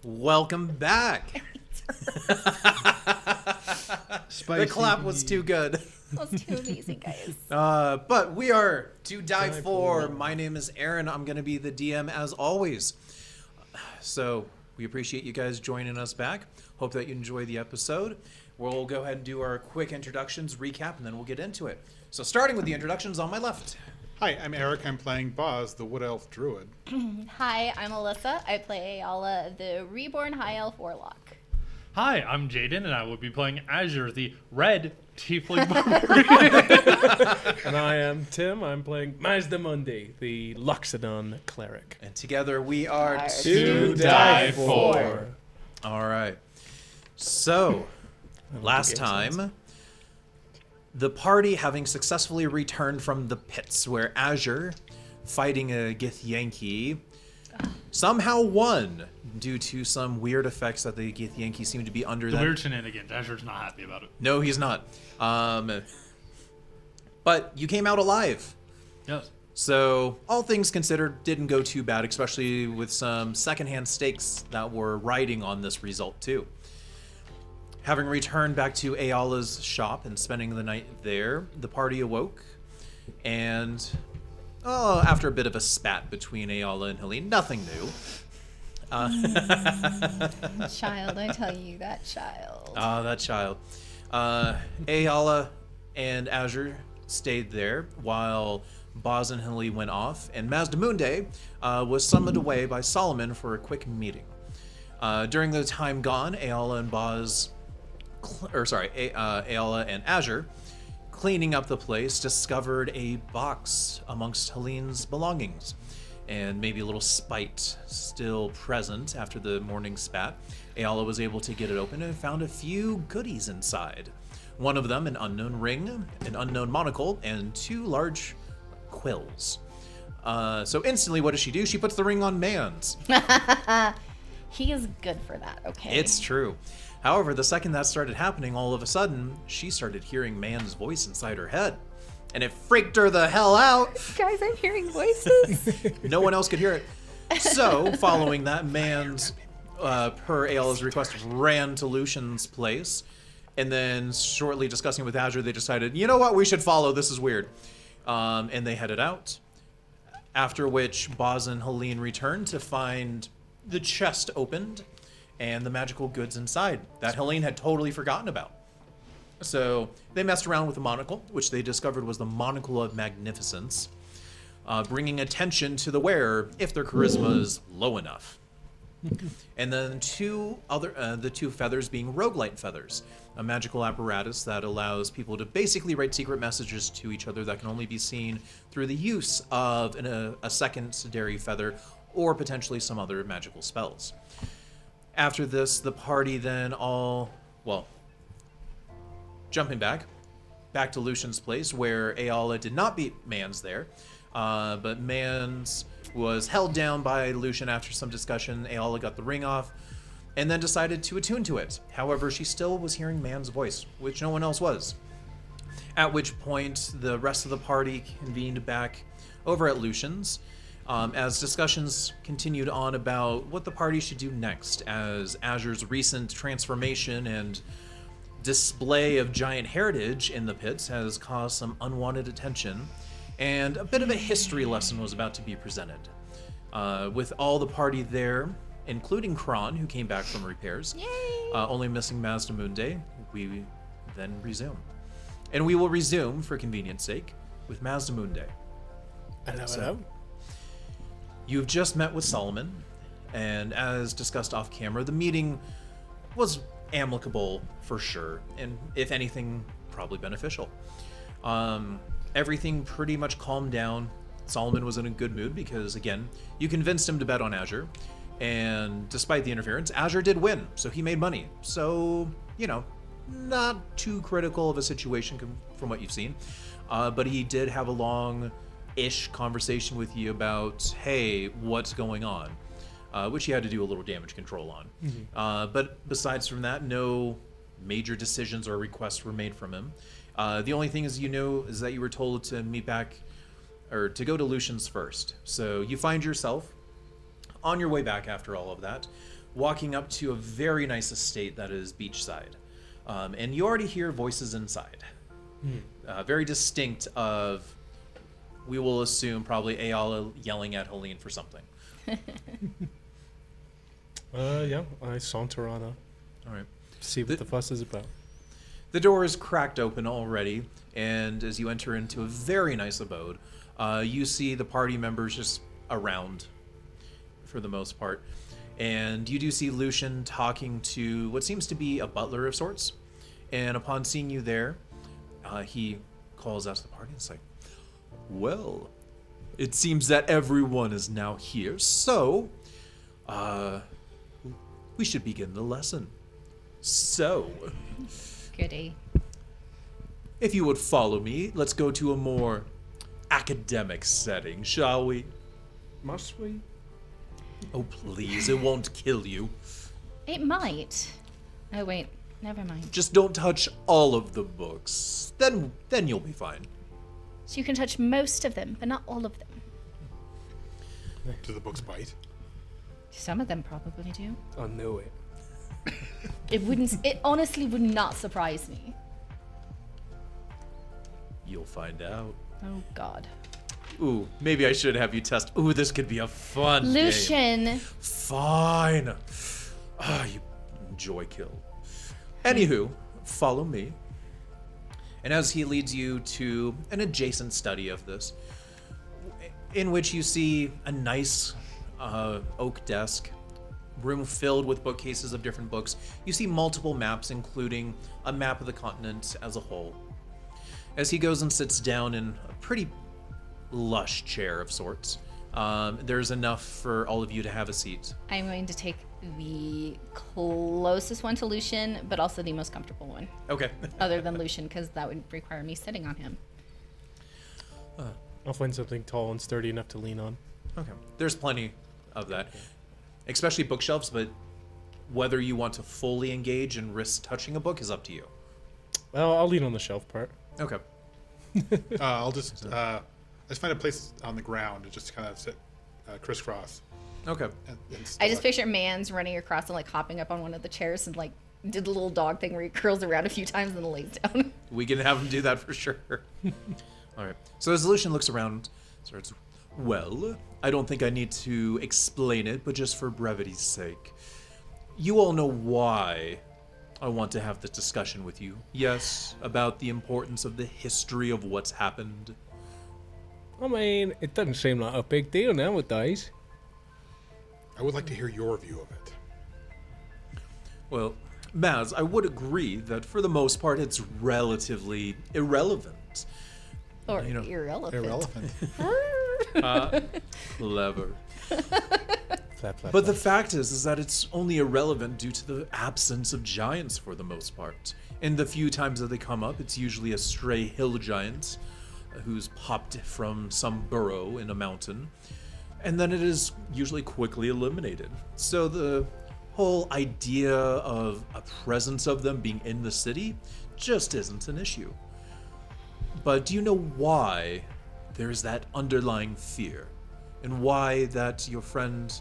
Welcome back. The clap was too good. That was too amazing, guys. But we are to die for. My name is Aaron. I'm going to be the DM as always. So we appreciate you guys joining us back. Hope that you enjoy the episode. We'll go ahead and do our quick introductions, recap, and then we'll get into it. So starting with the introductions on my left. Hi, I'm Eric. I'm playing Boz, the Wood Elf Druid. Hi, I'm Alyssa. I play Eala, the Reborn High Elf Warlock. Hi, I'm Jaden, and I will be playing Azure, the Red Tiefling Barbarian. And I am Tim. I'm playing Mazdamundi, the Loxodon Cleric. And together we are To die for. All right. So, last time, the party having successfully returned from the pits where Azure, fighting a Githyanki, somehow won due to some weird effects that the Githyanki seemed to be under. The weird shenanigans. Azure's not happy about it. No, he's not. But you came out alive. Yes. So, all things considered, didn't go too bad, especially with some secondhand stakes that were riding on this result, too. Having returned back to Eala's shop and spending the night there, the party awoke, and after a bit of a spat between Eala and Helene, nothing new. Child, I tell you, that child. That child. Eala and Azure stayed there while Boz and Helene went off, and Mazdamundi was summoned away by Solomon for a quick meeting. During the time gone, Eala and Azure, cleaning up the place, discovered a box amongst Helene's belongings, and maybe a little spite still present after the morning spat. Eala was able to get it open and found a few goodies inside. One of them, an unknown ring, an unknown monocle, and 2 large quills. So instantly, what does she do? She puts the ring on Mans. He is good for that, okay? It's true. However, the second that started happening, all of a sudden, she started hearing Man's voice inside her head. And it freaked her the hell out. Guys, I'm hearing voices. No one else could hear it. So, following that, Man's, per Eala's request, ran to Lucian's place. And then, shortly discussing with Azure, they decided, you know what, we should follow, this is weird. And they headed out. After which, Boz and Helene returned to find the chest opened and the magical goods inside that Helene had totally forgotten about. So they messed around with the monocle, which they discovered was the Monocle of Magnificence, bringing attention to the wearer if their charisma is low enough. And then the 2 feathers being roguelite feathers, a magical apparatus that allows people to basically write secret messages to each other that can only be seen through the use of a secondary feather or potentially some other magical spells. After this, the party then jumping back to Lucian's place, where Eala did not beat Mans there, but Mans was held down by Lucian after some discussion. Eala got the ring off, and then decided to attune to it. However, she still was hearing Mans' voice, which no one else was. At which point, the rest of the party convened back over at Lucian's, as discussions continued on about what the party should do next, as Azure's recent transformation and display of giant heritage in the pits has caused some unwanted attention, and a bit of a history lesson was about to be presented. With all the party there, including Kron, who came back from repairs, only missing Mazdamundi, we then resume. And we will resume, for convenience sake, with Mazdamundi. Hello. You've just met with Solomon, and as discussed off camera, the meeting was amicable for sure, and if anything, probably beneficial. Everything pretty much calmed down. Solomon was in a good mood because, again, you convinced him to bet on Azure, and despite the interference, Azure did win, so he made money. So, not too critical of a situation from what you've seen, but he did have a long-ish conversation with you about, hey, what's going on? Which he had to do a little damage control on. Mm-hmm. But besides from that, no major decisions or requests were made from him. The only thing is that you were told to meet back, or to go to Lucian's first. So you find yourself on your way back after all of that, walking up to a very nice estate that is beachside. And you already hear voices inside. Very distinct of, we will assume, probably Eala yelling at Helene for something. Yeah, I saunter on All right. see what the fuss is about. The door is cracked open already, and as you enter into a very nice abode, you see the party members just around for the most part. And you do see Lucian talking to what seems to be a butler of sorts. And upon seeing you there, he calls out to the party and is like, well, it seems that everyone is now here, so we should begin the lesson. So, Goody. if you would follow me, let's go to a more academic setting, shall we? Must we? Oh, please, it won't kill you. It might. Oh, wait. Never mind. Just don't touch all of the books. Then you'll be fine. So you can touch most of them, but not all of them. Do the books bite? Some of them probably do. I knew it. It honestly would not surprise me. You'll find out. Oh, God. Ooh, maybe I should have you test. Ooh, this could be a fun game. Lucian! Fine. You joy kill. Anywho, follow me. And as he leads you to an adjacent study of this, in which you see a nice oak desk, room filled with bookcases of different books. You see multiple maps, including a map of the continent as a whole. As he goes and sits down in a pretty lush chair of sorts, there's enough for all of you to have a seat. I'm going to take the closest one to Lucian, but also the most comfortable one. Okay. Other than Lucian, because that would require me sitting on him. I'll find something tall and sturdy enough to lean on. Okay. There's plenty of that. Especially bookshelves, but whether you want to fully engage and risk touching a book is up to you. Well, I'll lean on the shelf part. Okay. I'll just find a place on the ground and just kind of sit crisscross. Okay. And I just picture Mans running across and like hopping up on one of the chairs and like did the little dog thing where he curls around a few times and then lays down. We can have him do that for sure. All right. So as Lucian looks around, starts, well, I don't think I need to explain it, but just for brevity's sake. You all know why I want to have this discussion with you. Yes, about the importance of the history of what's happened. I mean, it doesn't seem like a big deal nowadays. I would like to hear your view of it. Well, Maz, I would agree that for the most part it's relatively irrelevant. Or You know, irrelevant. Irrelevant. Clever. Flap, flap, But the flap. fact is that it's only irrelevant due to the absence of giants for the most part. In the few times that they come up, it's usually a stray hill giant who's popped from some burrow in a mountain, and then it is usually quickly eliminated. So the whole idea of a presence of them being in the city just isn't an issue. But do you know why there's that underlying fear? And why that your friend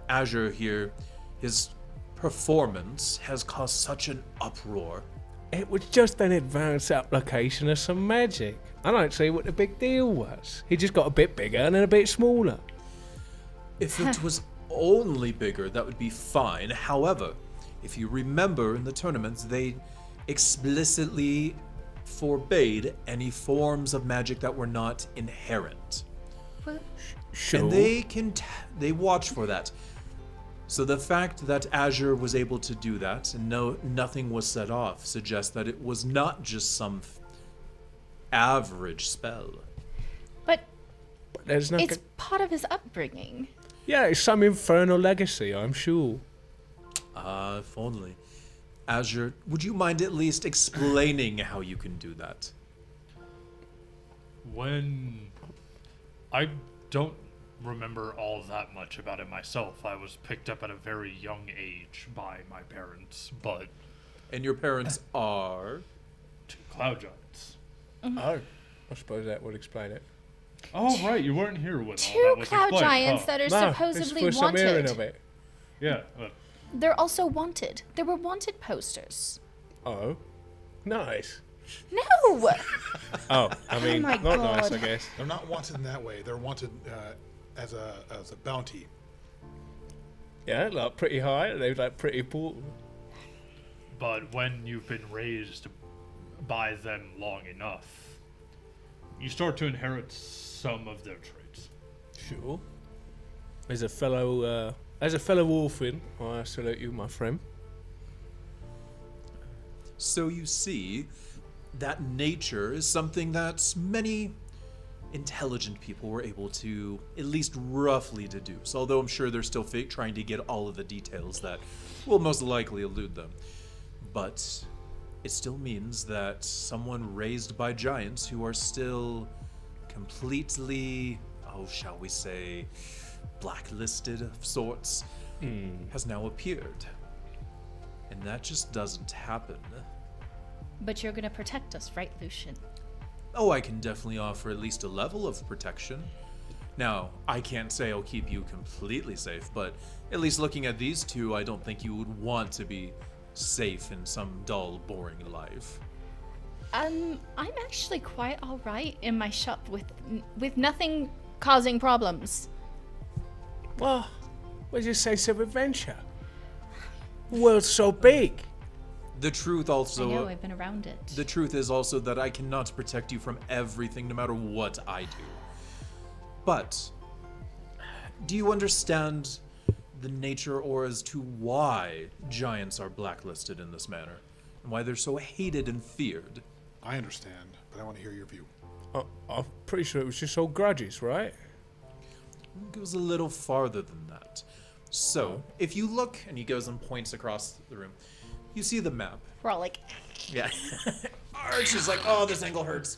Azure here, his performance has caused such an uproar? It was just an advanced application of some magic. I don't see what the big deal was. He just got a bit bigger and then a bit smaller. If it was only bigger, that would be fine. However, if you remember in the tournaments, they explicitly forbade any forms of magic that were not inherent. Sure. And they watch for that. So the fact that Azure was able to do that and nothing was set off suggests that it was not just some average spell. But There's no. it's part of his upbringing. Yeah, it's some infernal legacy, I'm sure. If only. Azure, would you mind at least explaining how you can do that? I don't remember all that much about it myself. I was picked up at a very young age by my parents, but And your parents are? two cloud giants. Oh, I suppose that would explain it. Oh, right, you weren't here when all Two that was cloud explained. giants huh? that are No, it's supposedly first I'm hearing wanted. of it. Yeah, They're also wanted. There were wanted posters. Oh, nice. No! Oh, I mean, my not nice, God. I guess. They're not wanted in that way. They're wanted as a bounty. Yeah, like pretty high. They're like pretty important. but when you've been raised by them long enough, you start to inherit some of their traits. Sure. As a fellow orphan, I salute you, my friend. So you see, that nature is something that many intelligent people were able to at least roughly deduce, although I'm sure they're still trying to get all of the details that will most likely elude them. But it still means that someone raised by giants who are still completely, shall we say, blacklisted of sorts, has now appeared. And that just doesn't happen. But you're gonna protect us, right, Lucian? Oh, I can definitely offer at least a level of protection. Now, I can't say I'll keep you completely safe, but at least looking at these two, I don't think you would want to be safe in some dull, boring life. I'm actually quite all right in my shop with nothing causing problems. Well, where's your sense of adventure? The world's so big. The truth I also... know, I've been around it. The truth is also that I cannot protect you from everything, no matter what I do. But, do you understand the nature or as to why giants are blacklisted in this manner? And why they're so hated and feared? I understand, but I want to hear your view. I'm pretty sure it was just old grudges, right? It goes a little farther than that. So, if you look, and he goes and points across the room, you see the map. We're all like, Yeah. Arch is like, oh, this angle hurts.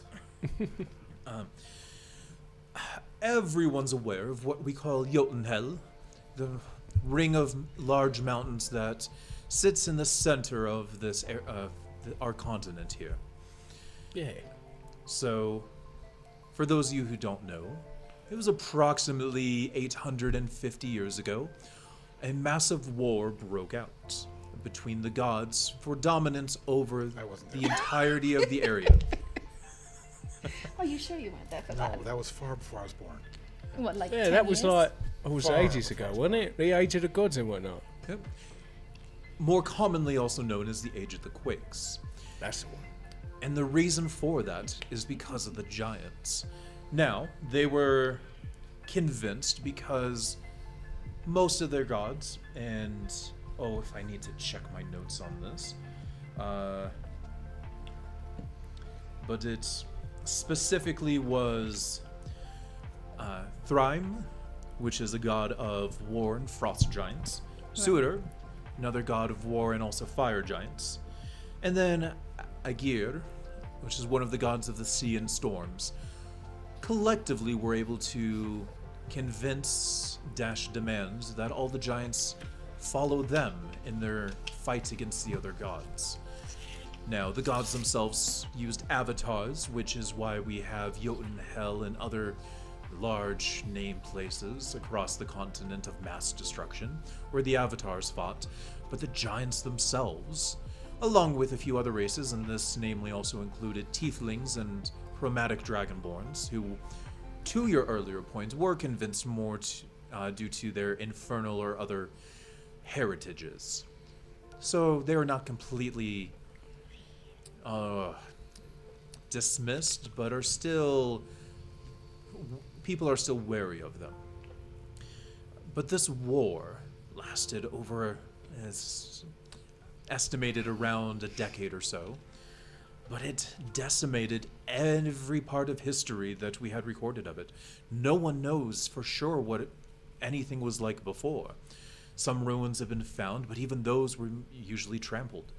Everyone's aware of what we call Jotunhell, the ring of large mountains that sits in the center of this our continent here. Yeah. So, for those of you who don't know, it was approximately 850 years ago, a massive war broke out between the gods for dominance over I wasn't the there. entirety of the area. "Are you sure you weren't there for No, that?" that was far before I was born. What, like Yeah, 10 that was years? like, it was Far ages ago, wasn't it? The age of the gods and whatnot. Yep. More commonly also known as the Age of the Quakes. That's the one. And the reason for that is because of the giants. Now, they were convinced because most of their gods, and if I need to check my notes on this, but it specifically was Thryme, which is a god of war and frost giants, Surtur, another god of war and also fire giants, and then Agir, which is one of the gods of the sea and storms. Collectively were able to convince demand that all the giants follow them in their fight against the other gods. Now, the gods themselves used avatars, which is why we have Jotunhell and other large name places across the continent of mass destruction, where the avatars fought, but the giants themselves, along with a few other races, and this namely also included tieflings and chromatic dragonborns, who, to your earlier point, were convinced more due to their infernal or other heritages. So they were not completely dismissed, but are still... people are still wary of them. But this war lasted over, as estimated, around a decade or so. But it decimated every part of history that we had recorded of it. No one knows for sure what anything was like before. Some ruins have been found, but even those were usually trampled.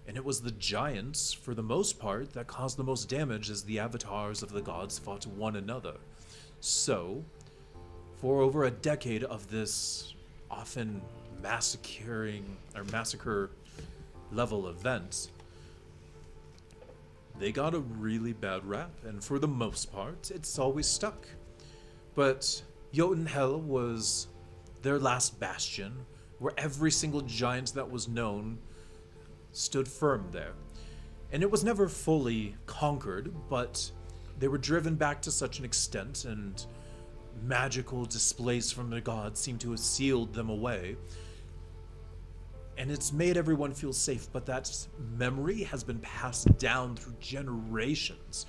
And it was the giants, for the most part, that caused the most damage as the avatars of the gods fought one another. So, for over a decade of this often massacre level event, they got a really bad rap, and for the most part, it's always stuck. But Jotunhell was their last bastion, where every single giant that was known stood firm there. And it was never fully conquered, but they were driven back to such an extent, and magical displays from the gods seem to have sealed them away. And it's made everyone feel safe, but that memory has been passed down through generations.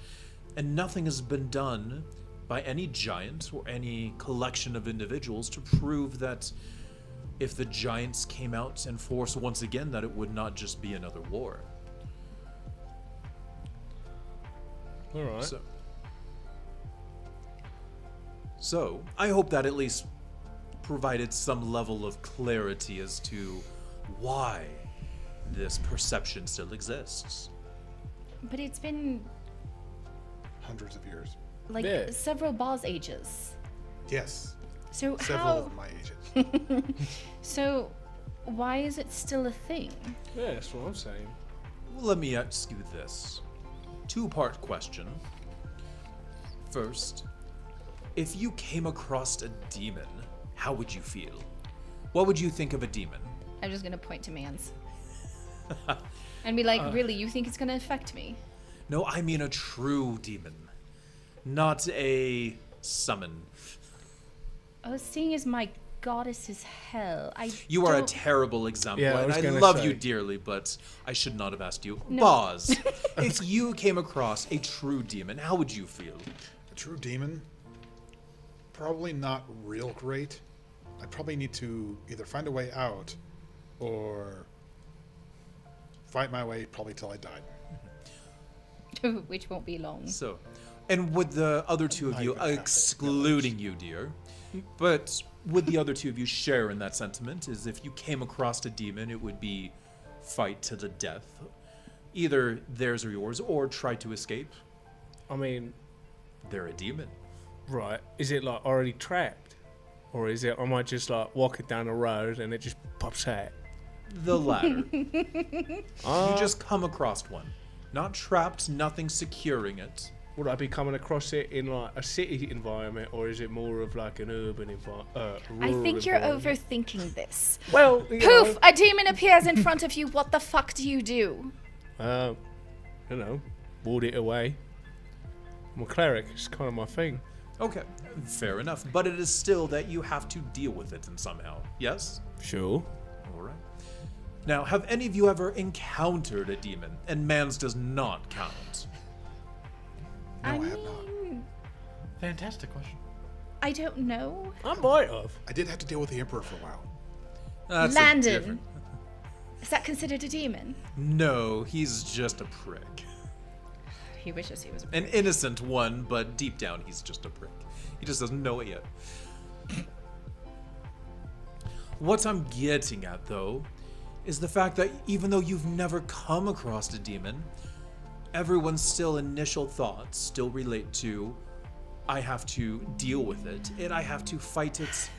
And nothing has been done by any giant or any collection of individuals to prove that if the giants came out in force once again, that it would not just be another war. All right. So, I hope that at least provided some level of clarity as to why this perception still exists. But it's been Hundreds of years. like Yeah. several boss ages. Yes. So Several how? of my ages. So why is it still a thing? Yeah, that's what I'm saying. Well, let me ask you this. Two-part question. First, if you came across a demon, how would you feel? What would you think of a demon? I'm just gonna point to Mans. And be like, really, you think it's gonna affect me? No, I mean a true demon. Not a summon. Oh, seeing as my goddess is hell, You are a don't- terrible example, Yeah, I and was I gonna love say. you dearly, but I should not have asked you. No. Boz, if you came across a true demon, how would you feel? A true demon? Probably not real great. I'd probably need to either find a way out or fight my way probably till I died. Which won't be long. So, and would the other two of Not you, even half it, excluding you, dear, but would the other two of you share in that sentiment? Is if you came across a demon, it would be fight to the death, either theirs or yours, or try to escape. I mean, They're a demon. right, is it like already trapped? Or is it, am I just like walking down the road and it just pops out? The latter. You just come across one, not trapped, nothing securing it. Would I be coming across it in like a city environment, or is it more of like an urban environment? I think you're overthinking this. Well, Poof! A demon appears in front of you. What the fuck do you do? You know, ward it away. I'm a cleric. It's kind of my thing. Okay, fair enough. But it is still that you have to deal with it in somehow. Yes? Sure. All right. Now, have any of you ever encountered a demon? And Mans does not count. No, I have not. Fantastic question. I don't know. I might have. I did have to deal with the Emperor for a while. That's a Landon. different- Is that considered a demon? No, he's just a prick. He wishes he was. An innocent one, but deep down, he's just a prick. He just doesn't know it yet. What I'm getting at, though, is the fact that even though you've never come across a demon, everyone's still initial thoughts still relate to, I have to deal with it, and I have to fight it,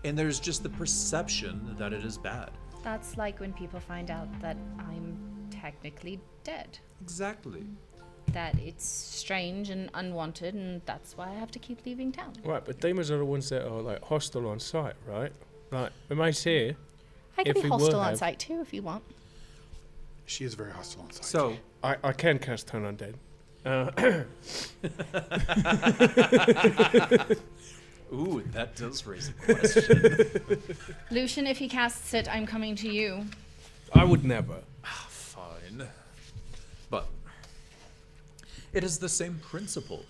and there's just the perception that it is bad. That's like when people find out that I'm technically dead. Exactly. That it's strange and unwanted, and that's why I have to keep leaving town. Right, but demons are the ones that are like hostile on sight, right? Like, we may see here. I can If be we would hostile on have- sight too if you want. She is very hostile on sight. So, I can cast Turn Undead. ooh, that does raise a question. Lucian, if he casts it, I'm coming to you. I would never. Fine. But it is the same principle.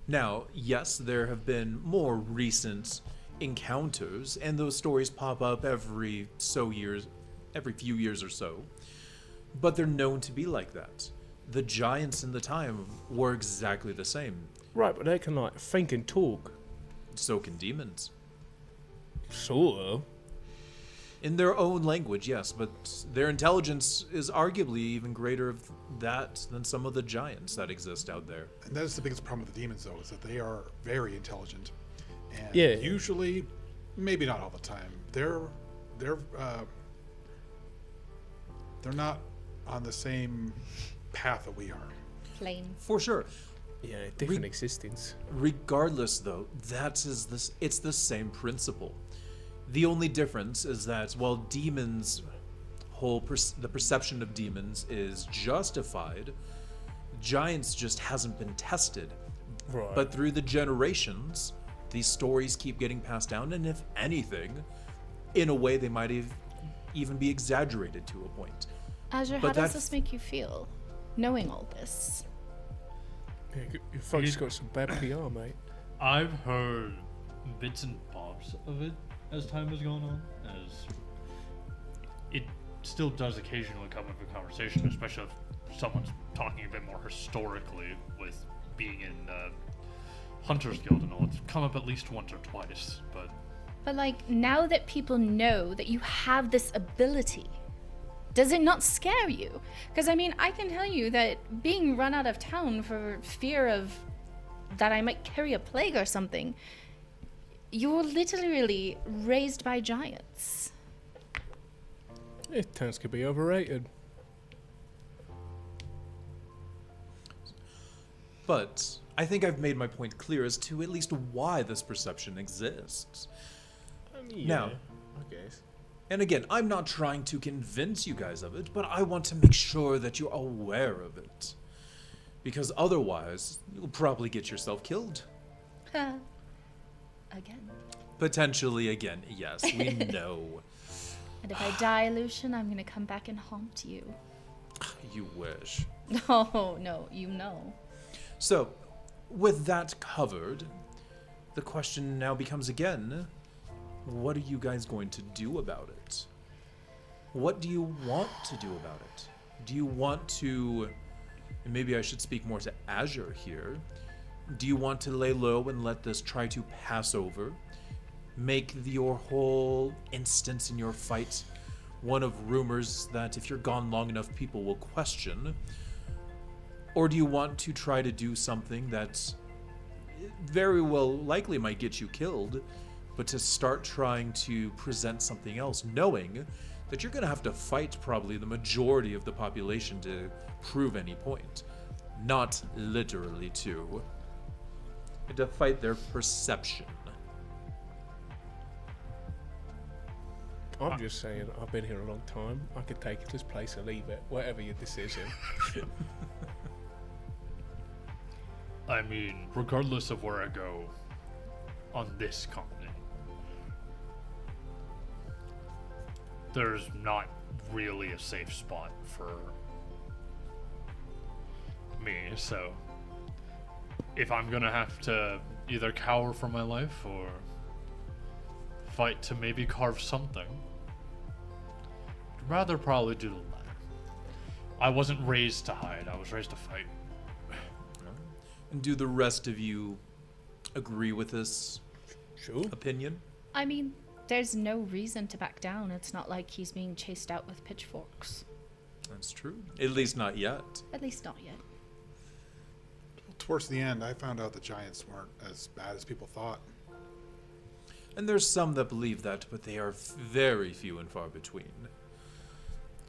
Now, yes, there have been more recent encounters, and those stories pop up every few years or so. But they're known to be like that. The giants in the time were exactly the same. Right, but they can like think and talk. So can demons. Sort of. In their own language, yes, but their intelligence is arguably even greater of that than some of the giants that exist out there. And that is the biggest problem with the demons, though, is that they are very intelligent. And Yeah. usually, maybe not all the time, they're not on the same path that we are. Plain. For sure. Yeah, different existence. Regardless, though, it's the same principle. The only difference is that while demons, the perception of demons is justified, giants just hasn't been tested. Right. But through the generations, these stories keep getting passed down, and if anything, in a way they might even be exaggerated to a point. Azure, But how does that's- this make you feel, knowing all this? Yeah, your folks got some bad PR, mate. I've heard bits and bobs of it as time has gone on, as it still does occasionally come up in conversation, especially if someone's talking a bit more historically with being in Hunter's Guild and all. It's come up at least once or twice, but But like, now that people know that you have this ability, does it not scare you? Because I mean, I can tell you that being run out of town for fear of that I might carry a plague or something, you're literally raised by giants. Yeah, towns could be overrated. But I think I've made my point clear as to at least why this perception exists. Now, I guess. and again, I'm not trying to convince you guys of it, but I want to make sure that you're aware of it. Because otherwise, you'll probably get yourself killed. Again. Potentially again, yes, we know. And if I die, Lucian, I'm gonna come back and haunt you. You wish. No, no, you know. So, with that covered, the question now becomes again, what are you guys going to do about it? What do you want to do about it? Do you want to, and maybe I should speak more to Azure here, do you want to lay low and let this try to pass over? Make your whole instance in your fight one of rumors that if you're gone long enough, people will question? Or do you want to try to do something that very well likely might get you killed, but to start trying to present something else, knowing that you're going to have to fight probably the majority of the population to prove any point? Not literally to fight their perception. I'm just saying, I've been here a long time. I could take this place or leave it, whatever your decision. I mean, regardless of where I go on this continent, there's not really a safe spot for me, so if I'm gonna have to either cower for my life or fight to maybe carve something, I'd rather probably do the latter. I wasn't raised to hide, I was raised to fight. And do the rest of you agree with this Sure. opinion? I mean, there's no reason to back down. It's not like he's being chased out with pitchforks. That's true. At least not yet. At least not yet. Towards the end, I found out the giants weren't as bad as people thought. And there's some that believe that, but they are very few and far between.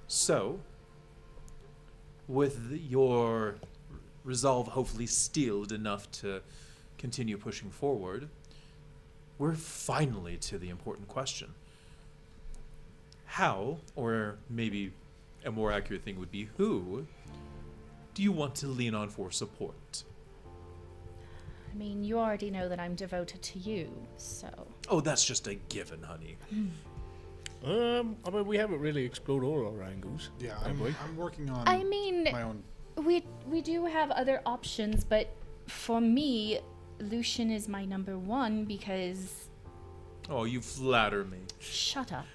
So, with your resolve hopefully steeled enough to continue pushing forward, we're finally to the important question. How, or maybe a more accurate thing would be who, do you want to lean on for support? I mean, you already know that I'm devoted to you, so. Oh, that's just a given, honey. I mean, we haven't really explored all our angles. Yeah, have we? I'm working on I mean, my own. we do have other options, but for me, Lucian is my number one because. Oh, you flatter me. Shut up.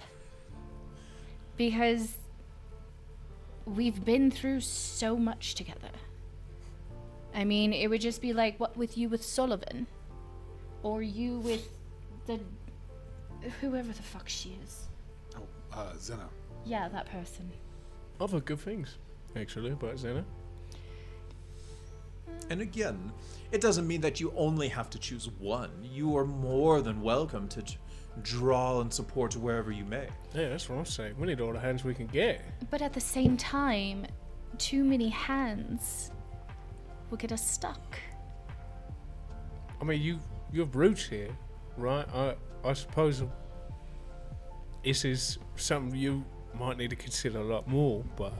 Because we've been through so much together. I mean, it would just be like what with you with Sullivan, or you with the whoever the fuck she is. Zena. Yeah, that person. I've heard good things, actually, about Zena. And again, it doesn't mean that you only have to choose one. You are more than welcome to draw and support wherever you may. Yeah, that's what I'm saying. We need all the hands we can get. But at the same time, too many hands will get us stuck. I mean, you have roots here, right? I suppose this is something you might need to consider a lot more, but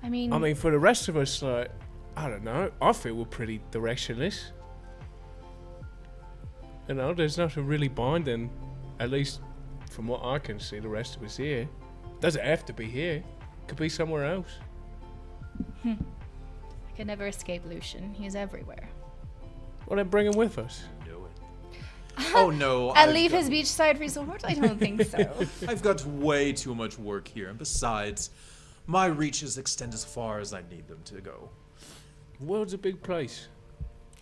I mean, for the rest of us, like, I don't know, I feel we're pretty directionless. You know, there's nothing really binding, at least from what I can see, the rest of us here. Doesn't have to be here. Could be somewhere else. I can never escape Lucian. He's everywhere. Well, then bring him with us. Know it. Oh no. I'll leave his beachside resort? I don't think so. I've got way too much work here, and besides, my reaches extend as far as I need them to go. The world's a big place.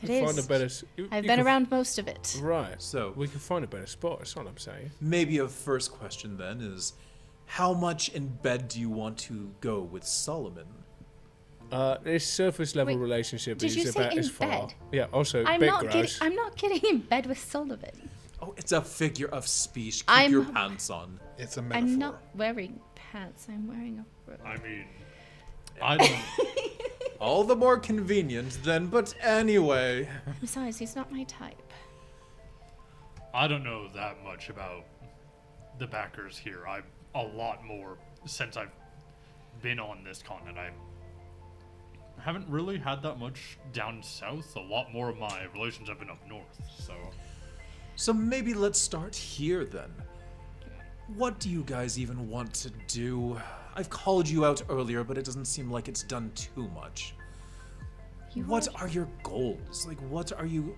It You find is. a better. I've been around most of it. Right. So- we can find a better spot. That's all I'm saying. Maybe a first question then is, how much in bed do you want to go with Solomon? This surface level Wait, relationship did is you say about in as far. bed? Yeah. Also, I'm bit not gross. getting. I'm not getting in bed with Sullivan. Oh, it's a figure of speech. Keep I'm- your pants on. It's a metaphor. I'm not wearing pants. I'm wearing a robe. I mean, I don't. All the more convenient then, but anyway. Besides, he's not my type. I don't know that much about the backers here. I'm a lot more since I've been on this continent. I haven't really had that much down south. A lot more of my relations have been up north. So maybe let's start here then. What do you guys even want to do? I've called you out earlier, but it doesn't seem like it's done too much. What are your goals? Like, what are you...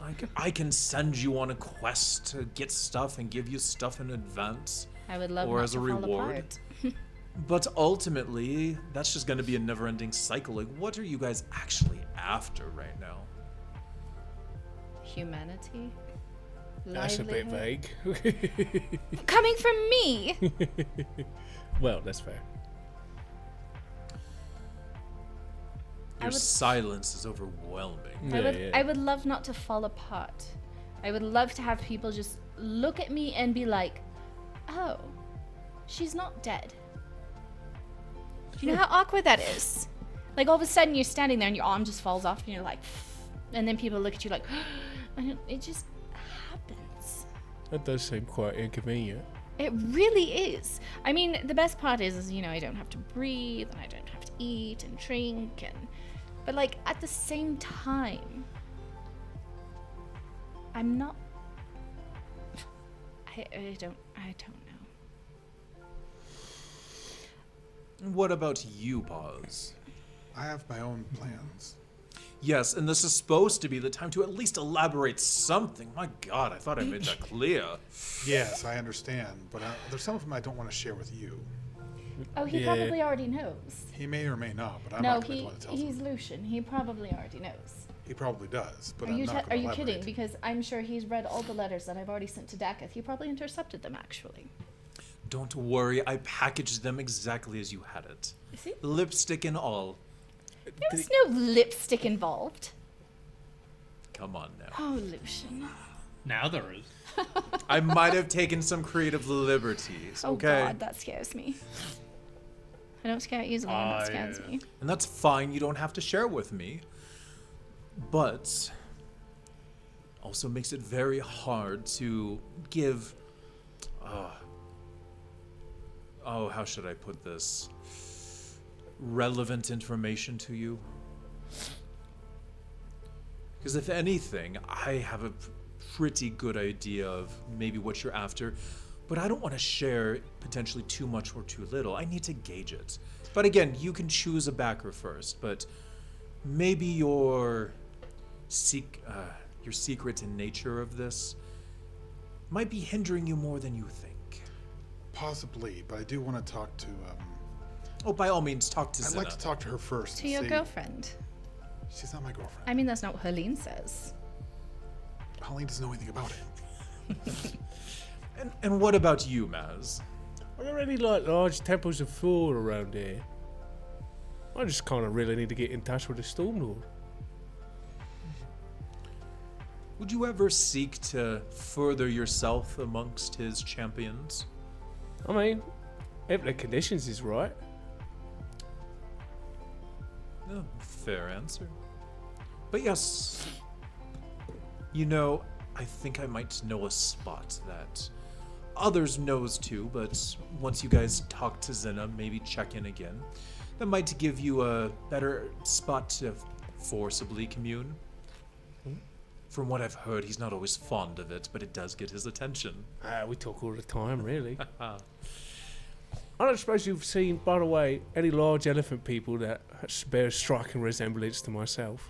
Like, I can send you on a quest to get stuff and give you stuff in advance. I would love Or not as a to fall reward. apart. But ultimately, that's just going to be a never-ending cycle. Like, what are you guys actually after right now? Humanity. That's a bit Livelihood? vague. Coming from me. Well, that's fair. Your would- silence is overwhelming. I would love not to fall apart. I would love to have people just look at me and be like, "Oh, she's not dead." You know how awkward that is? Like all of a sudden you're standing there and your arm just falls off and you're like, and then people look at you like, and it just happens. That does seem quite inconvenient. It really is. I mean, the best part is you know, I don't have to breathe and I don't have to eat and drink but like at the same time, I'm not. I don't know. What about you, Paz? I have my own plans. Yes, and this is supposed to be the time to at least elaborate something. My God, I thought I made that clear. Yes, I understand, but there's some of them I don't want to share with you. Oh, he Yeah. probably already knows. He may or may not, but I'm No, not going to be the one that tells he's him. Lucian. He probably already knows. He probably does, but Are I'm you not are going you to kidding? elaborate. Because I'm sure he's read all the letters that I've already sent to Daketh. He probably intercepted them actually. Don't worry, I packaged them exactly as you had it. See? Lipstick and all. There was no lipstick involved. Come on now. Oh, Lucian. Now there is. I might have taken some creative liberties, Oh okay? God, that scares me. I don't scare easily, and that scares me. And that's fine, you don't have to share with me. But also makes it very hard to give how should I put this? Relevant information to you. Because if anything, I have a pretty good idea of maybe what you're after, but I don't want to share potentially too much or too little. I need to gauge it. But again, you can choose a backer first, but maybe your secret in nature of this might be hindering you more than you think. Possibly, but I do want to talk to. Oh, by all means, talk to I'd Zina. like to talk to her first. To and your see- girlfriend. She's not my girlfriend. I mean, that's not what Helene says. Holly doesn't know anything about it. And what about you, Maz? Are there any like large temples of Thor around here? I just kind of really need to get in touch with the Storm Lord. Would you ever seek to further yourself amongst his champions? I mean, if the conditions is right. Oh, fair answer. But yes, you know, I think I might know a spot that others knows too, but once you guys talk to Zena, maybe check in again. That might give you a better spot to forcibly commune. From what I've heard, he's not always fond of it, but it does get his attention. We talk all the time, really. I don't suppose you've seen, by the way, any large elephant people that bear a striking resemblance to myself.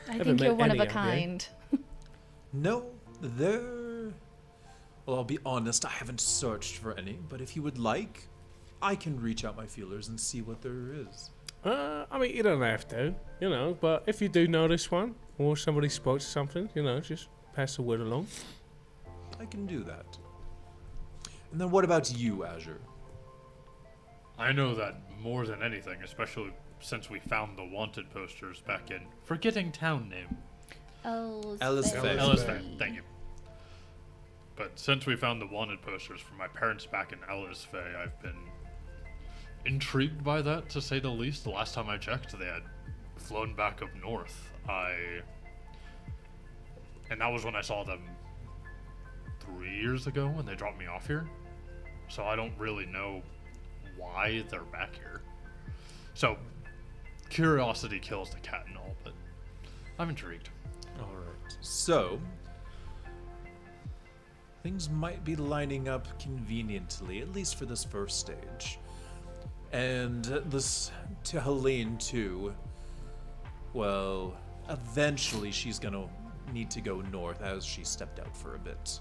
I Haven't think you're met one of any a of you. kind. No, there... Well, I'll be honest, I haven't searched for any, but if you would like, I can reach out my feelers and see what there is. I mean, you don't have to, you know, but if you do notice one, or somebody spots something, you know, just pass the word along. I can do that. And then what about you, Azure? I know that more than anything, especially since we found the wanted posters back in forgetting town name. Ellis Faye. Ellis Faye, thank you. But since we found the wanted posters from my parents back in Ellis Faye, I've been intrigued by that, to say the least. The last time I checked, they had flown back up north. And that was when I saw them 3 years ago when they dropped me off here. So I don't really know why they're back here. So curiosity kills the cat and all, but I'm intrigued. Alright. So, things might be lining up conveniently, at least for this first stage. And this to Helene too. Well, eventually she's gonna need to go north as she stepped out for a bit.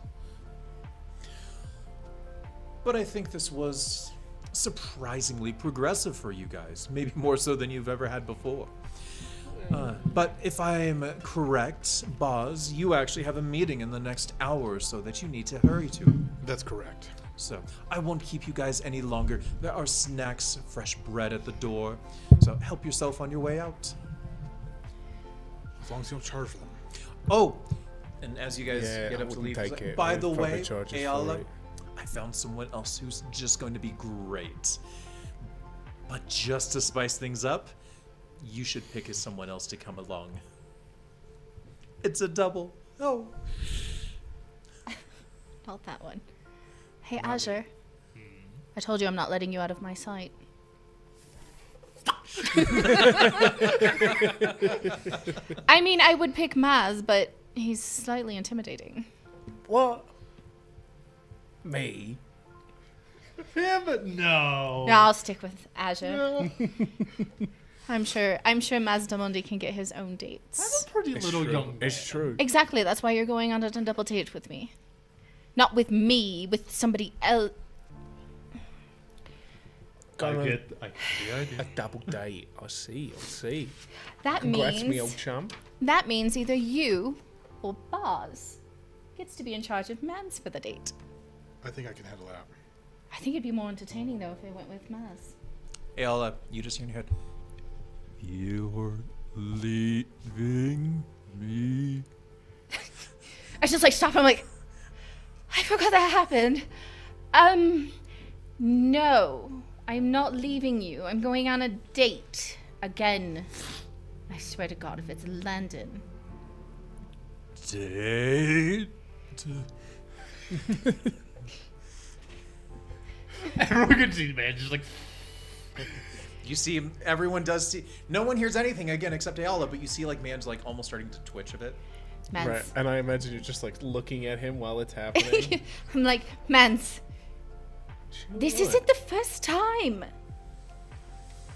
But I think this was surprisingly progressive for you guys, maybe more so than you've ever had before. But if I'm correct, Boz, you actually have a meeting in the next hour or so that you need to hurry to. That's correct. So I won't keep you guys any longer. There are snacks, fresh bread at the door. So help yourself on your way out. As long as you don't charge for them. Oh, and as you guys Yeah, get I up to wouldn't leave, take it. by I'd the probably way, charge us for Eala, it. I found someone else who's just going to be great. But just to spice things up, you should pick someone else to come along. It's a double. Oh. Not that one. Hey, Azure. I told you I'm not letting you out of my sight. I mean, I would pick Maz, but he's slightly intimidating. What? Me? Yeah, but no. No, I'll stick with Azure. I'm sure Mazdamundi can get his own dates. I'm a pretty little true. young man. It's true. Exactly, that's why you're going on a double date with me. Not with me, with somebody else. I Gonna- get the idea. A double date. I see. That Congrats, me old means chum. that means either you or Boz gets to be in charge of Mans for the date. I think I can handle that. I think it'd be more entertaining though if it went with Maz. Eala, you just hear in your head, you're leaving me. I just like stop. I'm like, I forgot that happened. No, I'm not leaving you. I'm going on a date again. I swear to God, if it's Landon. Date? Everyone can see, man. Just like, You see, everyone does see. No one hears anything again except Eala, but you see like man's like almost starting to twitch a bit. Mans. Right. And I imagine you're just like looking at him while it's happening. I'm like, Mans, this isn't the first time.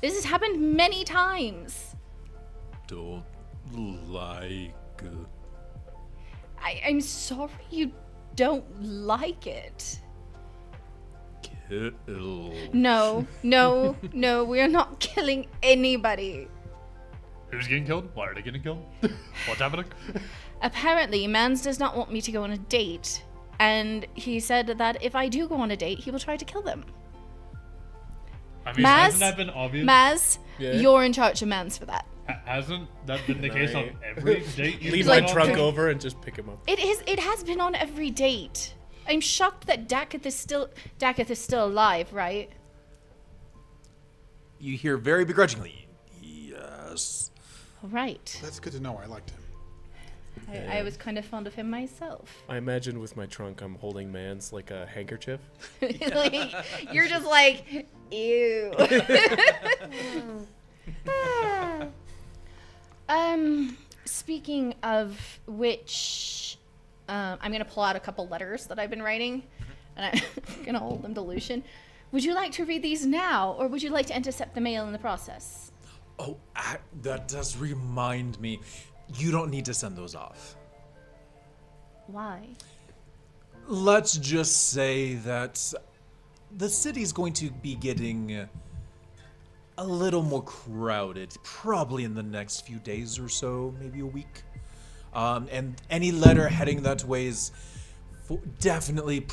This has happened many times. Don't like. I'm sorry you don't like it. Kill. No, we are not killing anybody. who's getting killed? Why are they getting killed? What's happening? Apparently, Mans does not want me to go on a date, and he said that if I do go on a date, he will try to kill them. I mean, Maz? hasn't that been obvious? Maz, Yeah. you're in charge of Mans for that. Hasn't that been the case on Right. every date you've Leave been my on? truck over and just pick him up. It has been on every date. I'm shocked that Dakith is still alive, right? You hear very begrudgingly, yes. Right. That's good to know. I liked him. I was kind of fond of him myself. I imagine with my trunk, I'm holding man's like a handkerchief. Like, you're just like, ew. Speaking of which, I'm gonna pull out a couple letters that I've been writing, and I'm gonna hold them to Lucian. Would you like to read these now, or would you like to intercept the mail in the process? Oh, that does remind me. You don't need to send those off. Why? Let's just say that the city's going to be getting a little more crowded, probably in the next few days or so, maybe a week. And any letter heading that way is definitely,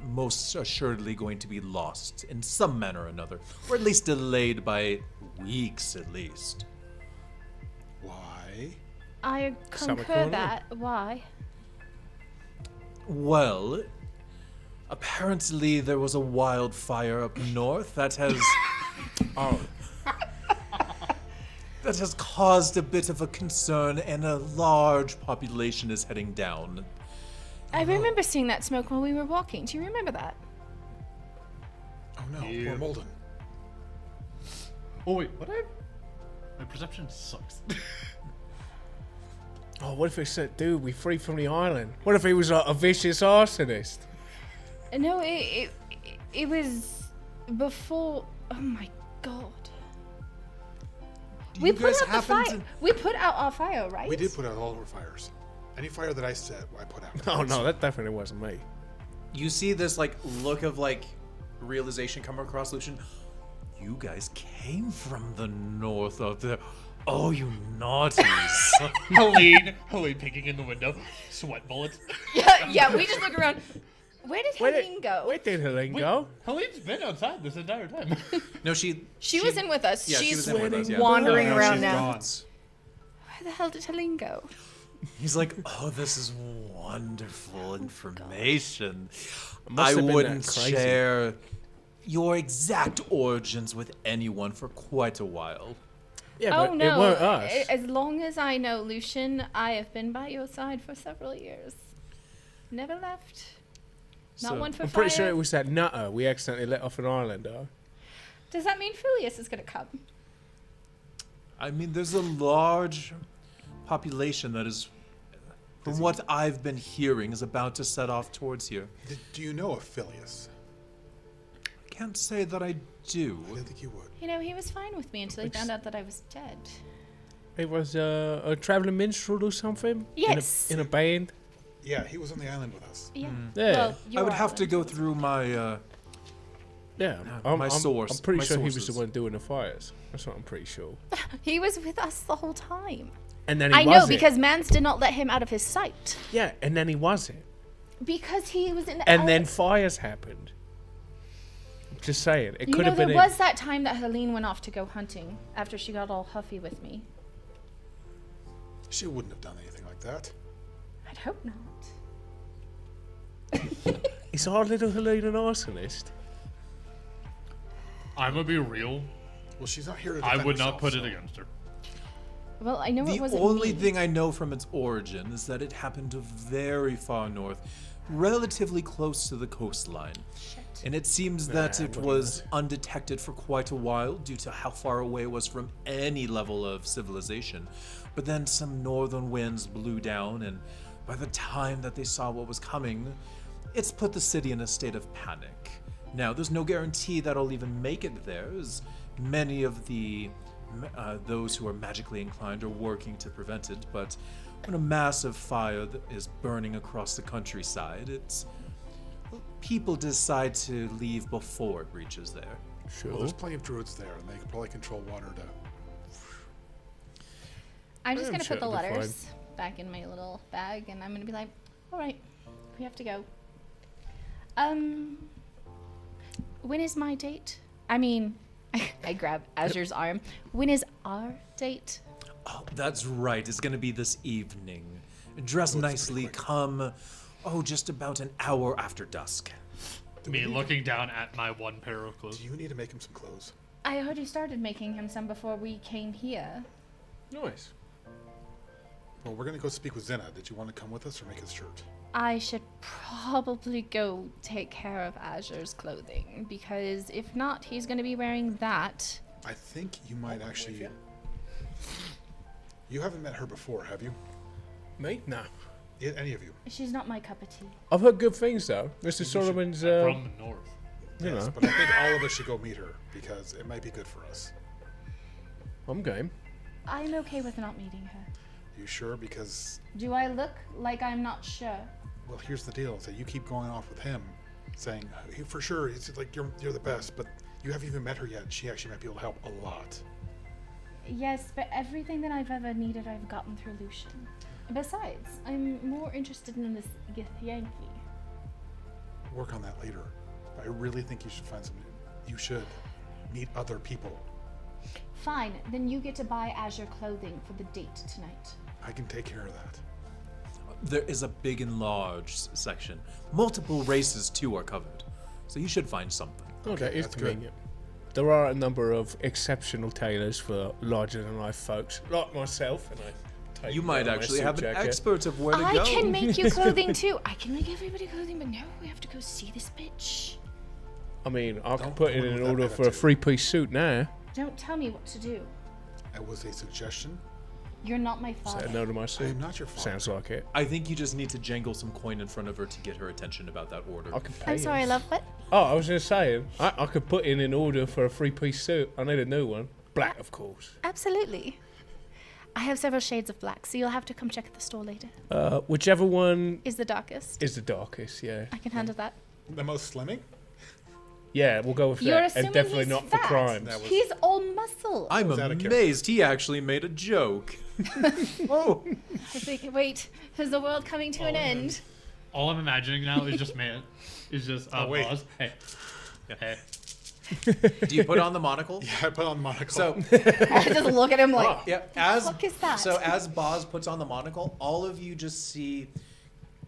most assuredly going to be lost in some manner or another, or at least delayed by weeks at least. Why? I Something concur going on. that. Why? Well, apparently there was a wildfire up north that has that has caused a bit of a concern, and a large population is heading down. I remember seeing that smoke while we were walking. Do you remember that? Oh no, Yeah. poor Molden. Oh wait, what? My perception sucks. Oh, what if it said, dude, we free from the island? What if he was a vicious arsonist? No, it was before. Oh my god. Do We you put guys out the happen fire. to- We put out our fire, right? We did put out all of our fires. Any fire that I set, I put out. Oh, no, that definitely wasn't me. You see this like look of like realization come across Lucian. You guys came from the north of the. Oh, you naughties! Helene peeking in the window, sweat bullets. Yeah. We just look around. Where did Helene go? Where did Helene go? Helene's been outside this entire time. No, she She was in with us. Yeah, she She's was in with us, yeah. wandering No, around she's now. gone. Where the hell did Helene go? He's like, oh, this is wonderful information. Must I have been that wouldn't crazy. share your exact origins with anyone for quite a while. Yeah, Oh but no! it weren't us. As long as I know, Lucian, I have been by your side for several years. Never left. Not So- one for I'm fire. pretty sure it was that nutter we accidentally let off an island, though. Does that mean Filius is gonna come? I mean, there's a large population that is, from what I've been hearing, is about to set off towards here. Do you know of Filius? I can't say that I do. I didn't think you would. You know, he was fine with me until he found out that I was dead. It was a traveling minstrel or something? Yes. In a band? Yeah, he was on the island with us. Yeah. Yeah. Well, I your would have to island. go through my. Yeah. my source- I'm pretty my sure he was the sources. one doing the fires. That's what I'm pretty sure. He was with us the whole time. And then he I know wasn't. because Mans did not let him out of his sight. Yeah, and then he wasn't. Because he was in. And then fires happened. Just saying. It You could know, have there been was that time that Helene went off to go hunting after she got all huffy with me. She wouldn't have done anything like that. I'd hope not. Is our little Helene an arsonist? I'm gonna be real. Well, she's not here to I defend would not herself, put so- it against her. Well, I know it The wasn't only me. thing I know from its origin is that it happened very far north, relatively close to the coastline. And it seems that Nah, it what was undetected for quite a while due to how far away it was from any level of civilization. But then some northern winds blew down, and by the time that they saw what was coming, it's put the city in a state of panic. Now, there's no guarantee that I'll even make it there, as many of the those who are magically inclined are working to prevent it, but when a massive fire is burning across the countryside, people decide to leave before it reaches there. Sure. Well, there's plenty of druids there, and they can probably control water to. I'm just I'm gonna sure put the it'll be letters back in my little bag, and I'm gonna be like, "All right, we have to go." When is my date? I mean, I grab Azure's arm. When is our date? Oh, that's right. It's going to be this evening. Dress nicely. Come. Oh, just about an hour after dusk. Me looking down at my one pair of clothes. Do you need to make him some clothes? I already started making him some before we came here. Nice. Well, we're gonna go speak with Zena. Did you want to come with us or make a shirt? I should probably go take care of Azure's clothing, because if not, he's going to be wearing that. I think you might actually. You haven't met her before, have you? Me? No. Any of you? She's not my cup of tea. I've heard good things though. Mr. Solomon's, From the north. you Yes, know, but I think all of us should go meet her because it might be good for us. I'm game. I'm okay with not meeting her. You sure? Because Do I look like I'm not sure? well, here's the deal: is that you keep going off with him, saying for sure it's like you're the best, but you haven't even met her yet. She actually might be able to help a lot. Yes, but everything that I've ever needed, I've gotten through Lucian. Besides, I'm more interested in this Yankee. Work on that later. But I really think you should find some. You should meet other people. Fine, then you get to buy Azure clothing for the date tonight. I can take care of that. There is a big and large section. Multiple races too are covered, so you should find something. Oh, that is that's good. convenient. There are a number of exceptional tailors for larger-than-life folks, like myself. And I take You might down my actually suit have an jacket. expert of where to I go. can make you clothing too. I can make everybody clothing, but no, we have to go see this bitch. I mean, I can Don't put in go an with that order for a attitude. three-piece suit now. Don't tell me what to do. That was a suggestion. You're not my Say father. no to my I suit. am not your father. Sounds like it. I think you just need to jangle some coin in front of her to get her attention about that order. I can pay I'm sorry, him. love, what? Oh, I was just saying, I could put in an order for a three-piece suit. I need a new one. Black, of course. Absolutely. I have several shades of black, so you'll have to come check at the store later. Whichever one Is the darkest. is the darkest, yeah. I can handle that. The most slimming? Yeah, we'll go with You're that. assuming And definitely he's not for fat. crimes. That was- He's all muscle. I'm was out of character. amazed he actually made a joke. Oh, I think, wait, is the world coming to an end? All I'm imagining now is just man. Is just wait. Boz. Hey. Hey. do you put on the monocle? Yeah, I put on the monocle. So, I just look at him like, yeah, as fuck is that? so as Boz puts on the monocle, all of you just see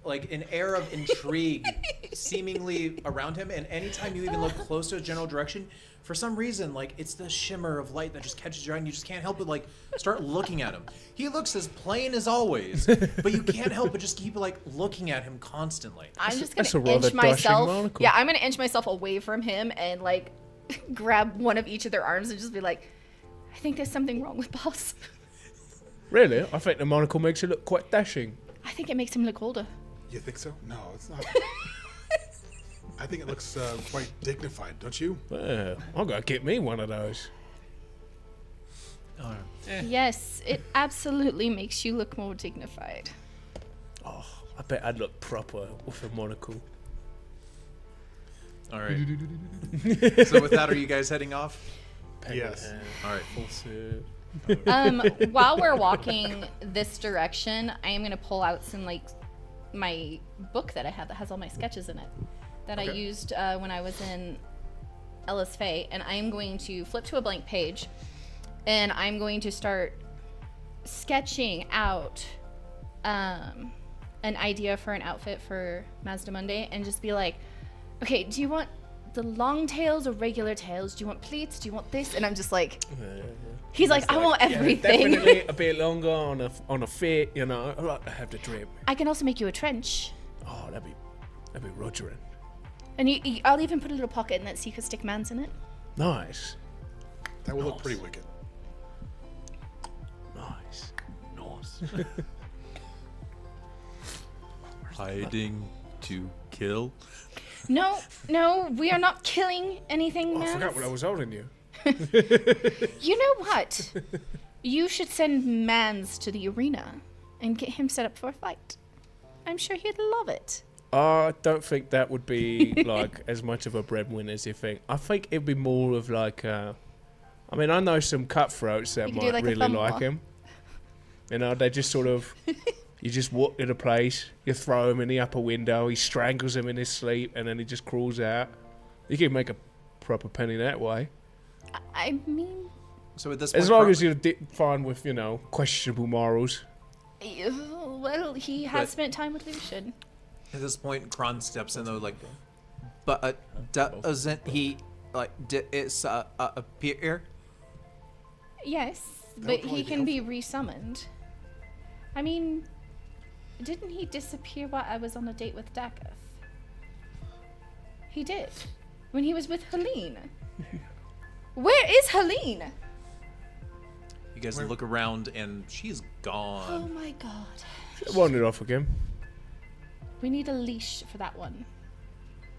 like an air of intrigue seemingly around him, and anytime you even look close to his general direction, for some reason, like it's the shimmer of light that just catches your eye, and you just can't help but like start looking at him. He looks as plain as always, but you can't help but just keep like looking at him constantly. I'm just that's a gonna rather inch dashing myself. monocle. Yeah, I'm gonna inch myself away from him and like grab one of each of their arms and just be like, I think there's something wrong with Boss. Really? I think the monocle makes it look quite dashing. I think it makes him look older. You think so? No, it's not. I think it looks quite dignified, don't you? Well, I'm going to get me one of those. Yes, it absolutely makes you look more dignified. Oh, I bet I'd look proper with a monocle. All right. So with that, are you guys heading off? Yes. All right. Full suit. While we're walking this direction, I am gonna pull out some like my book that I have that has all my sketches in it that I Okay. used when I was in Ellis Faye, and I am going to flip to a blank page, and I'm going to start sketching out an idea for an outfit for Mazda Monday, and just be like, okay, do you want the long tails or regular tails? Do you want pleats? Do you want this? And I'm just like, he's like, I want everything. Definitely a bit longer on a fit, you know. I like to have the drip. I can also make you a trench. Oh, that'd be rogering. And I'll even put a little pocket in that so you can stick mans in it. Nice. That would look pretty wicked. Nice. Nice. Hiding to kill. No, we are not killing anything, Oh, I mans. forgot what I was holding you. You know what? You should send Mans to the arena and get him set up for a fight. I'm sure he'd love it. I don't think that would be like as much of a breadwinner as you think. I think it'd be more of like I mean, I know some cutthroats that You could do might like a really thumb like war. him. You know, they just sort of, you just walk to the place, you throw him in the upper window, he strangles him in his sleep, and then he just crawls out. You can make a proper penny that way. I mean, So at this point, As long Kron- as you're fine with, you know, questionable morals. well, he has But- spent time with Lucian. at this point, Kron steps in though, like, but doesn't he like appear? Yes, would but probably he be can be resummoned. I mean, didn't he disappear while I was on a date with Dakath? He did. When he was with Helene. Where is Helene? You guys look around and she's Oh gone. my god. Wandered off again. We need a leash for that one.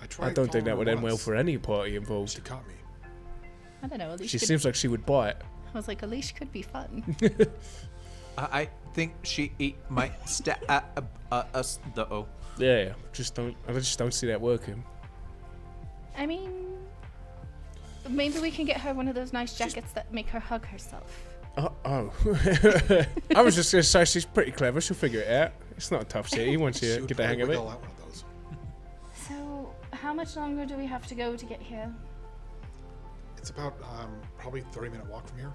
I tried. I don't think that following would her end well once. for any party involved. She caught me. I don't know, a leash She could... seems like she would bite. I was like, a leash could be fun. I think she might us the O. Yeah, I just don't see that working. I mean, maybe we can get her one of those nice jackets that make her hug herself. Oh. I was just going to say she's pretty clever. She'll figure it out. It's not a tough city once She you would get the hang probably of it. wiggle out one of those. So, how much longer do we have to go to get here? It's about probably 30-minute walk from here.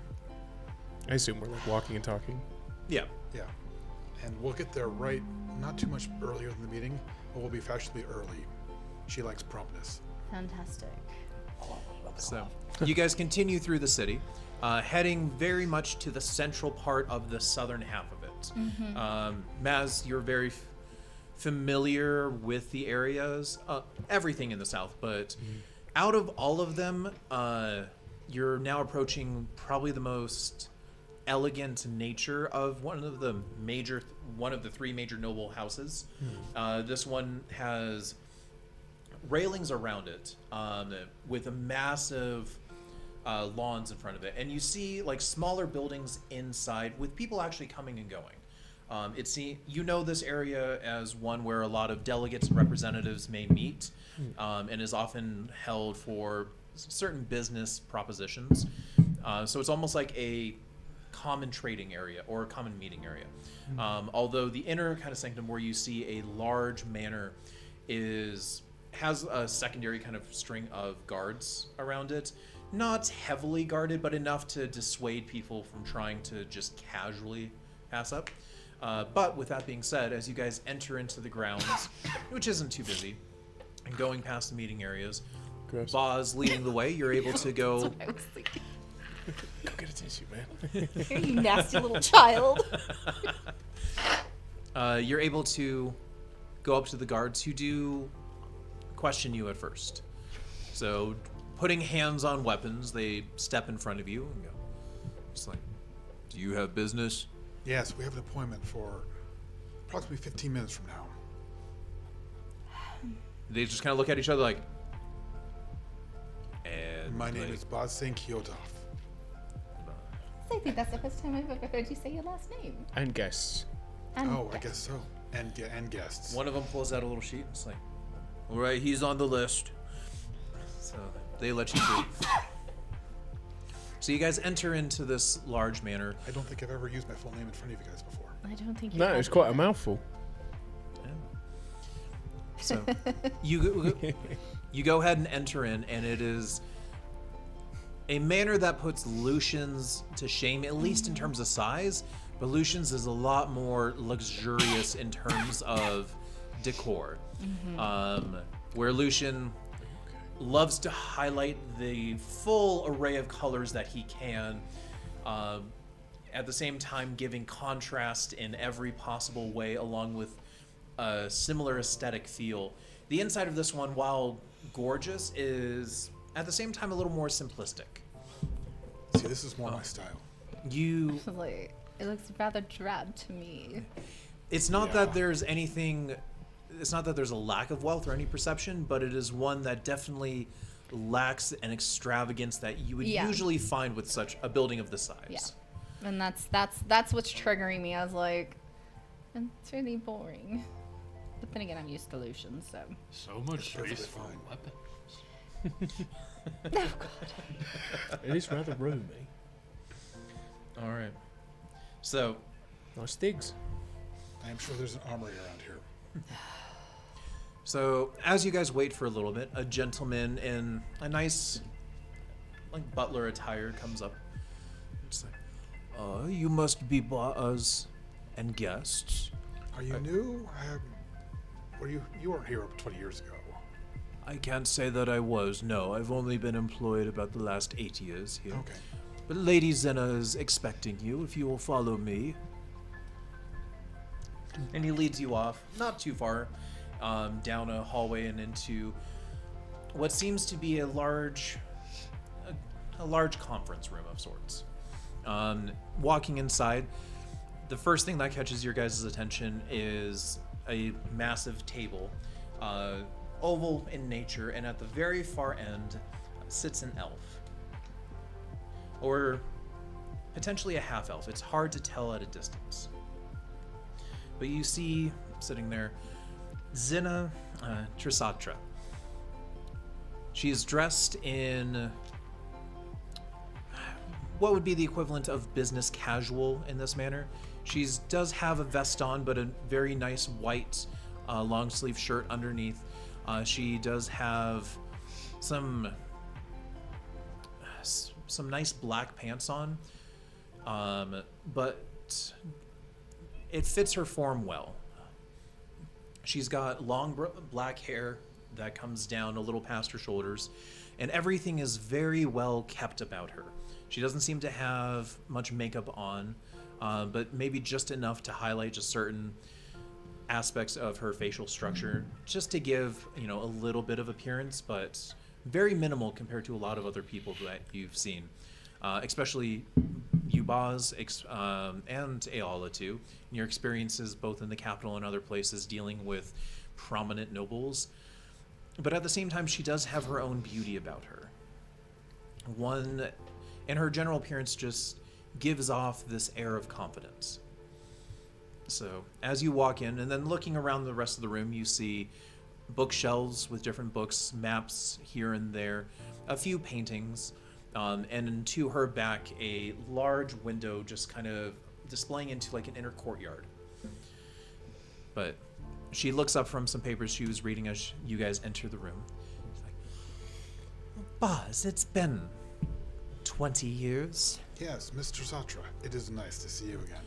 I assume we're like walking and talking. Yeah. Yeah, and we'll get there right, not too much earlier than the meeting, but we'll be fashionably early. She likes promptness. Fantastic. So you guys continue through the city, heading very much to the central part of the southern half of it. Maz, you're very familiar with the areas, everything in the south, but out of all of them, you're now approaching probably the most elegant nature of one of the three major noble houses. This one has railings around it, with a massive lawns in front of it, and you see like smaller buildings inside with people actually coming and going. You know this area as one where a lot of delegates and representatives may meet, and is often held for certain business propositions. So it's almost like a common trading area or a common meeting area. Although the inner kind of sanctum where you see a large manor has a secondary kind of string of guards around it. Not heavily guarded, but enough to dissuade people from trying to just casually pass up. But with that being said, as you guys enter into the grounds, which isn't too busy, and going past the meeting areas, Gross. Boz leading the way, you're able to go. I was thinking, Go get a tissue, man. you nasty little child. You're able to go up to the guards who do question you at first. So, putting hands on weapons, they step in front of you and go, just like, do you have business? Yes, we have an appointment for approximately 15 minutes from now. They just kind of look at each other like, and My name like, is Baz Singh Kyotov. I think that's the first time I've ever heard you say your last name. And guests. And Oh, I guess so. And guests. One of them pulls out a little sheet and it's like, all right, he's on the list. So they let you through. So you guys enter into this large manor. I don't think I've ever used my full name in front of you guys before. I don't think you No, have it's quite a either. mouthful. So you go ahead and enter in, and it is a manor that puts Lucian's to shame, at least in terms of size. But Lucian's is a lot more luxurious in terms of decor. Where Lucian loves to highlight the full array of colors that he can, at the same time giving contrast in every possible way, along with a similar aesthetic feel. The inside of this one, while gorgeous, is at the same time a little more simplistic. See, this is more my style. You Like, it looks rather drab to me. It's not Yeah. that there's anything. It's not that there's a lack of wealth or any perception, but it is one that definitely lacks an extravagance that you would Yeah. usually find with such a building of this size. Yeah. And that's what's triggering me. I was like, it's really boring. But then again, I'm used to Lucian, so. So much perfectly space for fine. weapons. Oh god. It is rather roomy. All right. So Nice digs. I am sure there's an armory around here. So, as you guys wait for a little bit, a gentleman in a nice, like, butler attire comes up. It's like, you must be Boaz and guests. Are you new? You weren't here 20 years ago. I can't say that I was, no. I've only been employed about the last 8 years here. Okay. But Lady Zena is expecting you, if you will follow me. And he leads you off, not too far, down a hallway and into what seems to be a large conference room of sorts. Walking inside, the first thing that catches your guys' attention is a massive table, oval in nature, and at the very far end sits an elf. Or potentially a half-elf. It's hard to tell at a distance. But you see, sitting there, Zina Trisatra. She is dressed in what would be the equivalent of business casual in this manner. She does have a vest on, but a very nice white long sleeve shirt underneath. She does have some nice black pants on, but it fits her form well. She's got long black hair that comes down a little past her shoulders, and everything is very well kept about her. She doesn't seem to have much makeup on, but maybe just enough to highlight just certain aspects of her facial structure, just to give, a little bit of appearance, but very minimal compared to a lot of other people that you've seen, especially you, Boz, and Eala too, in your experiences both in the capital and other places dealing with prominent nobles. But at the same time, she does have her own beauty about her. And her general appearance just gives off this air of confidence. So as you walk in, and then looking around the rest of the room, you see bookshelves with different books, maps here and there, a few paintings, and to her back, a large window just kind of displaying into like an inner courtyard. But she looks up from some papers she was reading as you guys enter the room. She's like, Boz, it's been 20 years. Yes, Mr. Satra, it is nice to see you again.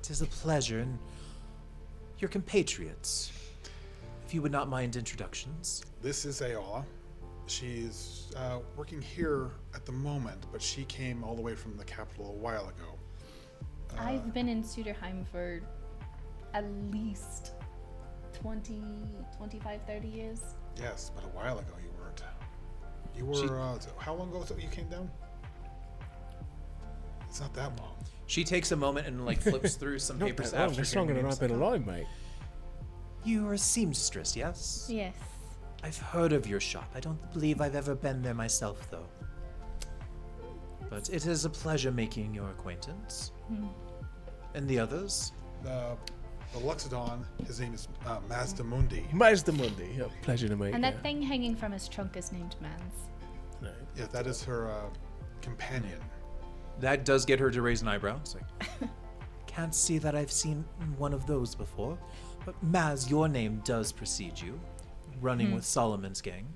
It is a pleasure, and your compatriots. If you would not mind introductions. This is Eala. She's working here at the moment, but she came all the way from the capital a while ago. I've been in Suderheim for at least 20, 25, 30 years. Yes, but a while ago you weren't. You were, how long ago you came down? It's not that long. She takes a moment and like flips through some Not papers that long. after That's hearing longer your than names. I've been alive, mate. You're a seamstress, yes? Yes. I've heard of your shop. I don't believe I've ever been there myself, though. But it is a pleasure making your acquaintance. And the others? The Luxodon, his name is Mazdamundi. Mazdamundi. A pleasure to meet And you. that thing hanging from his trunk is named Mans. No. Yeah, that is her companion. That does get her to raise an eyebrow. It's like, can't see that I've seen one of those before. But Maz, your name does precede you. Running with Solomon's gang.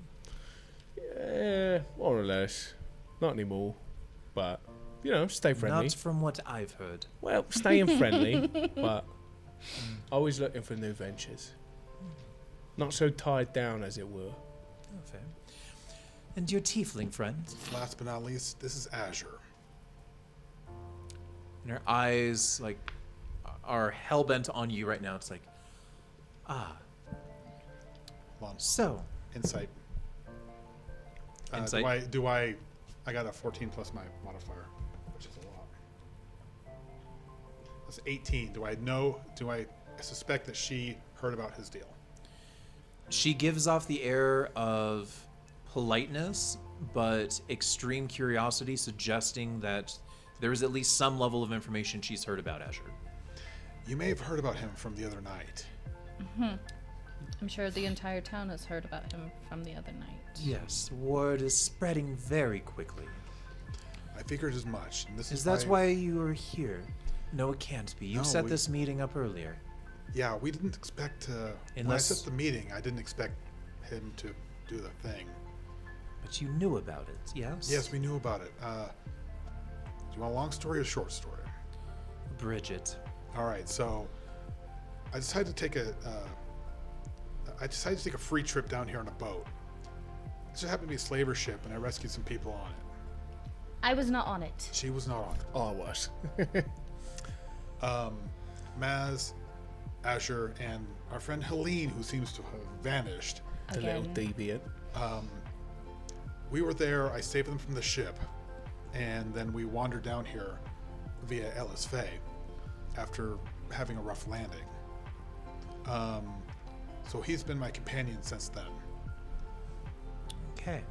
Yeah, more or less. Not anymore. But, stay friendly. Not from what I've heard. Well, staying friendly, but always looking for new ventures. Not so tied down, as it were. Oh, fair. And your tiefling friend? Last but not least, this is Azure. And her eyes, are hell-bent on you right now. It's like, Hold on. so, Insight. Insight. I got a 14 plus my modifier, which is a lot. That's 18. Do I suspect that she heard about his deal? she gives off the air of politeness, but extreme curiosity, suggesting that there is at least some level of information she's heard about Azure. You may have heard about him from the other night. I'm sure the entire town has heard about him from the other night. Yes, word is spreading very quickly. I figured as much. And this Is is that why you are here? No, it can't be. You No, set we- this meeting up earlier. Yeah, we didn't expect to. When I Unless- set the meeting, I didn't expect him to do the thing. But you knew about it, yes? Yes, we knew about it. Do you want a long story or a short story? Bridget. All right, so I decided to take a free trip down here on a boat. This just happened to be a slaver ship, and I rescued some people on it. I was not on it. She was not on it. Oh, I was. Maz Azure and our friend Helene, who seems to have vanished. The little Again. deviant. We were there, I saved them from the ship, and then we wandered down here via Ellis Faye after having a rough landing. So he's been my companion since then. Okay.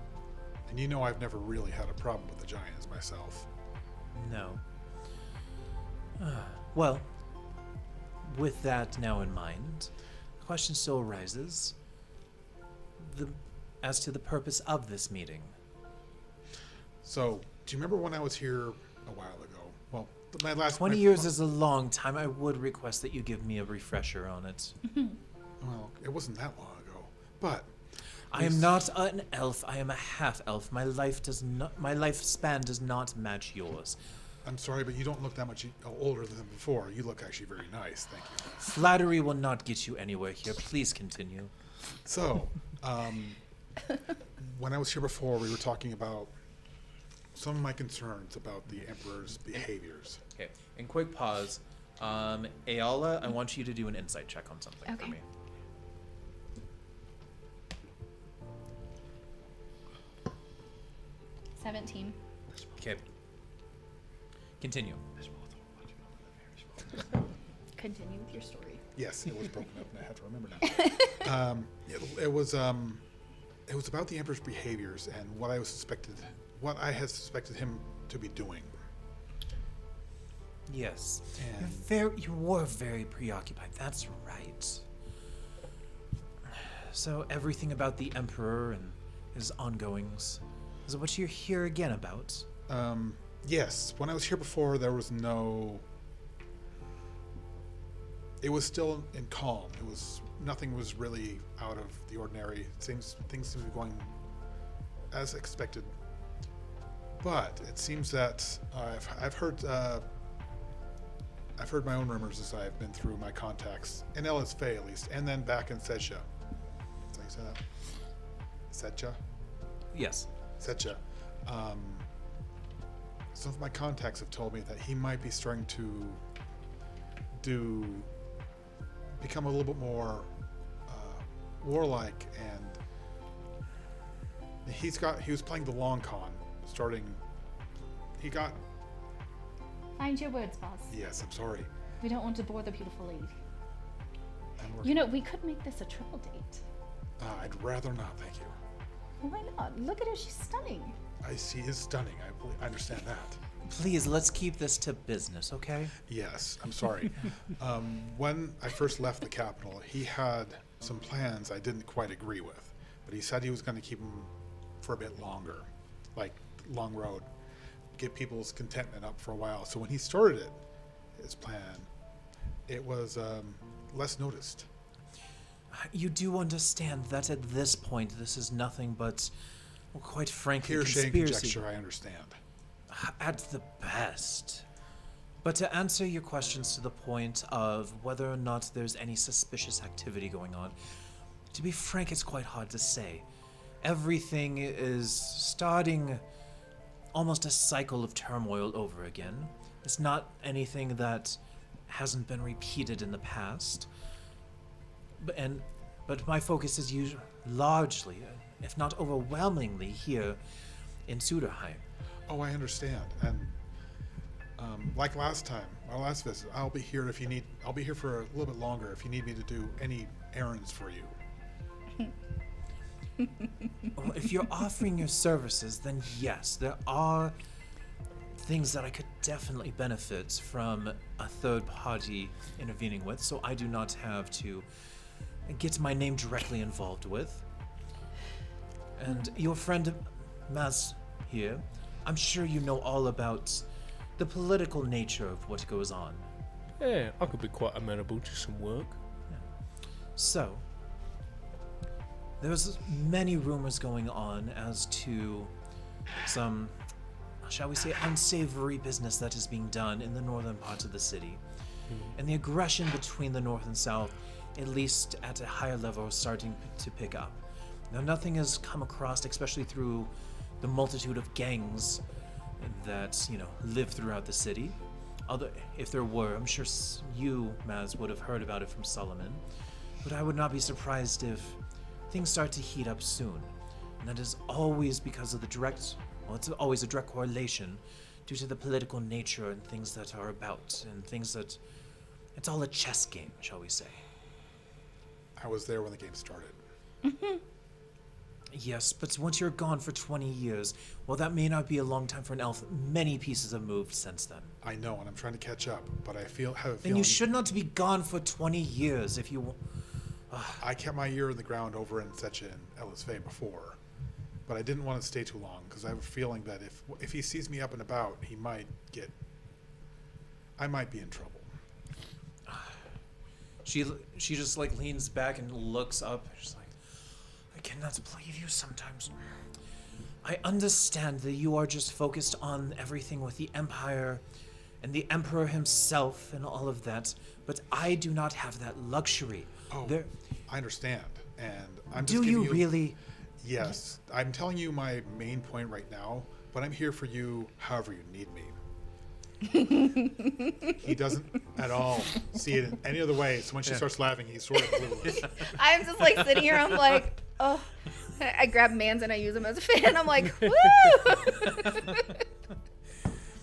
And you know I've never really had a problem with the giants myself. No. Well, with that now in mind, the question still arises as to the purpose of this meeting. So, do you remember when I was here a while ago? Well, my last 20 years is a long time. I would request that you give me a refresher on it. Well, it wasn't that long ago, but I am not an elf. I am a half-elf. My lifespan does not match yours. I'm sorry, but you don't look that much older than before. You look actually very nice, thank you. Flattery will not get you anywhere here. Please continue. So, when I was here before, we were talking about some of my concerns about the Emperor's behaviors. Okay, and quick pause. Eala, I want you to do an insight check on something for Okay. me. $17. Okay. Continue. Continue with your story. Yes, it was broken up, and I have to remember now. It was about the Emperor's behaviors and what I had suspected him to be doing. Yes. And You were very preoccupied. That's right. So everything about the Emperor and his ongoings is what you're here again about. yes, when I was here before, there was no. It was still in calm. Nothing was really out of the ordinary. Things seem to be going as expected. But it seems that I've heard my own rumors as I've been through my contacts in Ellis Faye at least, and then back in Setcha. Is that how you say that? Setcha? Yes. Setcha. Some of my contacts have told me that he might be starting to become a little bit more warlike, and he was playing the long con, Find your words, boss. Yes, I'm sorry. We don't want to bore the beautiful lady. I'm You know, we could make this a triple date. I'd rather not, thank you. Why not? Look at her, she's stunning. She is stunning. I understand that. Please, let's keep this to business, okay? Yes, I'm sorry. When I first left the capital, he had some plans I didn't quite agree with, but he said he was going to keep them for a bit longer, like long road, get people's contentment up for a while. So when he started his plan, it was less noticed. You do understand that at this point, this is nothing but, well, quite frankly, Hearsay and conspiracy. conjecture, I understand. At the best. But to answer your questions to the point of whether or not there's any suspicious activity going on, to be frank, it's quite hard to say. Everything is starting almost a cycle of turmoil over again. It's not anything that hasn't been repeated in the past. But my focus is largely, if not overwhelmingly, here in Suderheim. Oh, I understand. And like last time, our last visit, I'll be here for a little bit longer if you need me to do any errands for you. Well, if you're offering your services, then yes, there are things that I could definitely benefit from a third party intervening with, so I do not have to get my name directly involved with. And your friend Maz here, I'm sure you know all about the political nature of what goes on. Yeah, I could be quite amenable to some work. So, there's many rumors going on as to some, shall we say, unsavory business that is being done in the northern parts of the city. And the aggression between the north and south, at least at a higher level, is starting to pick up. Now, nothing has come across, especially through the multitude of gangs that, live throughout the city. Although, if there were, I'm sure you, Maz, would have heard about it from Solomon. But I would not be surprised if things start to heat up soon. And that is always because of it's always a direct correlation due to the political nature and things that are about, and things that, it's all a chess game, shall we say. I was there when the game started. Yes, but once you're gone for 20 years, well, that may not be a long time for an elf. Many pieces have moved since then. I know, and I'm trying to catch up, but I have a feeling... Then you should not be gone for 20 years if you... I kept my ear in the ground over in Secha and Ellis Faye before, but I didn't want to stay too long, because I have a feeling that if he sees me up and about, I might be in trouble. She just like leans back and looks up. She's like, I cannot believe you sometimes. I understand that you are just focused on everything with the Empire and the Emperor himself and all of that, but I do not have that luxury. Oh, I understand, and I'm just Do giving you really? Yes, I'm telling you my main point right now, but I'm here for you however you need me. He doesn't at all see it in any other way, so when she starts laughing, he's sort of clueless. I'm just like sitting here. I'm like, oh. I grab Mans and I use him as a fan. I'm like, woo!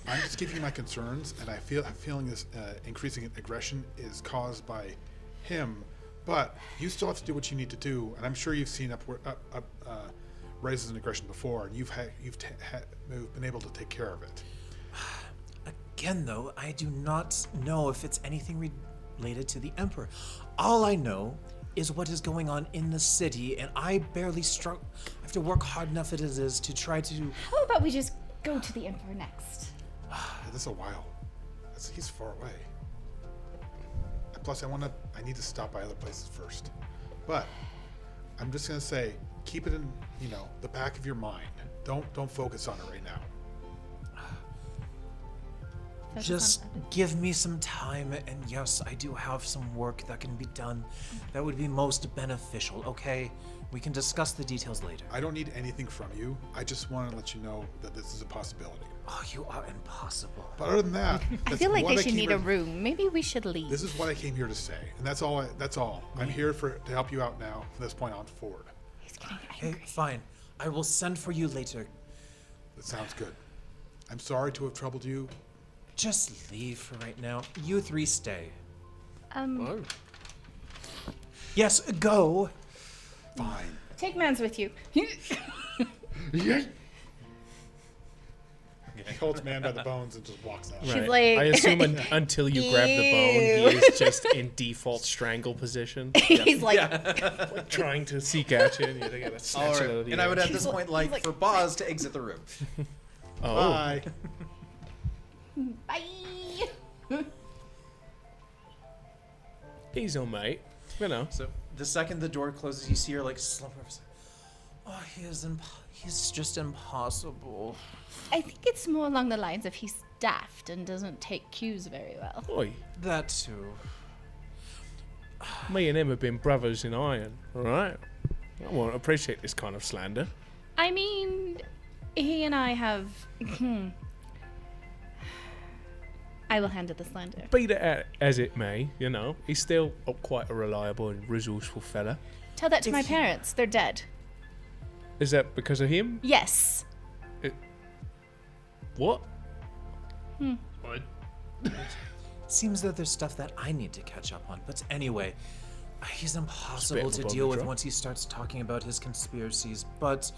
I'm just giving you my concerns, and I'm feeling this increasing aggression is caused by him. But you still have to do what you need to do, and I'm sure you've seen rises in aggression before, and you've been able to take care of it. Again, though, I do not know if it's anything related to the Emperor. All I know is what is going on in the city, and I barely I have to work hard enough as it is to try to... How about we just go to the Emperor next? This is a while. He's far away. Plus, I need to stop by other places first. But I'm just gonna say, keep it in, the back of your mind. Don't focus on it right now. Just give me some time, and yes, I do have some work that can be done that would be most beneficial, okay? We can discuss the details later. I don't need anything from you. I just want to let you know that this is a possibility. Oh, you are impossible. But other than that, I feel like they should need a room. Maybe we should leave. This is what I came here to say, and that's all. I'm here to help you out now from this point on forward. He's getting Okay, angry. fine. I will send for you later. That sounds good. I'm sorry to have troubled you. Just leave for right now. You three stay. Yes, go. Fine. Take Mans with you. Yeah. He holds man by the bones and just walks out. She's Right. like- I assume until you grab the bone, he is just in default strangle position, He's like, like trying to seek out you, and you're gonna snatch it out of the And I would air. at this point like like- for Boz to exit the room. Oh, Bye. bye. he's on, mate. So the second the door closes, you see her like slump over. Oh, he's just impossible. I think it's more along the lines of he's daft and doesn't take cues very well. Oi, That too. me and him have been brothers in iron, alright? I won't appreciate this kind of slander. I mean, he and I have. I will handle the slander. Beat it as it may, he's still quite a reliable and resourceful fella. Tell that to If my you- parents. They're dead. Is that because of him? Yes. What? What? Seems that there's stuff that I need to catch up on. But anyway, he's impossible Spit to above deal the with drum. once he starts talking about his conspiracies. But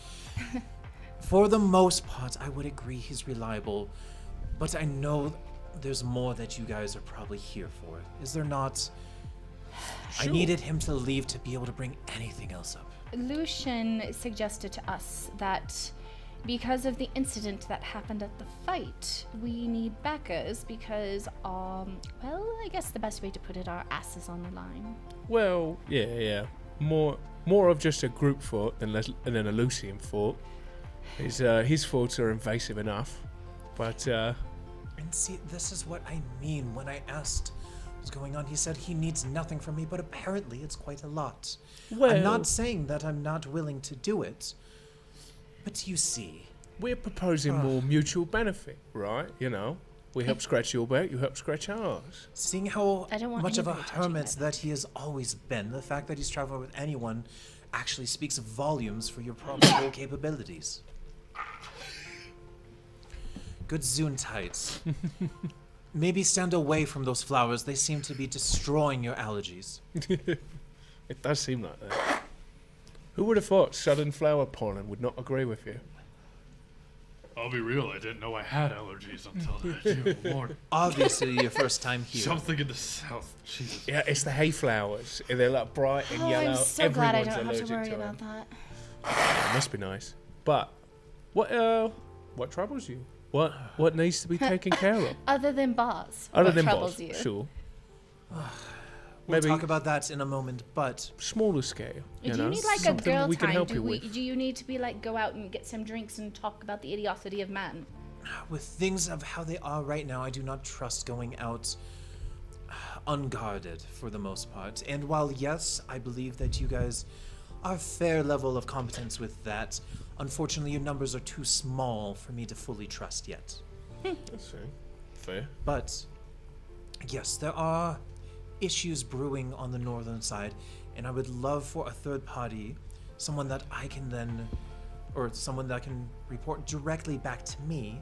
for the most part, I would agree he's reliable. But I know there's more that you guys are probably here for. Is there not? I needed him to leave to be able to bring anything else up. Lucian suggested to us that because of the incident that happened at the fight, we need backers because, well, I guess the best way to put it, our asses on the line. Well, yeah. More of just a group thought than a Lucian thought. His thoughts are invasive enough, but And see, this is what I mean when I asked what's going on. He said he needs nothing from me, but apparently it's quite a lot. well, I'm not saying that I'm not willing to do it, but you see, we're proposing more mutual benefit, right? We help scratch your back, you help scratch ours. Seeing how I don't want much of a anybody touching hermit my that he has always been, the fact that he's traveled with anyone actually speaks volumes for your probable capabilities. Good Zoontites. Maybe stand away from those flowers. They seem to be destroying your allergies. It does seem like that. Who would have thought southern flower pollen would not agree with you? I'll be real, I didn't know I had allergies until that. Dear Lord. Obviously, your first time here. Something in the south. Jesus. Yeah, it's the hay flowers. And they're like bright and Oh, yellow. I'm so glad I Everyone's don't have to allergic worry them. about that. It must be nice. But what troubles you? What needs to be taken care of? Other than bars. Other what than troubles boss, you? sure. We'll Maybe talk about that in a moment, but smaller scale. Do you know, need like a something girl we can time? help Do, you with. do you need to be like go out and get some drinks and talk about the idiocy of man? with things of how they are right now, I do not trust going out unguarded for the most part. And while yes, I believe that you guys are fair level of competence with that, unfortunately your numbers are too small for me to fully trust yet. That's fair. Fair. But yes, there are issues brewing on the northern side, and I would love for a third party, someone that I can then, or someone that can report directly back to me,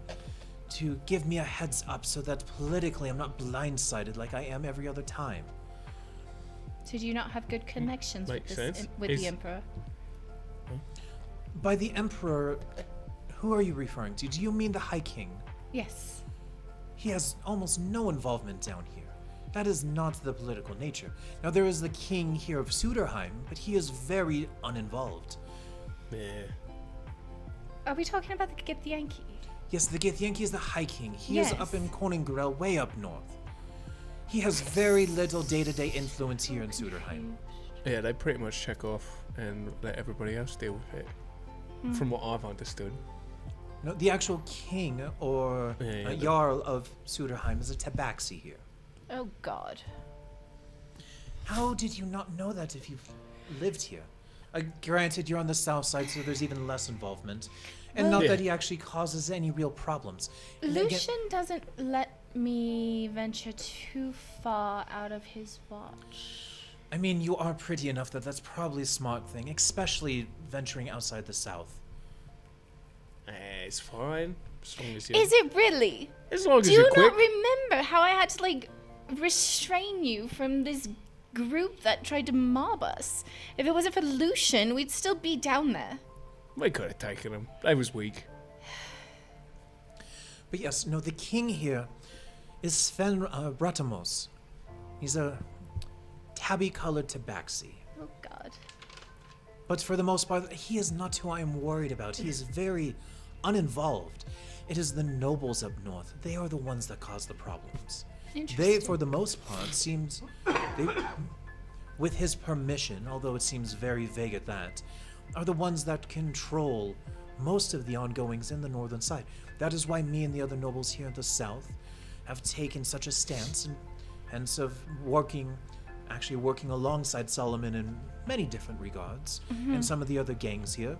to give me a heads up so that politically I'm not blindsided like I am every other time. So do you not have good connections with, Makes this, sense. with Is- the Emperor? By the Emperor, who are you referring to? Do you mean the High King? Yes. He has almost no involvement down here. That is not the political nature. Now, there is the king here of Suderheim, but he is very uninvolved. Yeah. Are we talking about the Githyanki? Yes, the Githyanki is the High King. He is Yes. up in Koninggrel, way up north. He has very little day-to-day influence here in Suderheim. Yeah, they pretty much check off and let everybody else deal with it. From what I've understood. No, the actual king, or Yeah, the- Jarl of Suderheim, is a tabaxi here. Oh God. How did you not know that if you've lived here? Granted, you're on the south side, so there's even less involvement. And Well- not Yeah. that he actually causes any real problems. And again- Lucian doesn't let me venture too far out of his watch. I mean, you are pretty enough that that's probably a smart thing, especially venturing outside the south. It's fine. As long as you Is it really? As long as Do you you're quick. not remember how I had to like restrain you from this group that tried to mob us? If it wasn't for Lucian, we'd still be down there. We could have taken them. They was weak. But yes, no, the king here is Sven Bratamos. He's a tabby-colored tabaxi. Oh God. But for the most part, he is not who I am worried about. He is very uninvolved. It is the nobles up north. They are the ones that cause the problems. They, Interesting. for the most part, seems... They, with his permission, although it seems very vague at that, are the ones that control most of the ongoings in the northern side. That is why me and the other nobles here in the south have taken such a stance, and hence of actually working alongside Solomon in many different regards, and some of the other gangs here,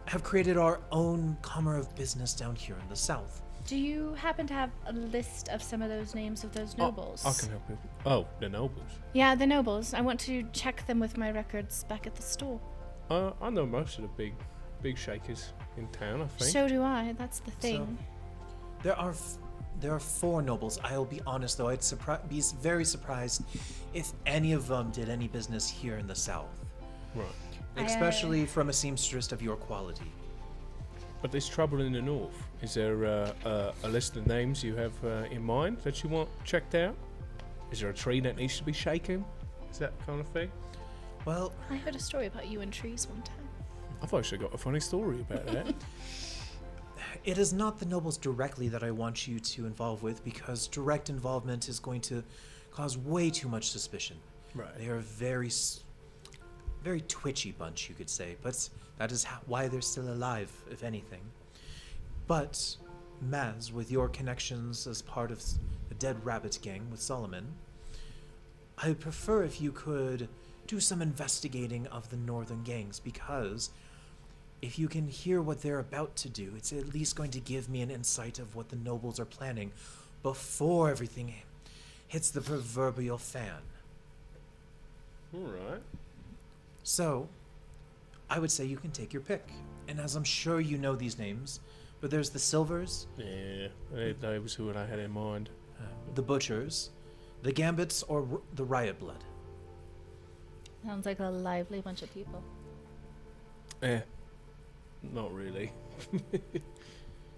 have created our own Kammer of Business down here in the south. Do you happen to have a list of some of those names of those nobles? I can help you. Oh, the nobles. Yeah, the nobles. I want to check them with my records back at the store. I know most of the big shakers in town, I think. So do I. That's the thing. There are 4 nobles. I'll be honest though, I'd be very surprised if any of them did any business here in the south, Right. especially from a seamstress of your quality. But there's trouble in the north. Is there a list of names you have in mind that you want checked out? Is there a tree that needs to be shaken? Is that kind of thing? Well, I heard a story about you and trees one time. I've actually got a funny story about that. it is not the nobles directly that I want you to involve with, because direct involvement is going to cause way too much suspicion. Right. They are very twitchy bunch, you could say, but that is why they're still alive, if anything. But Maz, with your connections as part of the Dead Rabbit gang with Solomon, I would prefer if you could do some investigating of the northern gangs, because if you can hear what they're about to do, it's at least going to give me an insight of what the nobles are planning, before everything hits the proverbial fan. All right. So, I would say you can take your pick. And as I'm sure you know these names, but there's the Silvers, Yeah, that was who I had in mind. the Butchers, the Gambits, or the Riot Blood. Sounds like a lively bunch of people. Not really.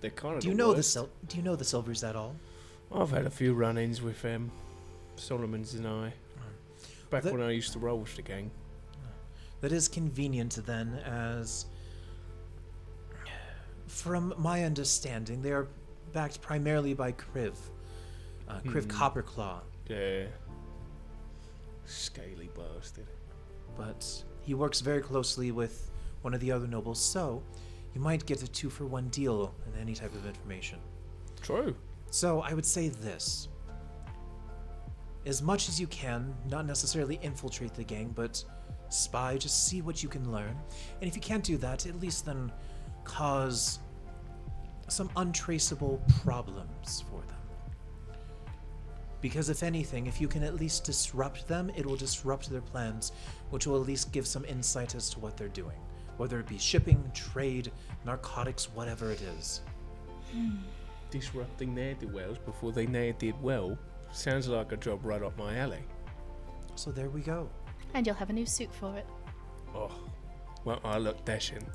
They're kind of. Do you know the Silvers at all? I've had a few run-ins with Solomon's and I. Back That- when I used to roll with the gang. That is convenient then, as from my understanding, they are backed primarily by Kriv. Kriv Copperclaw. Yeah. Scaly bastard. But he works very closely with one of the other nobles, so you might get a 2-for-1 deal in any type of information. True. So I would say this. As much as you can, not necessarily infiltrate the gang, but spy, just see what you can learn. And if you can't do that, at least then cause some untraceable problems for them. Because if anything, if you can at least disrupt them, it will disrupt their plans, which will at least give some insight as to what they're doing. Whether it be shipping, trade, narcotics, whatever it is. Disrupting ne'er-do-wells before they ne'er did well sounds like a job right up my alley. So there we go. And you'll have a new suit for it. Oh, well, I look dashing.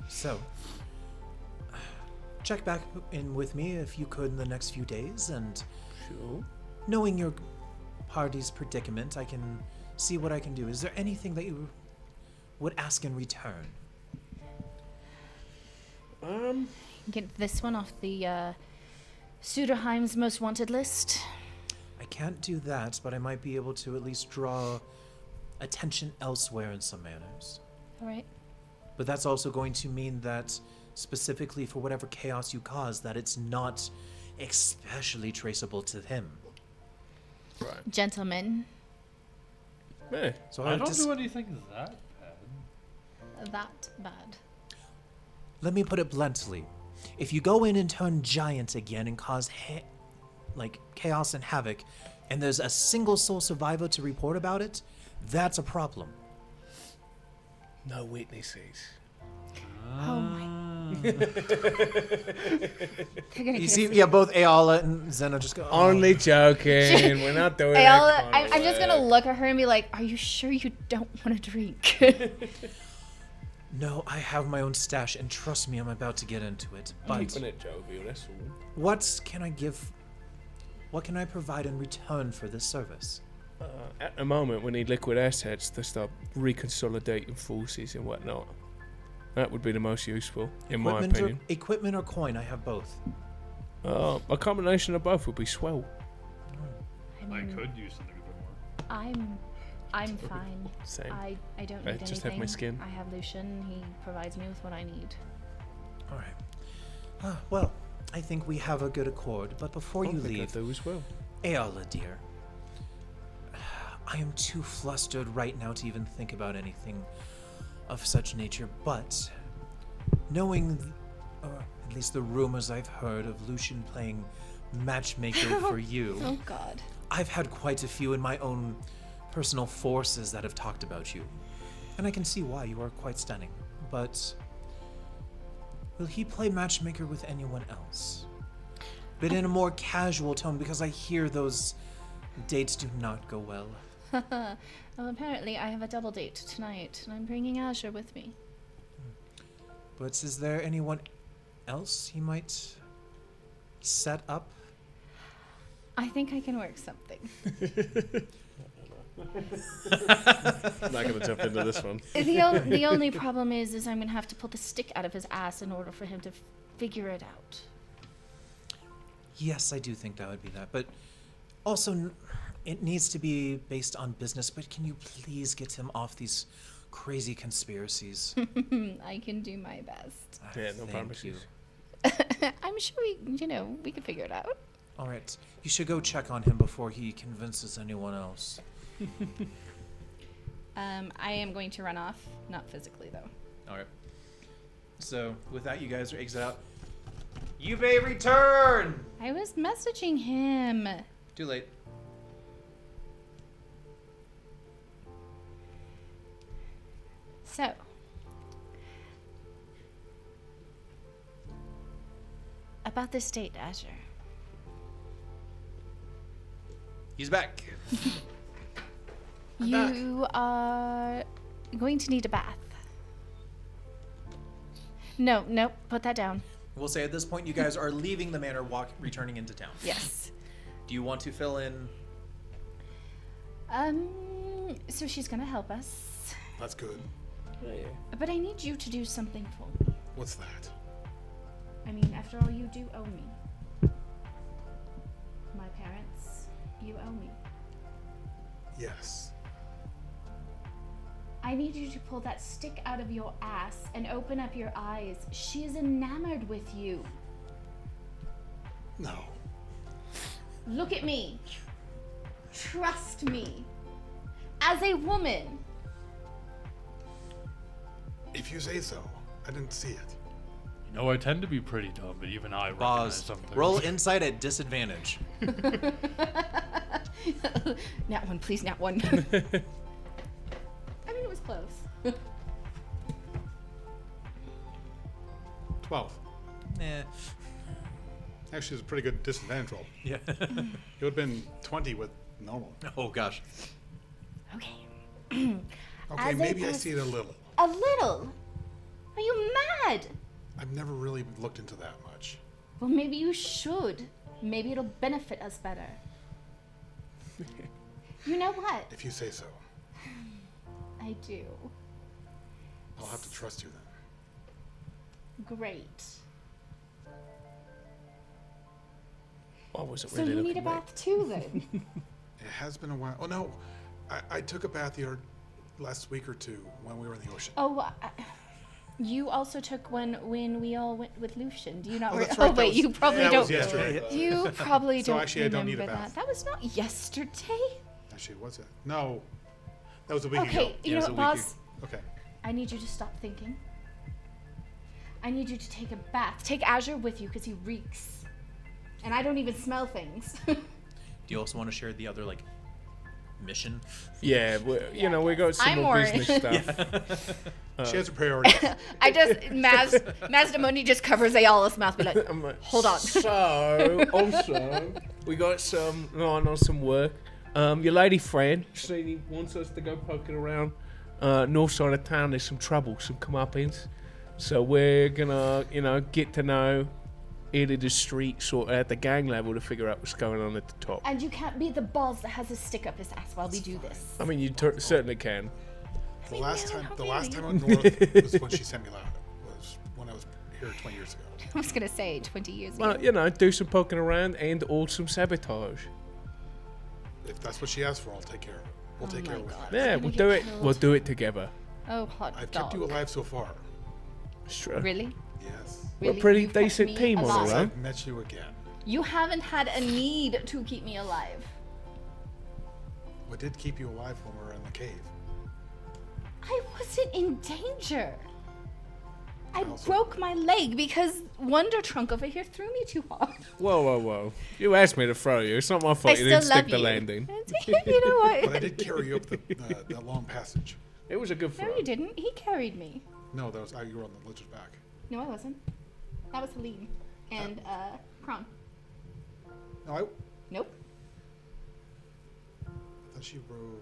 So, check back in with me if you could in the next few days, and Sure. knowing your party's predicament, I can see what I can do. Is there anything that you would ask in return? Get this one off the Suderheim's most wanted list. I can't do that, but I might be able to at least draw attention elsewhere in some manners. All right. But that's also going to mean that, specifically for whatever chaos you cause, that it's not especially traceable to him. Right. Gentlemen, Yeah. So I would don't do anything that bad. that bad. Let me put it bluntly. If you go in and turn giant again and cause chaos and havoc, and there's a single soul survivor to report about it, that's a problem. No witnesses. Oh my. They're gonna You kiss see, me. yeah, both Eala and Zena just go, "Oh." Only joking. We're not doing Ayala, that. kind of I'm just gonna work. look at her and be like, "Are you sure you don't want to drink?" No, I have my own stash, and trust me, I'm about to get into it. But Keeping it jovial, that's all. what can I give? What can I provide in return for this service? At the moment, we need liquid assets to start reconsolidating forces and whatnot. That would be the most useful, in my opinion. Equipment or coin, I have both. A combination of both would be swell. I I mean, could use something a bit more. I'm fine. Same. I don't I need just anything. have my skin. I have Lucian. He provides me with what I need. All right. Well, I think we have a good accord. But before I you think I leave, do as well. Eala, dear, I am too flustered right now to even think about anything of such nature. But knowing, at least the rumors I've heard of Lucian playing matchmaker for you, Oh God. I've had quite a few in my own personal forces that have talked about you. And I can see why you are quite stunning. But will he play matchmaker with anyone else? But in a more casual tone, because I hear those dates do not go well. Well, apparently I have a double date tonight, and I'm bringing Azure with me. But is there anyone else he might set up? I think I can work something. I'm not going to jump into this one. The only problem is I'm gonna have to pull the stick out of his ass in order for him to figure it out. Yes, I do think that would be that. But also, it needs to be based on business. But can you please get him off these crazy conspiracies? I can do my best. Yeah, no Thank promises. you. I'm sure we can figure it out. All right. You should go check on him before he convinces anyone else. I am going to run off, not physically though. All right. So with that, you guys exit out. You may return! I was messaging him. Too late. So. About this date, Azure. He's back. You are going to need a bath. No, nope, put that down. We'll say at this point you guys are leaving the manor, returning into town. Yes. Do you want to fill in? So she's gonna help us. That's good. But I need you to do something for me. What's that? I mean, after all, you do owe me. My parents, you owe me. Yes. I need you to pull that stick out of your ass and open up your eyes. She is enamored with you. No. Look at me. Trust me. As a woman. If you say so. I didn't see it. You know, I tend to be pretty dumb, but even I recognize Boz, something. roll insight at disadvantage. Nat one, please, nat one. I mean, it was close. 12. Eh. Actually, it's a pretty good disadvantage roll. Yeah. It would have been 20 with normal. Oh gosh. Okay. Okay, As a maybe I pers- see it a little. A little? Are you mad? I've never really looked into that much. Well, maybe you should. Maybe it'll benefit us better. You know what? If you say so. I do. I'll have to trust you then. Great. I wasn't So really you need a looking back. bath too, then? It has been a while. Oh, no. I took a bath the last week or two when we were in the ocean. Oh, you also took one when we all went with Lucian. Do you not? Oh, that's oh right, that wait, was- you probably that don't. was yesterday. You probably So don't actually, I don't need a remember bath. that. That was not yesterday. Actually, was it? No. That was a week Okay, ago. you Yeah, it know was what, a week boss? Okay. I need you to stop thinking. I need you to take a bath. Take Azure with you because he reeks, and I don't even smell things. Do you also want to share the other mission? Yeah, you know, we got some I'm more more- business stuff. She has her priorities. I just Mazdamoni just covers Ayala's mouth, be like, I'm like, hold on. So, also, we got some on some work. Your lady friend, she wants us to go poking around north side of town. There's some trouble, some comeuppance. So we're gonna, get to know either the street sort of at the gang level to figure out what's going on at the top. And you can't be the boss that has a stick up his ass while we do this. I mean, you certainly can. The last time I really? went north was when she sent me out. Was when I was here 20 years ago. I was gonna say 20 years Well, ago. do some poking around and all some sabotage. If that's what she asked for, I'll take care of it. We'll take care of it. God. Yeah, gonna we'll get do it. killed. We'll do it together. Oh, hot I've dog. kept you alive so far. Sure. Really? Yes. We're a Really? pretty You've kept decent me team all alive? Since around. I've met you again. You haven't had a need to keep me alive. What did keep you alive when we were in the cave? I wasn't in danger. I Also- broke my leg because Wonder Trunk over here threw me too hard. Whoa. You asked me to throw you. It's not my I fault you still didn't stick love the you. landing. You know what? But I did carry you up that long passage. It was a good throw. No, you didn't. He carried me. No, that was you were on the lizard's back. No, I wasn't. That was Helene and Kron. No, I Nope. thought she rode.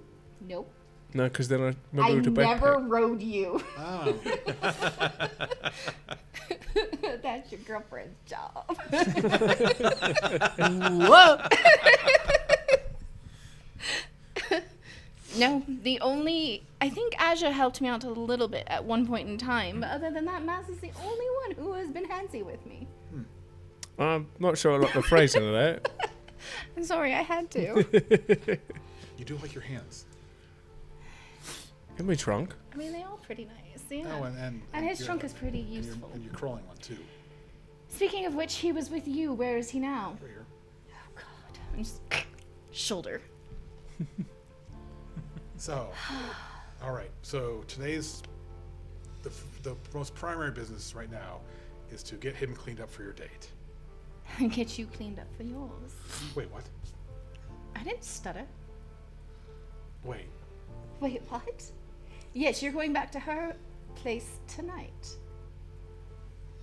Nope. No, because then I remember I with the never backpack. rode you. Oh. That's your girlfriend's job. Whoa! No, I think Azure helped me out a little bit at one point in time, but other than that, Maz is the only one who has been handsy with me. I'm not sure I like the phrasing of that. I'm sorry, I had to. You do like your hands. In my trunk. I mean, they're all pretty nice, yeah. Oh, and And his your- trunk is pretty and your- useful. And your crawling one too. Speaking of which, he was with you. Where is he now? Right here. Oh, God. I'm just... Shoulder. So, all right. So today's the most primary business right now is to get him cleaned up for your date. and get you cleaned up for yours. Wait, what? I didn't stutter. Wait. Wait, what? Yes, you're going back to her place tonight.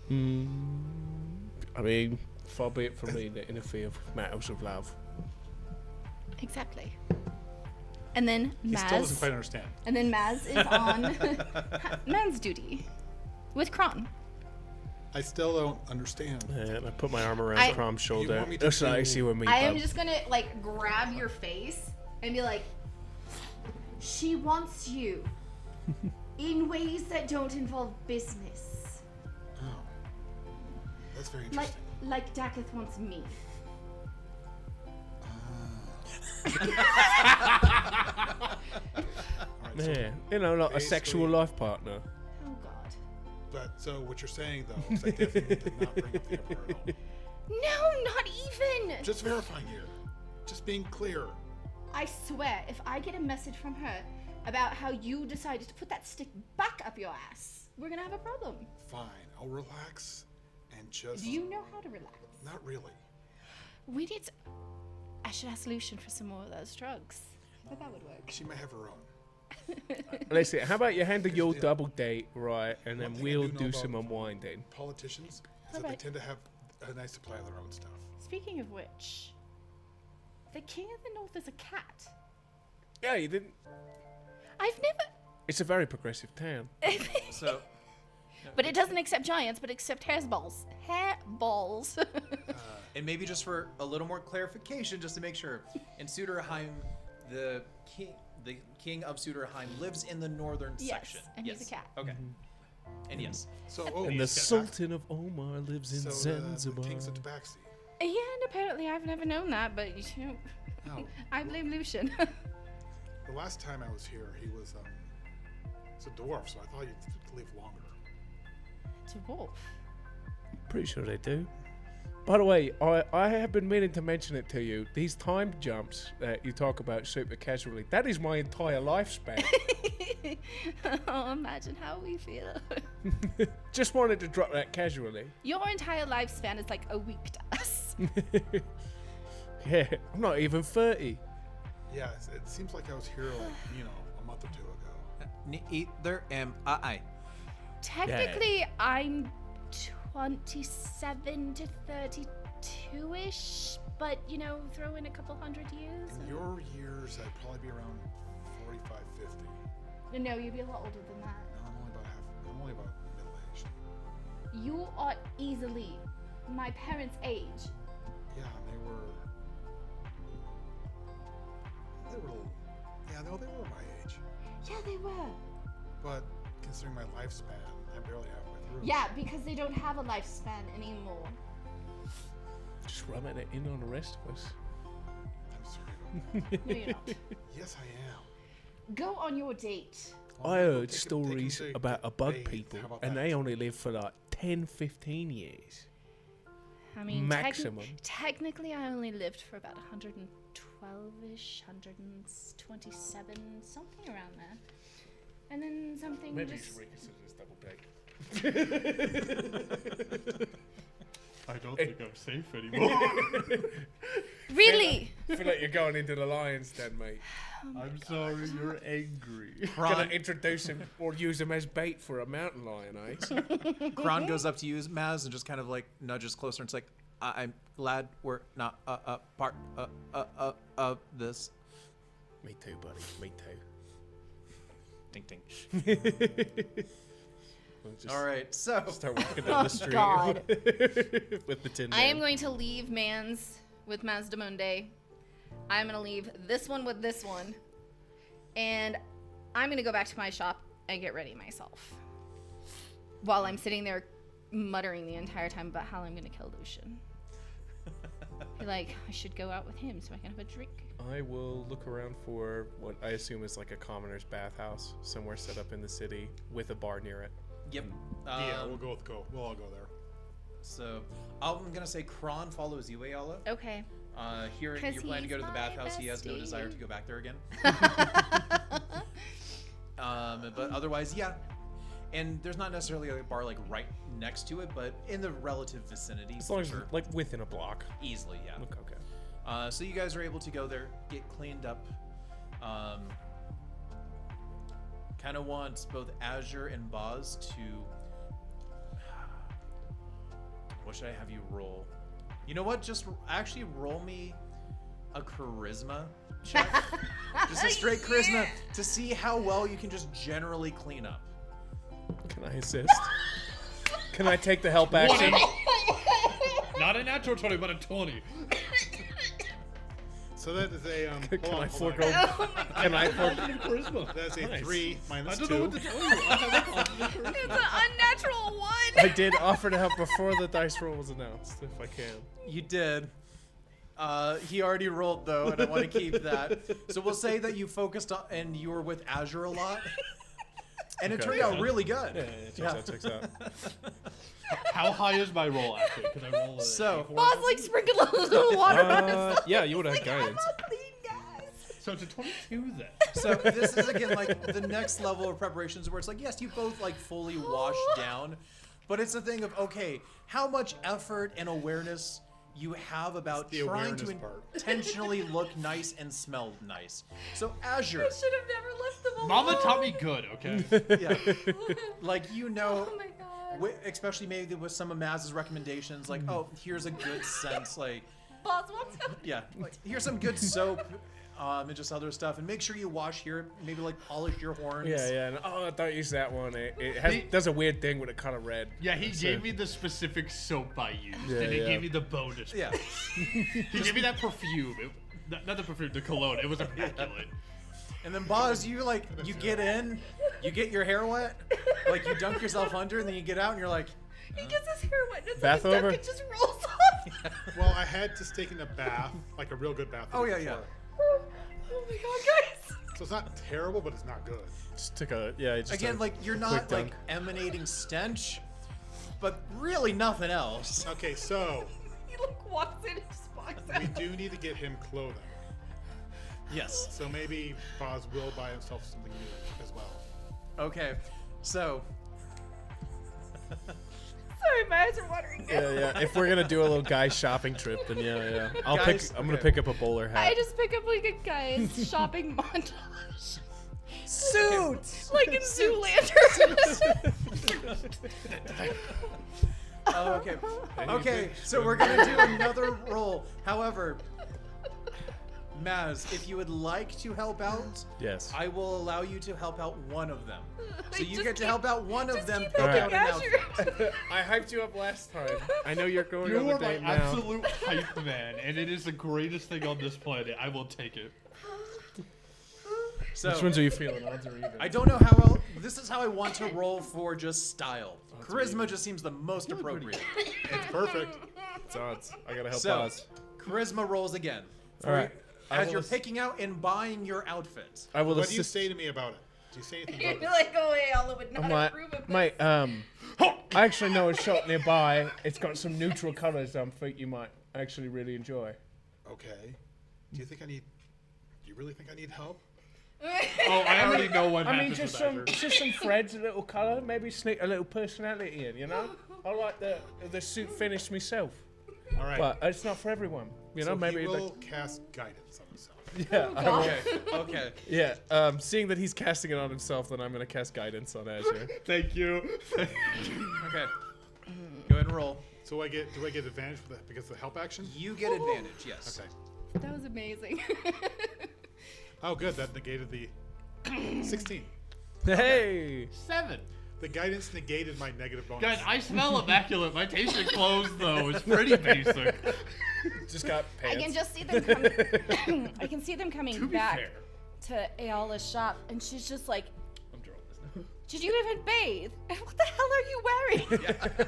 I mean, far be it from me to interfere with matters of love. Exactly. And then He still doesn't Maz. quite understand. And then Maz is on man's duty with Kron. I still don't understand. And I put my arm around I- Crom's You shoulder. want me to That's like, do- see what me, I am bub. just gonna like grab your face and be like, she wants you in ways that don't involve business. Oh. That's very Like interesting. Dakith wants me. All right, so, Yeah, you know, like a sexual basically- life partner. Oh god. but so what you're saying though is I definitely did not bring up the Emperor at all. No, not even! Just verifying here. Just being clear. I swear, if I get a message from her about how you decided to put that stick back up your ass, we're gonna have a problem. Fine. I'll relax and just Do you know how to relax? not really. We need to... I should ask Lucian for some more of those drugs. But that would work. She might have her own. Listen, how about you handle your deal. double date, right, and then One thing I we'll do know do about- some unwinding. Politicians is that they Alright. tend to have a nice supply of their own stuff. Speaking of which, the King of the North is a cat. Yeah, you didn't. I've never... It's a very progressive town. So, But it doesn't accept giants, but accept hairballs. Hairballs. and maybe just for a little more clarification, just to make sure, in Suderheim, the king of Suderheim lives in the northern Yes, section. and he's a cat. Okay. And yes. So And the Sultan of Omar lives in so the Zanzibar. kings of Tabaxi. Yeah, and apparently I've never known that, but you know, No. I blame Lucian. The last time I was here, he was it's a dwarf, so I thought you'd live longer. It's a wolf. Pretty sure they do. By the way, I have been meaning to mention it to you. These time jumps that you talk about super casually, that is my entire lifespan. Oh, imagine how we feel. Just wanted to drop that casually. Your entire lifespan is like a week to us. Yeah, I'm not even 30. Yeah, it seems like I was here like, a month or two ago. Neither am I. Technically, I'm 27 to 32-ish, but throw in a couple hundred years. In your years, I'd probably be around 45, 50. No, you'd be a lot older than that. No, I'm only about middle-aged. You are easily my parents' age. Yeah, and they were they were my age. Yeah, they were. But considering my lifespan, I'm barely halfway through. Yeah, because they don't have a lifespan anymore. Just rubbing it in on the rest of us. I'm sorry about that. No, you're not. Yes, I am. Go on your date. I Take heard 'em stories to about a bug bathe. people, How about and that? they only live for like 10, 15 years. I mean, Maximum. Technically, I only lived for about 112-ish, 127, something around there. And then something just... reconsider this double date. I don't think I'm safe anymore. Really? I feel like you're going into the lion's den, mate. I'm sorry, you're angry. Gonna introduce him or use him as bait for a mountain lion, eh? Kron goes up to you, Maz, and just kind of like nudges closer and it's like, I'm glad we're not a part of this. Me too, buddy. Me too. Ding ding. We'll just All right, so Start walking down the street God. with the tin. I am man. going to leave Mans with Mazdamunde. I'm going to leave this one with this one. And I'm going to go back to my shop and get ready myself. While I'm sitting there muttering the entire time about how I'm going to kill Lucian. Be like, I should go out with him so I can have a drink. I will look around for what I assume is like a commoner's bathhouse somewhere set up in the city with a bar near it. yep. Yeah, we'll We'll all go there. So I'm gonna say Kron follows you, Eala. Okay. Here 'Cause you're planning to go to the he's my bathhouse. He has no bestie. desire to go back there again. But otherwise, yeah. And there's not necessarily a bar like right next to it, but in the relative vicinity. As long as sure. like within a block. Easily, yeah. Okay. So you guys are able to go there, get cleaned up. Kind of want both Azure and Boz to. What should I have you roll? You know what? Just actually roll me a charisma check. Just a straight charisma to see how well you can just generally clean up. Can I assist? Can I take the help action? Not a natural 20, but a 20. So that is a Can I hold on. forego? Can I forego? Charisma. That's a Nice. 3 I minus don't 2. know what to tell you. I have a positive charisma. It's an unnatural one. I did offer to help before the dice roll was announced, if I can. You did. He already rolled though, and I want to keep that. So we'll say that you focused on and you were with Azure a lot, and it Okay. turned out really good. Yeah, checks out. How high is my roll, actually? Can I roll a So- D4? Boss like sprinkled a little water on his Yeah, you would have had I'm guidance. a clean guy. So it's a 22 then. So this is again like the next level of preparations where it's like, yes, you both like fully wash down, but it's a thing of okay, how much effort and awareness you have about It's the trying to awareness part. intentionally look nice and smell nice. So Azure, I should have never left them alone. Mama taught me good, okay? yeah, like you know. Oh my god. Especially maybe with some of Maz's recommendations, like, oh, here's a good sense, like, Boss walks out. yeah, like, here's some good soap, and just other stuff, and make sure you wash here, maybe like polish your horns. Yeah, yeah. And, oh, don't use that one. It has, does a weird thing with it kind of red. Yeah, he gave me the specific soap I used, Yeah, and he yeah. gave me the bonus. Yeah. He gave me that perfume. Not the perfume, the cologne. It was immaculate. And then Boz, you like, you get in, you get your hair wet, like you dunk yourself under, and then you get out, and you're like, He gets his hair wet. It's Bath like over? It just rolls off. Well, I had just taken a bath, like a real good bath. the oh day yeah, yeah. before. Oh my god, guys. So it's not terrible, but it's not good. Just took a just Again, a like you're quick not like dunk. emanating stench, but really nothing else. Okay, so He like walks in and just walks out. we do need to get him clothing. Yes. So maybe Boz will buy himself something new as well. Okay. So Sorry, my eyes are watering now. Yeah, yeah. If we're gonna do a little guy shopping trip, then yeah. Guys, I'm gonna okay. pick up a bowler hat. I just pick up like a guy's shopping montage. suits. Like in Zoolander. Oh, okay. Okay, so we're gonna do another roll. However, Maz, if you would like to help out, Yes. I will allow you to help out one of them. So you Just get to keep- help out one of Just them keep pick Alright. out making an outfit. Azure. I hyped you up last time. I know you're going You on are the my date now. absolute hype man, and it is the greatest thing on this planet. I will take it. So Which ones are you feeling? Odds or even? I don't know how well. This is how I want to roll for just style. Charisma just seems the most appropriate. It's perfect. It's odds. I gotta help So, Oz. charisma rolls again. All right. I As will you're ass- picking out and buying your outfit. I will What do you assist. say to me about it? Do you say anything You're about this? like, oh wait, Ella would not I'm like, approve of mate, I actually know a shop nearby. It's got some neutral colours I think you might actually really enjoy. Okay. Do you think I need? Do you really think I need help? Oh, I already know what I mean, happens just with some, Azure. just some threads, a little colour, maybe sneak a little personality in. You know, I like the suit finish myself, All right. but it's not for everyone. You know, so maybe he will like, cast guidance on himself. yeah, I will. Okay. Okay. Yeah, seeing that he's casting it on himself, then I'm gonna cast guidance on Azure. Thank you. Okay. Go ahead and roll. So do I get advantage for that because of the help action? You get advantage. Yes. Okay. That was amazing. Oh, good. That negated the 16. Hey, 7. The guidance negated my negative bonus. Guys, I smell immaculate. My tasting clothes, though, is pretty basic. just got I pants. can just see them coming. I can see them coming To be back fair. to Eala's shop, and she's just like, I'm drawing this now. "Did you even bathe? And what the hell are you wearing?"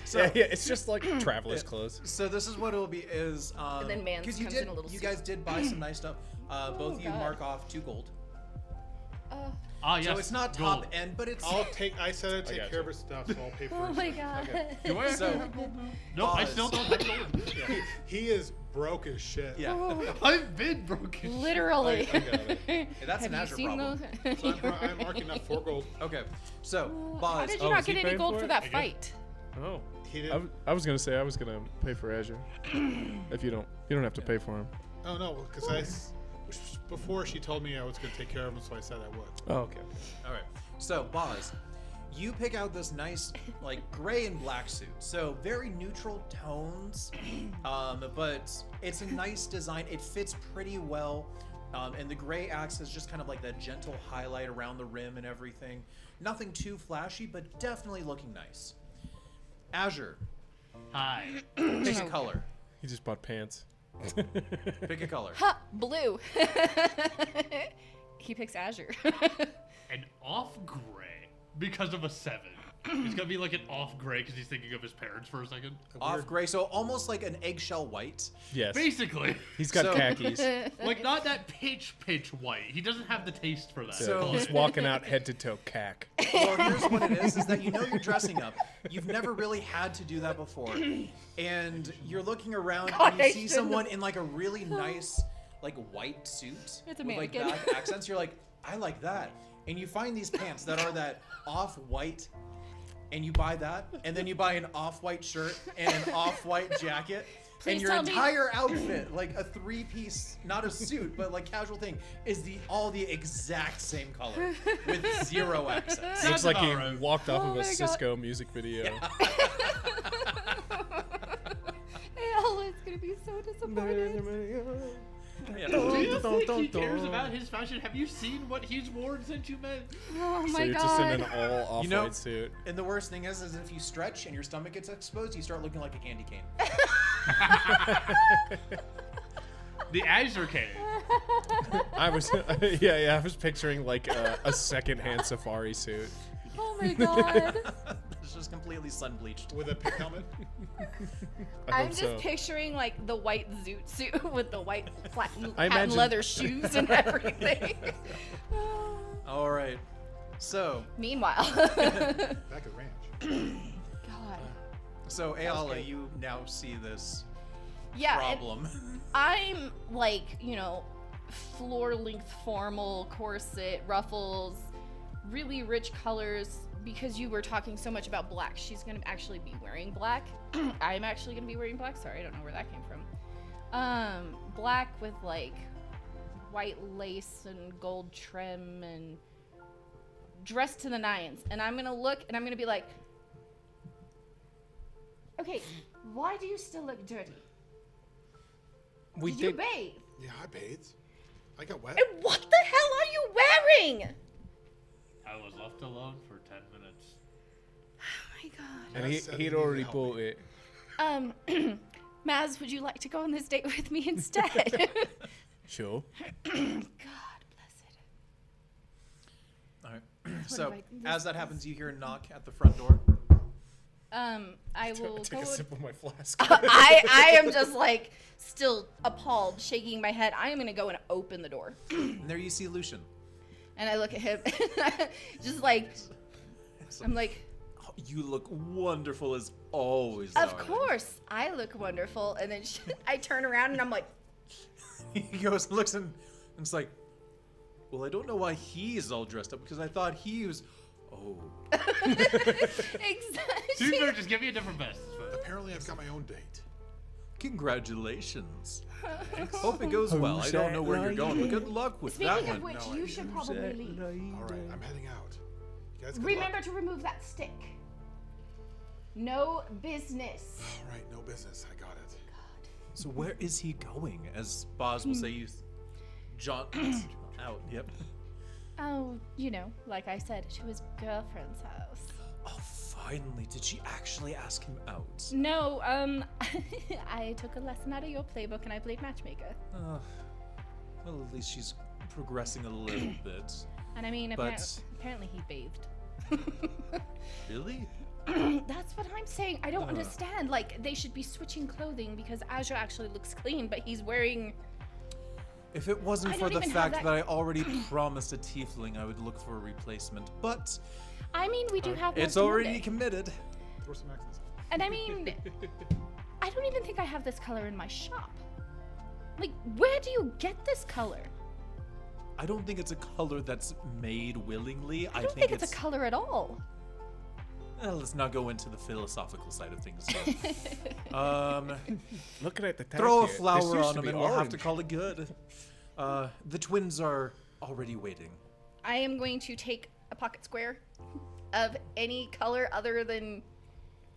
So, yeah, it's just like traveler's clothes. So this is what it'll be is And then Mans because you comes in a little you suit. guys did buy some nice stuff. Both of you God. mark off 2 gold. Ah, yes. So it's not gold. top end, but it's. I said I'd take got care you. of his stuff, so I'll pay for Oh his my stuff. god. You wear So- Nope, I Pause. still don't have gold. He is broke as shit. Yeah. I've been broken. Literally. I got it. Hey, that's Have an you Azure seen problem. those? So I'm marking up 4 gold. Okay. So, How Boz. did you Oh, not is he get any paying gold for for it? that I guess. fight? Oh. He didn't. I was gonna say I was gonna pay for Azure. If you don't have to pay for him. Oh no, because before she told me I was going to take care of him, so I said I would. Oh, okay. All right. So, Boz, you pick out this nice, like, gray and black suit. So, very neutral tones, but it's a nice design. It fits pretty well. And the gray acts as just kind of like that gentle highlight around the rim and everything. Nothing too flashy, but definitely looking nice. Azure, Hi. pick a color. He just bought pants. Pick a color. Ha! Blue. He picks Azure. An off gray because of a 7. It's gonna be like an off gray because he's thinking of his parents for a second. Off gray, so almost like an eggshell white. Yes. Basically, He's got So- khakis. like not that pitch white. He doesn't have the taste for that. So- He's walking out head to toe cack. Well, here's what it is that you know you're dressing up. You've never really had to do that before. And you're looking around God, and I you see shouldn't someone in like a really nice, like white suit It's a with like mannequin. black accents. You're like, I like that. And you find these pants that are that off-white, and you buy that, and then you buy an off-white shirt and an off-white jacket. Please and your tell me- entire outfit, like a 3-piece, not a suit, but like casual thing, is all the exact same color with 0 accents. Looks like he about right. walked off Oh of my a God. Cisco music video. Ella's gonna be so disappointed. Yeah. Do you think he cares about his fashion? Have you seen what he's worn since you met? Oh So my you're just in an god. all off-white You know- suit. And the worst thing is if you stretch and your stomach gets exposed, you start looking like a candy cane. The Azure cane. I was, I was picturing like a secondhand safari suit. Oh my god. It's just completely sun bleached. With a pink helmet? I I'm hope just so. picturing like the white zoot suit with the white flat patent imagine- leather shoes and everything. All right. So, Meanwhile, Back at ranch. God. so Eala, you now see this Yeah, and problem. I'm like, floor length formal corset, ruffles, really rich colors. Because you were talking so much about black, she's gonna actually be wearing black. I'm actually gonna be wearing black. Sorry, I don't know where that came from. Black with like white lace and gold trim and dressed to the nines. And I'm gonna look and I'm gonna be like, okay, why do you still look dirty? We Did you bathe? Yeah, I bathed. I got wet. And what the hell are you wearing? I was left alone for 10 minutes. Oh my god. And Yes, said he'd he already needed bought it. Maz, would you like to go on this date with me instead? Sure. God bless it. All right. So, I- as that happens, you hear a knock at the front door. I will Take go. a sip of my flask. I am just like still appalled, shaking my head. I am gonna go and open the door, And there you see Lucian. and I look at him, just like I'm like, Oh, you look wonderful as always. of darling." course I look wonderful, and then I turn around and I'm like, He goes and looks and it's like, well, I don't know why he's all dressed up because I thought he was. Oh. To be exactly. fair, just give me a different vest. It's fine. Apparently, I've got my own date. Congratulations. Hope it goes well. I don't know where you're going, but good luck with that Speaking of one. which, No, you I- should probably leave. All right, I'm heading out. You guys, good Remember luck. to remove that stick. No business. All right, no business. I got it. So where is he going? As Boz will say, you jaunt out. Yep. Oh, like I said, to his girlfriend's house. Oh, finally! Did she actually ask him out? No, I took a lesson out of your playbook and I played matchmaker. Well, at least she's progressing a little bit. And I mean, But- apparently he bathed. Really? That's what I'm saying. I don't understand. Like, they should be switching clothing because Azure actually looks clean, but he's wearing. If it wasn't I for don't the even fact have that I already promised a tiefling, I would look for a replacement. But I mean, we do have one it's for already Monday. committed. Throw some accents. And I mean, I don't even think I have this color in my shop. Like, where do you get this color? I don't think it's a color that's made willingly. I don't think it's a color at all. Let's not go into the philosophical side of things. Looking at the tag Throw a here, this flower used on to them be and we'll have to orange. call it good. The twins are already waiting. I am going to take a pocket square of any color other than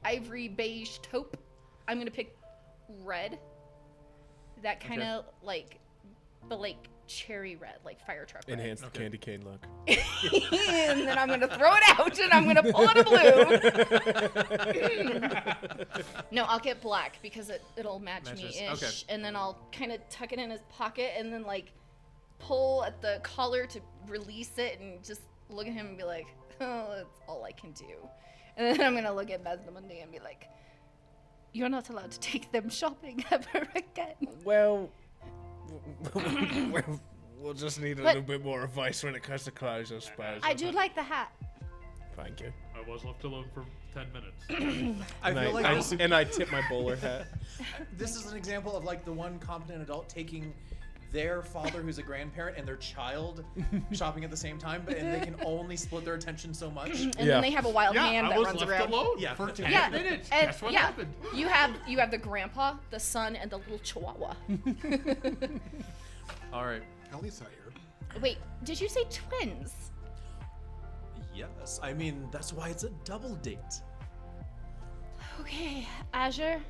ivory beige taupe. I'm going to pick red. That kind of but like cherry red, like fire truck red. Enhance the candy cane look. And then I'm going to throw it out and I'm going to pull it blue. No, I'll get black because it'll match Matches, me-ish. okay. And then I'll kind of tuck it in his pocket and then like pull at the collar to release it and just look at him and be like, oh, that's all I can do. And then I'm going to look at Mazdamundi and be like, you're not allowed to take them shopping ever again. Well, we'll just need a But- little bit more advice when it comes to clothes, I suppose. I do like the hat. Thank you. I was left alone for 10 minutes. I And feel like I, this, and I tip my bowler hat. this is an example of like the one competent adult taking their father, who's a grandparent, and their child shopping at the same time, and they can only split their attention so much. And Yeah. then they have a wild hand I that was runs left around. alone Yeah. for 10 Yeah, minutes. and Guess what yeah, happened? you have the grandpa, the son, and the little chihuahua. All right. Ellie's not here. Wait, did you say twins? Yes. I mean, that's why it's a double date. Okay, Azure.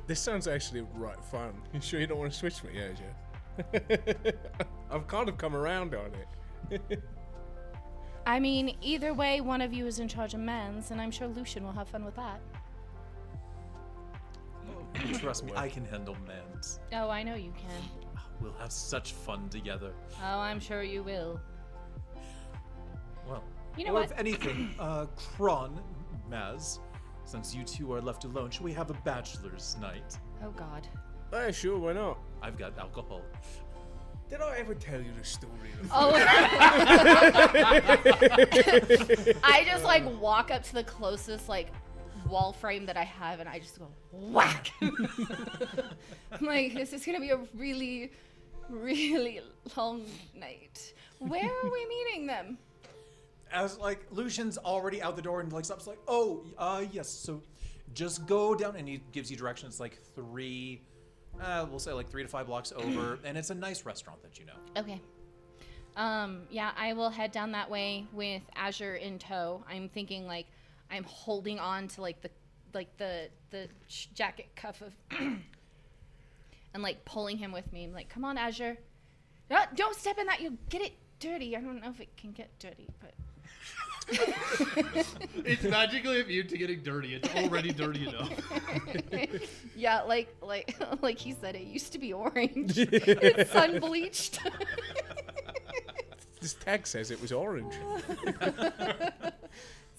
This sounds actually right fun. You sure you don't want to switch me, Azure? I've kind of come around on it. I mean, either way, one of you is in charge of men's, and I'm sure Lucian will have fun with that. Trust me, I can handle mans. Oh, I know you can. We'll have such fun together. Oh, I'm sure you will. Well, You know or what? if anything, Kron, Maz, since you two are left alone, should we have a bachelor's night? Oh God. Yeah, sure, why not? I've got alcohol. Did I ever tell you the story of Oh. I just like walk up to the closest like wall frame that I have, and I just go whack. I'm like, this is gonna be a really, really long night. Where are we meeting them? As like Lucian's already out the door and like stops like, oh, yes. So just go down, and he gives you directions like we'll say like 3 to 5 blocks over, and it's a nice restaurant that you know. Okay. Yeah, I will head down that way with Azure in tow. I'm thinking like I'm holding on to like the jacket cuff of and like pulling him with me. I'm like, come on, Azure. No, don't step in that. You'll get it dirty. I don't know if it can get dirty, but It's magically immune to getting dirty. It's already dirty enough. yeah, like he said, it used to be orange. It's sun bleached. This tag says it was orange.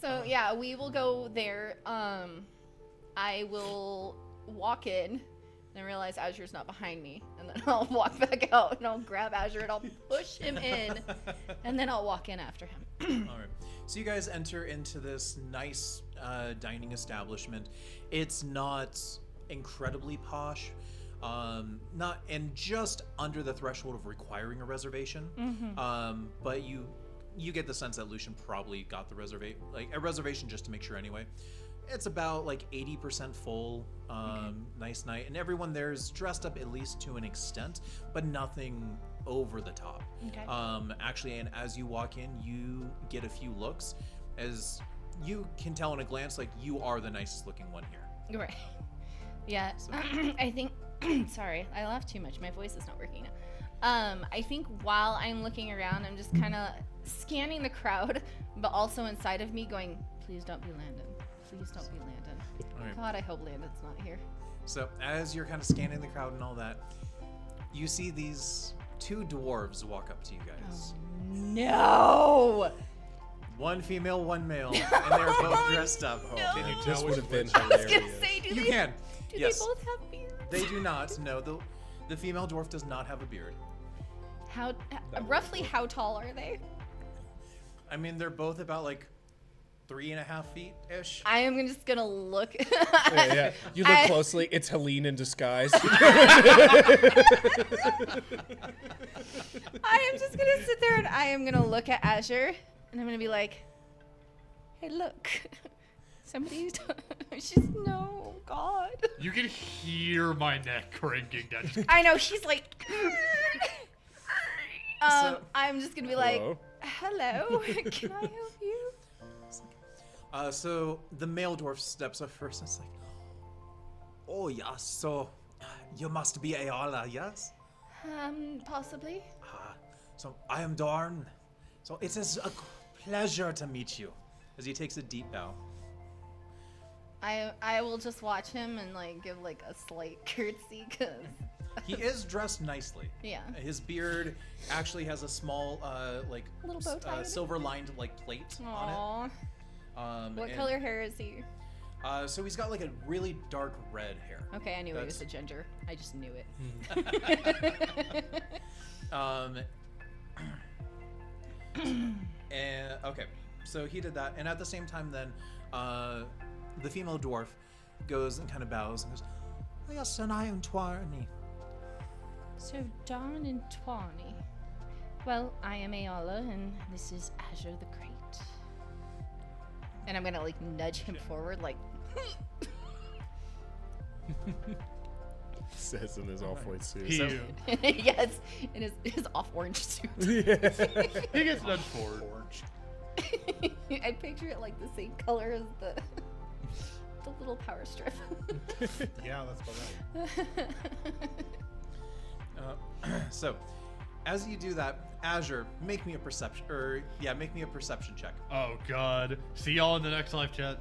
So yeah, we will go there. I will walk in and realize Azure's not behind me, and then I'll walk back out and I'll grab Azure and I'll push him in, and then I'll walk in after him. All right. So you guys enter into this nice dining establishment. It's not incredibly posh, not and just under the threshold of requiring a reservation. But you get the sense that Lucian probably got the a reservation just to make sure anyway. It's about like 80% full. Nice night, and everyone there is dressed up at least to an extent, but nothing over the top. Okay. Actually, and as you walk in, you get a few looks, as you can tell in a glance, like you are the nicest looking one here. Right. Yeah. I think. Sorry, I laughed too much. My voice is not working now. I think while I'm looking around, I'm just kind of scanning the crowd, but also inside of me going, please don't be Landon. Please don't be Landon. All right. God, I hope Landon's not here. So as you're kind of scanning the crowd and all that, you see these 2 dwarves walk up to you guys. No! One female, one male, and they're both dressed up. Can you tell would us have been which I was gonna say, do You they? can. Do Yes. they both have beards? They do not. No, the female dwarf does not have a beard. Roughly how tall are they? I mean, they're both about like 3.5 feet ish. I am just gonna look. Yeah. You look closely. It's Helene in disguise. I am just gonna sit there and I am gonna look at Azure and I'm gonna be like, hey, look. Somebody's. She's no, God. You can hear my neck cranking down. I know, she's like. So- I'm just gonna be like, Hello? hello, can I help you? So the male dwarf steps up first and it's like, oh yes, so you must be Eala, yes? Possibly. So I am Dorn. So it is a pleasure to meet you. As he takes a deep bow. I will just watch him and like give like a slight curtsy because He is dressed nicely. Yeah. His beard actually has a small, like, Little bow tie on it? silver-lined like plate on Aww. it. What and- color hair is he? So he's got like a really dark red hair. Okay, I knew he was That's- a ginger. I just knew it. And okay, so he did that, and at the same time, then the female dwarf goes and kind of bows and goes, oh, "Yes, and I am Twarny." So Dawn and Tawny. Well, I am Eala, and this is Azure the Great. And I'm gonna like nudge him forward, like. Says in his off-white suit. He Yes, in his off-orange suit. he gets nudged forward. Orange. I picture it like the same color as the little power strip. Yeah, that's about right. So, as you do that, Azure, make me a perception, make me a perception check. Oh God! See y'all in the next live chat.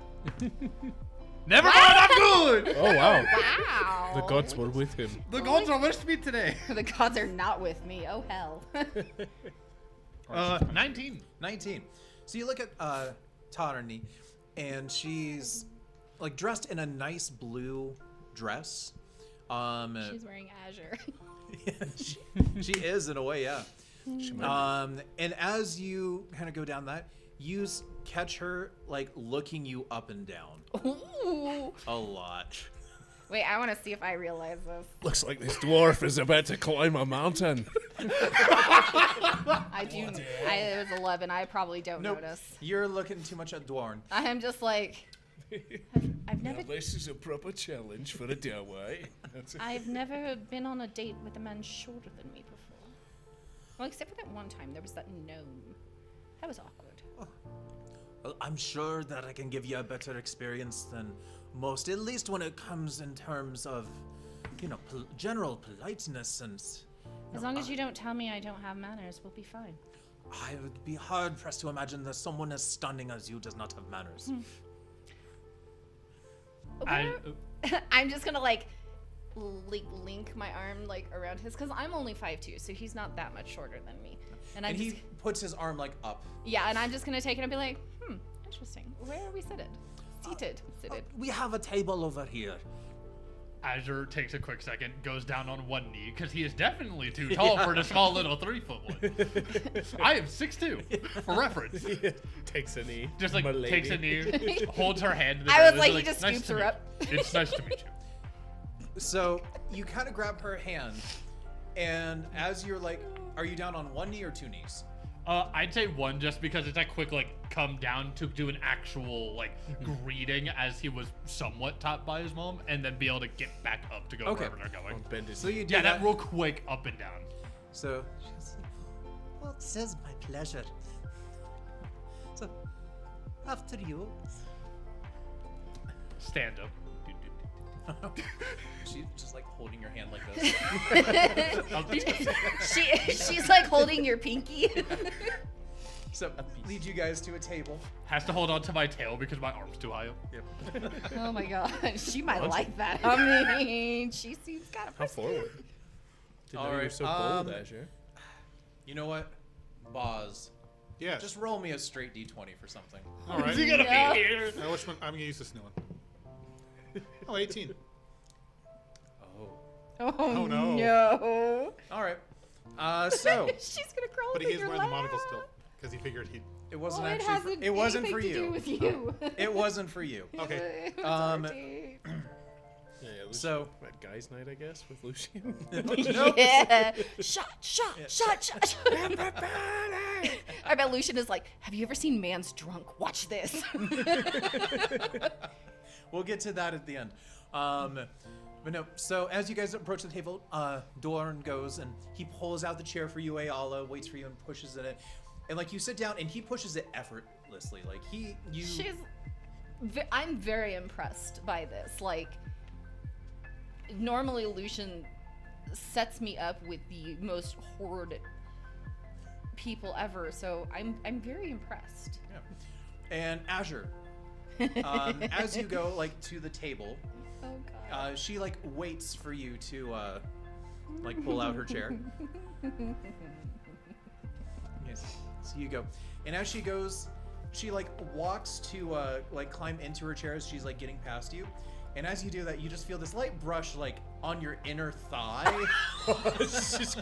Never mind, I'm good. Oh, wow. Wow. The gods were with him. The gods are with me today. The gods are not with me. Oh hell. 19. 19. So you look at Tarni, and she's like dressed in a nice blue dress. She's wearing Azure. she is in a way, yeah. And as you kind of go down that, you catch her like looking you up and down Ooh. a lot. Wait, I want to see if I realize this. Looks like this dwarf is about to climb a mountain. I do. It was 11. I probably don't Nope, notice. you're looking too much at Dwarn. I am just like. I've never. This is a proper challenge for a doorway. I've never been on a date with a man shorter than me before. Well, except for that one time, there was that gnome. That was awkward. Well, I'm sure that I can give you a better experience than most, at least when it comes in terms of, general politeness and. As long as you don't tell me I don't have manners, we'll be fine. I would be hard pressed to imagine that someone as stunning as you does not have manners. I'm just gonna like link my arm like around his, because I'm only 5'2", so he's not that much shorter than me. And I'm And just he puts his arm like up. yeah, and I'm just gonna take it and be like, interesting. Where are we seated? Seated. We have a table over here. Azure takes a quick second, goes down on one knee because he is definitely too tall for the small little 3-foot one. I am 6'2", for reference. Takes a knee. Just like My lady. takes a knee, holds her hand. in the I was air, like, is he just "Nice scoops to her meet up." you." It's nice to meet you. So you kind of grab her hand, and as you're like, are you down on one knee or two knees? I'd say one, just because it's a quick come down to do an actual greeting as he was somewhat taught by his mom, and then be able to get back up to go Okay. wherever they're going. Bend his So you do Yeah, that. that real quick up and down. So she's like, well, it says my pleasure. So after you. Stand up. She's just like holding your hand like this. She's like holding your pinky. So lead you guys to a table. Has to hold on to my tail because my arm's too high up. Oh my god, she might like that. I mean, she seems kind of. How forward? Didn't know you were Alright, so bold, Azure. You know what? Boz. Yes. Just roll me a straight d20 for something. All right. Is he gonna No. be here? Which one? I'm gonna use this new one. Oh, 18. Oh. Oh no. no. All right. So She's gonna crawl But into he is your wearing the lap. monocle still, because he figured he'd. it wasn't Well, actually. hasn't It wasn't for anything to do you. with you. It wasn't for you. Okay. It was Um, already- Yeah, Lucian, So at guys' night, I guess, with Lucian. Yeah. Shot. I bet Lucian is like, have you ever seen Man's Drunk? Watch this. we'll get to that at the end. But no. So as you guys approach the table, Dorn goes and he pulls out the chair for you, Eala, waits for you and pushes it in. And like you sit down and he pushes it effortlessly. Like I'm very impressed by this. Like, normally Lucian sets me up with the most horrid people ever, so I'm very impressed. Yeah. And Azure, as you go like to the table, Oh god. she like waits for you to like pull out her chair. Yes. So you go, and as she goes, she like walks to like climb into her chair as she's like getting past you. And as you do that, you just feel this light brush like on your inner thigh. Just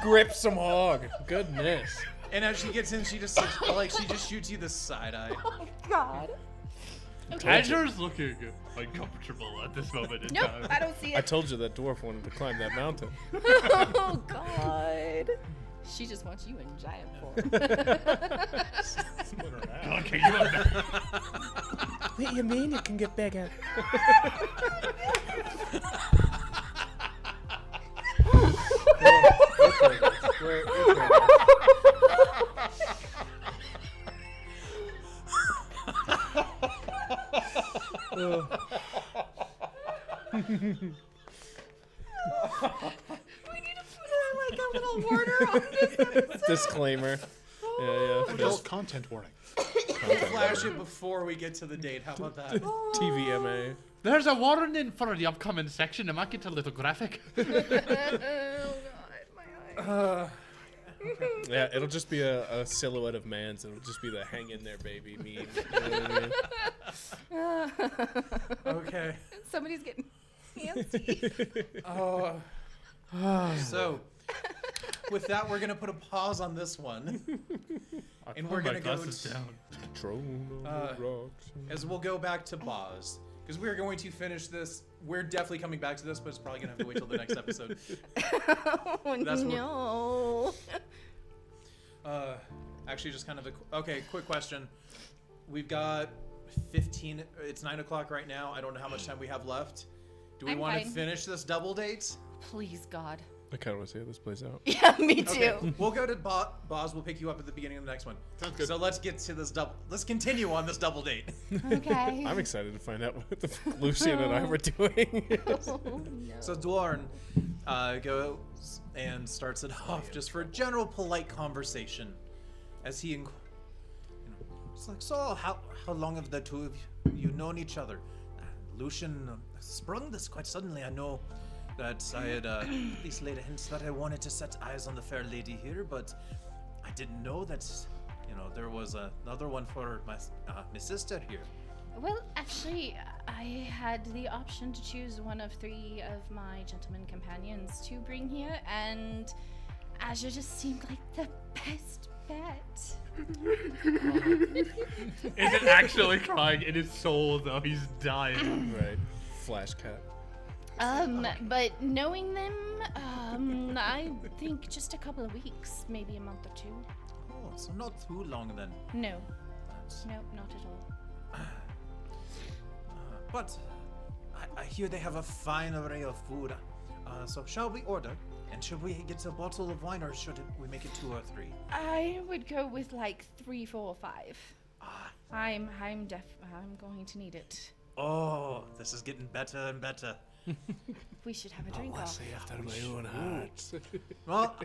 grips him hard. Goodness. And as she gets in, she just shoots you the side eye. Oh god. Okay. Azure's looking uncomfortable at this moment in Nope, time. I don't see I it. told you that dwarf wanted to climb that mountain. Oh god. She just wants you in giant form. Okay, you are What do you mean it can get bigger? We need to put like a little warner on this episode. Disclaimer. Yeah. Adult content warning. We'll flash it before we get to the date. How about that? TVMA. There's a warning for the upcoming section. It might get a little graphic. Oh god, my eye. Yeah, it'll just be a silhouette of man's. It'll just be the hang in there, baby meme. You know what I mean? Okay. Somebody's getting fancy. So, with that, we're gonna put a pause on this one, and we're gonna go down. Throne on the rocks. as we'll go back to Boz because we're going to finish this. We're definitely coming back to this, but it's probably gonna have to wait till the next episode. Oh That's what- no. Actually, just kind of a quick question. We've got 15. It's 9 o'clock right now. I don't know how much time we have left. Do we I'm want to fine. finish this double date? Please, God. I kind of want to see how this plays out. Yeah, me too. Okay, we'll go to Boz. We'll pick you up at the beginning of the next one. Sounds good. So let's get to this double. Let's continue on this double date. Okay. I'm excited to find out what the fuck Lucian and I were doing. Oh, no. So Dorn goes and starts it off just for a general polite conversation, as he, it's like, so how long have the two of you known each other? Lucian sprung this quite suddenly. I know that I had at least laid a hint that I wanted to set eyes on the fair lady here, but I didn't know that, there was another one for my sister here. Well, actually, I had the option to choose one of 3 of my gentleman companions to bring here, and Azure just seemed like the best bet. Isn't actually crying in his soul though. He's dying. Right. Flash cut. But knowing them, I think just a couple of weeks, maybe a month or 2. Oh, so not too long then. No, That's- no, not at all. But I hear they have a fine array of food. So shall we order? And should we get a bottle of wine, or should we make it 2 or 3? I would go with like 3, 4, 5. Ah, I'm going to need it. oh, this is getting better and better. We should have a drink off. After my own heart. Well,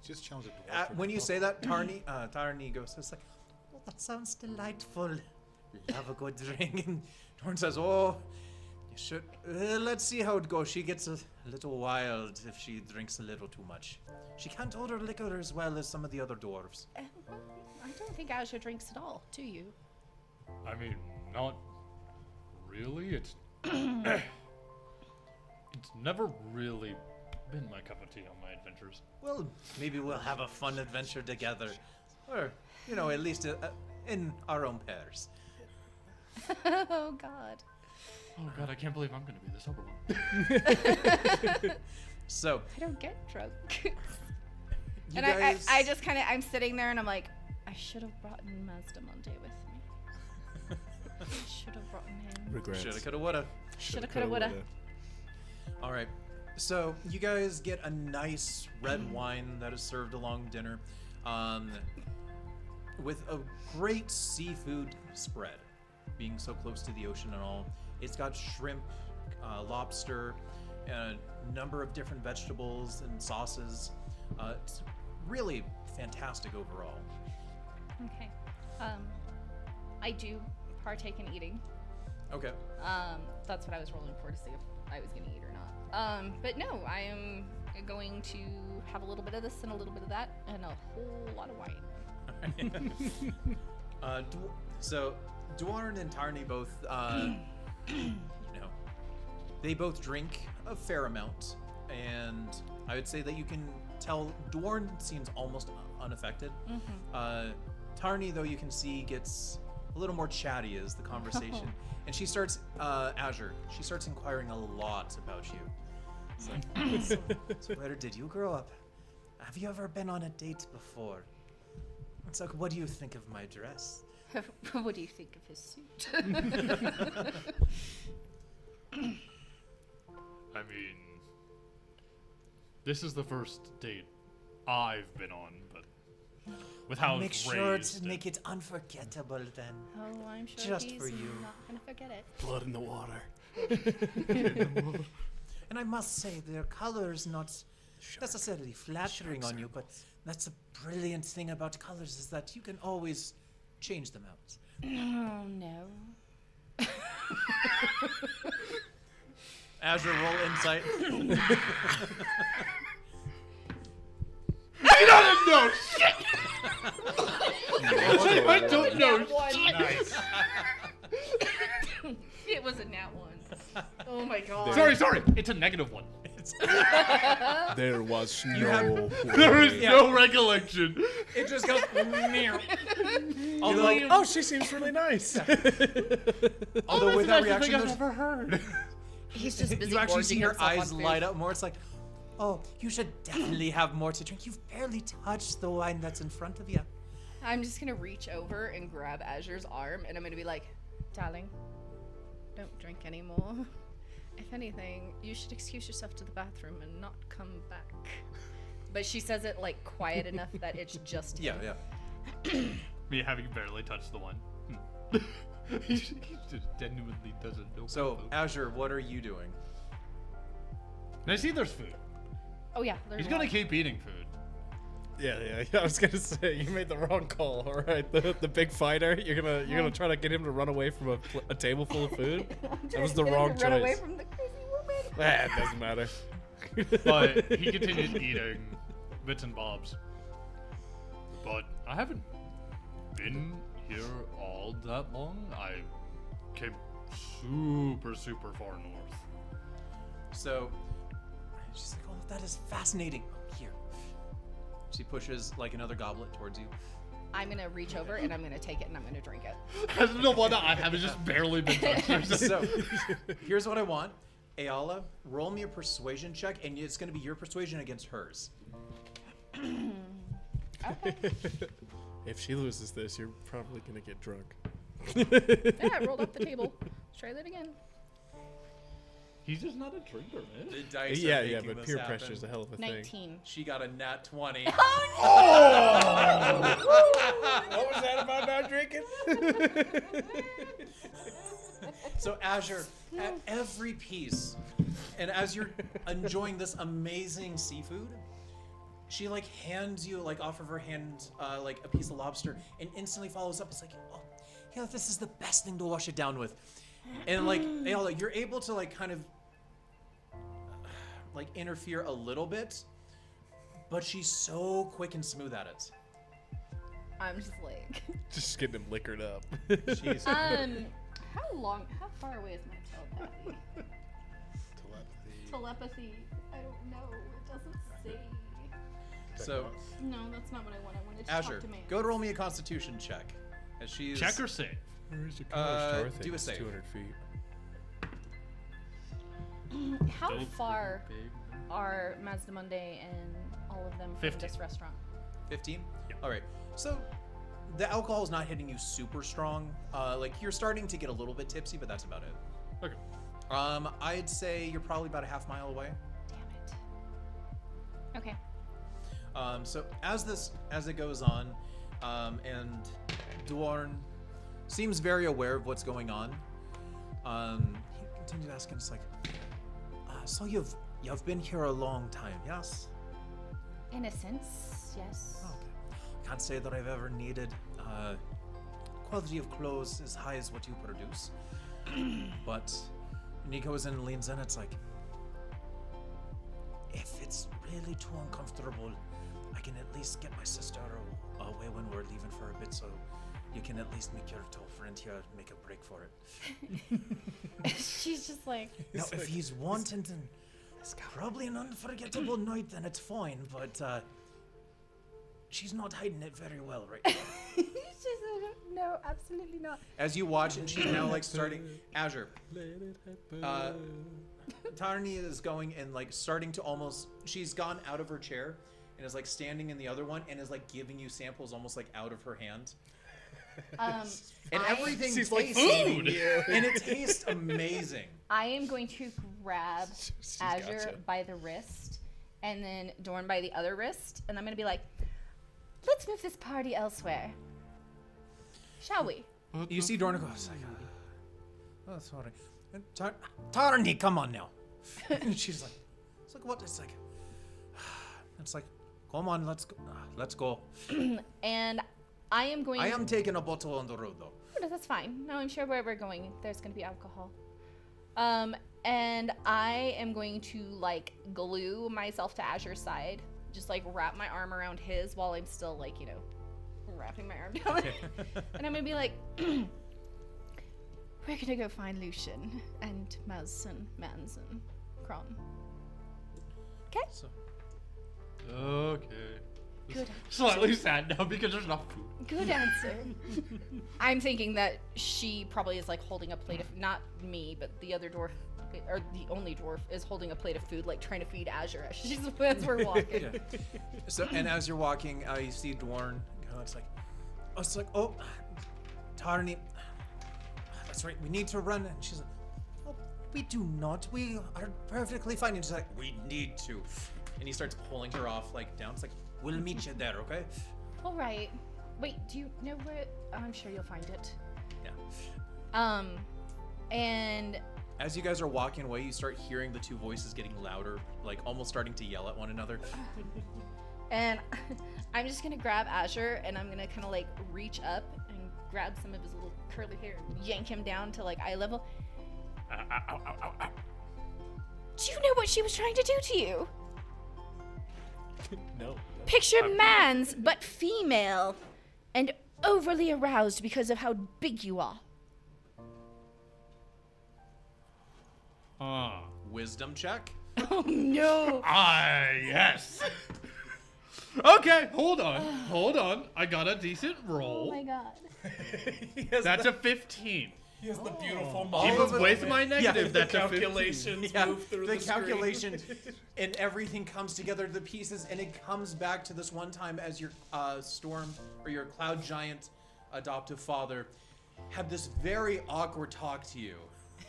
Just challenge it. to when you say that, Tarni goes, it's like, oh, that sounds delightful. Have a good drink. And Torn says, oh, you should. Let's see how it goes. She gets a little wild if she drinks a little too much. She can't order liquor as well as some of the other dwarves. I don't think Azure drinks at all, do you? I mean, not really. It's it's never really been my cup of tea on my adventures. Well, maybe we'll have a fun adventure together. Or, you know, at least in our own pairs. Oh God. Oh god, I can't believe I'm gonna be the sober one. So, I don't get drunk. you And guys... I just kind of, I'm sitting there and I'm like, I should have brought Mazda Monday with me. I should have brought him. Regrets. Shoulda, coulda, woulda. Shoulda, coulda, woulda. All right. So you guys get a nice red wine that is served along dinner, with a great seafood spread. Being so close to the ocean and all, it's got shrimp, lobster, and a number of different vegetables and sauces. It's really fantastic overall. Okay. I do partake in eating. Okay. That's what I was rolling for to see if I was going to eat or not. But no, I am going to have a little bit of this and a little bit of that and a whole lot of wine. So Dwarn and Tarni both, you know, they both drink a fair amount, and I would say that you can tell Dwarn seems almost unaffected. Tarni, though, you can see gets a little more chatty as the conversation, and she starts, Azure, she starts inquiring a lot about you. It's like, so where did you grow up? Have you ever been on a date before? It's like, what do you think of my dress? What do you think of his suit? I mean, this is the first date I've been on, but with how Make it's sure raised, to make it unforgettable then. Oh, I'm sure Just he's for you. not going to forget it. Blood in the water. And I must say, their colors not necessarily flattering on you, but that's the brilliant thing about colors is that you can always change them out. Oh, no. Azure, roll insight. No shit! I don't know. Nice. It was a nat one. Oh my god. Sorry. It's a negative one. There was have- no. There is no recollection. It just goes. Although, Like, oh, she seems really nice. although with that reaction, I've there's- ever heard. He's just busy you actually see gorging her himself on eyes food. light up more. It's like, oh, you should definitely have more to drink. You've barely touched the wine that's in front of you. I'm just gonna reach over and grab Azure's arm, and I'm gonna be like, darling, don't drink anymore. If anything, you should excuse yourself to the bathroom and not come back. But she says it like quiet enough that it's just him. Yeah. Me having barely touched the one. he just genuinely doesn't know. So, Azure, what are you doing? And I see there's food. Oh yeah, there's He's gonna one. keep eating food. Yeah. I was gonna say you made the wrong call. All right, the big fighter. You're gonna try to get him to run away from a table full of food. That was the wrong choice. Run away from the crazy woman. Ah, it doesn't matter. But he continues eating bits and bobs. But I haven't been here all that long. I came super far north. So, she's like, oh, that is fascinating. Here. She pushes like another goblet towards you. I'm gonna reach over and I'm gonna take it and I'm gonna drink it. No wonder I have just barely been touched. So, here's what I want. Eala, roll me a persuasion check, and it's going to be your persuasion against hers. If she loses this, you're probably gonna get drunk. Yeah, I rolled off the table. Let's try that again. He's just not a drinker, man. The dice are Yeah, making but this peer happen. pressure is a hell of a thing. 19. She got a nat 20. What was that about not drinking? So Azure, at every piece, and as you're enjoying this amazing seafood, she like hands you like off of her hand like a piece of lobster, and instantly follows up. It's like, oh, yeah, this is the best thing to wash it down with. And like, Eala, you're able to like kind of like interfere a little bit, but she's so quick and smooth at it. I'm just like, Just getting him liquored up. Jeez. how far away is my telepathy? Telepathy. Telepathy. I don't know. It doesn't say. So, No, that's not what I want. I wanted to Azure, talk to May. go to roll me a Constitution check. As she's Check or save? Where's the do a save. 200 feet. How Don't far big. are Mazdamunde and all of them from 50. this restaurant? 15. Yeah. All right. So, the alcohol is not hitting you super strong. Like you're starting to get a little bit tipsy, but that's about it. Okay. I'd say you're probably about a half mile away. Damn it. Okay. So as it goes on, and Dorn seems very aware of what's going on. He continues asking, it's like, so you've been here a long time, yes? In a sense, yes. Oh, okay. Can't say that I've ever needed quality of clothes as high as what you produce. But when he goes in and leans in, it's like, if it's really too uncomfortable, I can at least get my sister away when we're leaving for a bit, so you can at least make your tall friend here make a break for it. She's just like, Now, if he's wanting to, it's probably an unforgettable night, then it's fine, but she's not hiding it very well right now. she's like, no, absolutely not. As you watch, and she's now like starting, Azure. Tarni is going and like starting to almost, she's gone out of her chair and is like standing in the other one and is like giving you samples almost like out of her hand. And everything She's tastes like, food! and it tastes amazing. I am going to grab She's Azure gotcha. by the wrist and then Dorn by the other wrist, and I'm going to be like, let's move this party elsewhere. Shall we? You see Dorna goes like, oh, sorry. And Tarni, come on now. And she's like, it's like, what? It's like, come on, let's go. Let's go. And I am going I am taking a bottle on the road though. No, that's fine. No, I'm sure where we're going, there's going to be alcohol. And I am going to like glue myself to Azure's side, just like wrap my arm around his while I'm still like, you know, wrapping my arm down. And I'm going to be like, we're going to go find Lucian and Maz and Mans and Kron. Okay? So, Okay. Good. Slightly sad now because there's not food. Good answer. I'm thinking that she probably is like holding a plate of, not me, but the other dwarf, or the only dwarf, is holding a plate of food, like trying to feed Azure as we're walking. yeah. So, and as you're walking, you see Dorn go, it's like, oh, Tarni, that's right, we need to run. And she's like, oh, we do not. We are perfectly fine. And she's like, we need to. And he starts pulling her off, like, down. It's like, we'll meet you there, okay? All right. Wait, do you know where? I'm sure you'll find it. Yeah. And As you guys are walking away, you start hearing the two voices getting louder, like almost starting to yell at one another. And I'm just gonna grab Azure and I'm gonna kind of like reach up and grab some of his little curly hair and yank him down to like eye level. Ow, ow, ow, ow, ow, ow. Do you know what she was trying to do to you? No. Picture man's but female and overly aroused because of how big you are. Wisdom check. Oh no. Yes. Okay, hold on. I got a decent roll. Oh my god. That's a 15. He has the beautiful Even with my negative, that's a 15. calculations Yeah, move through the the calculation and everything comes together to the pieces, and it comes back to this one time as your storm or your cloud giant adoptive father had this very awkward talk to you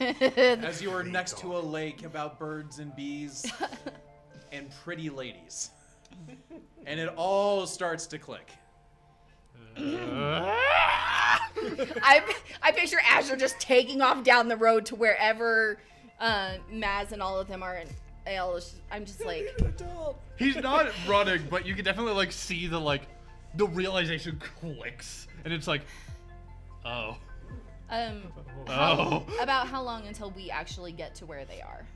as you were next to a lake about birds and bees and pretty ladies, and it all starts to click. I picture Azure just taking off down the road to wherever Maz and all of them are, and I'm just like, He's not running, but you can definitely like see the realization clicks, and it's like, oh, about how long until we actually get to where they are?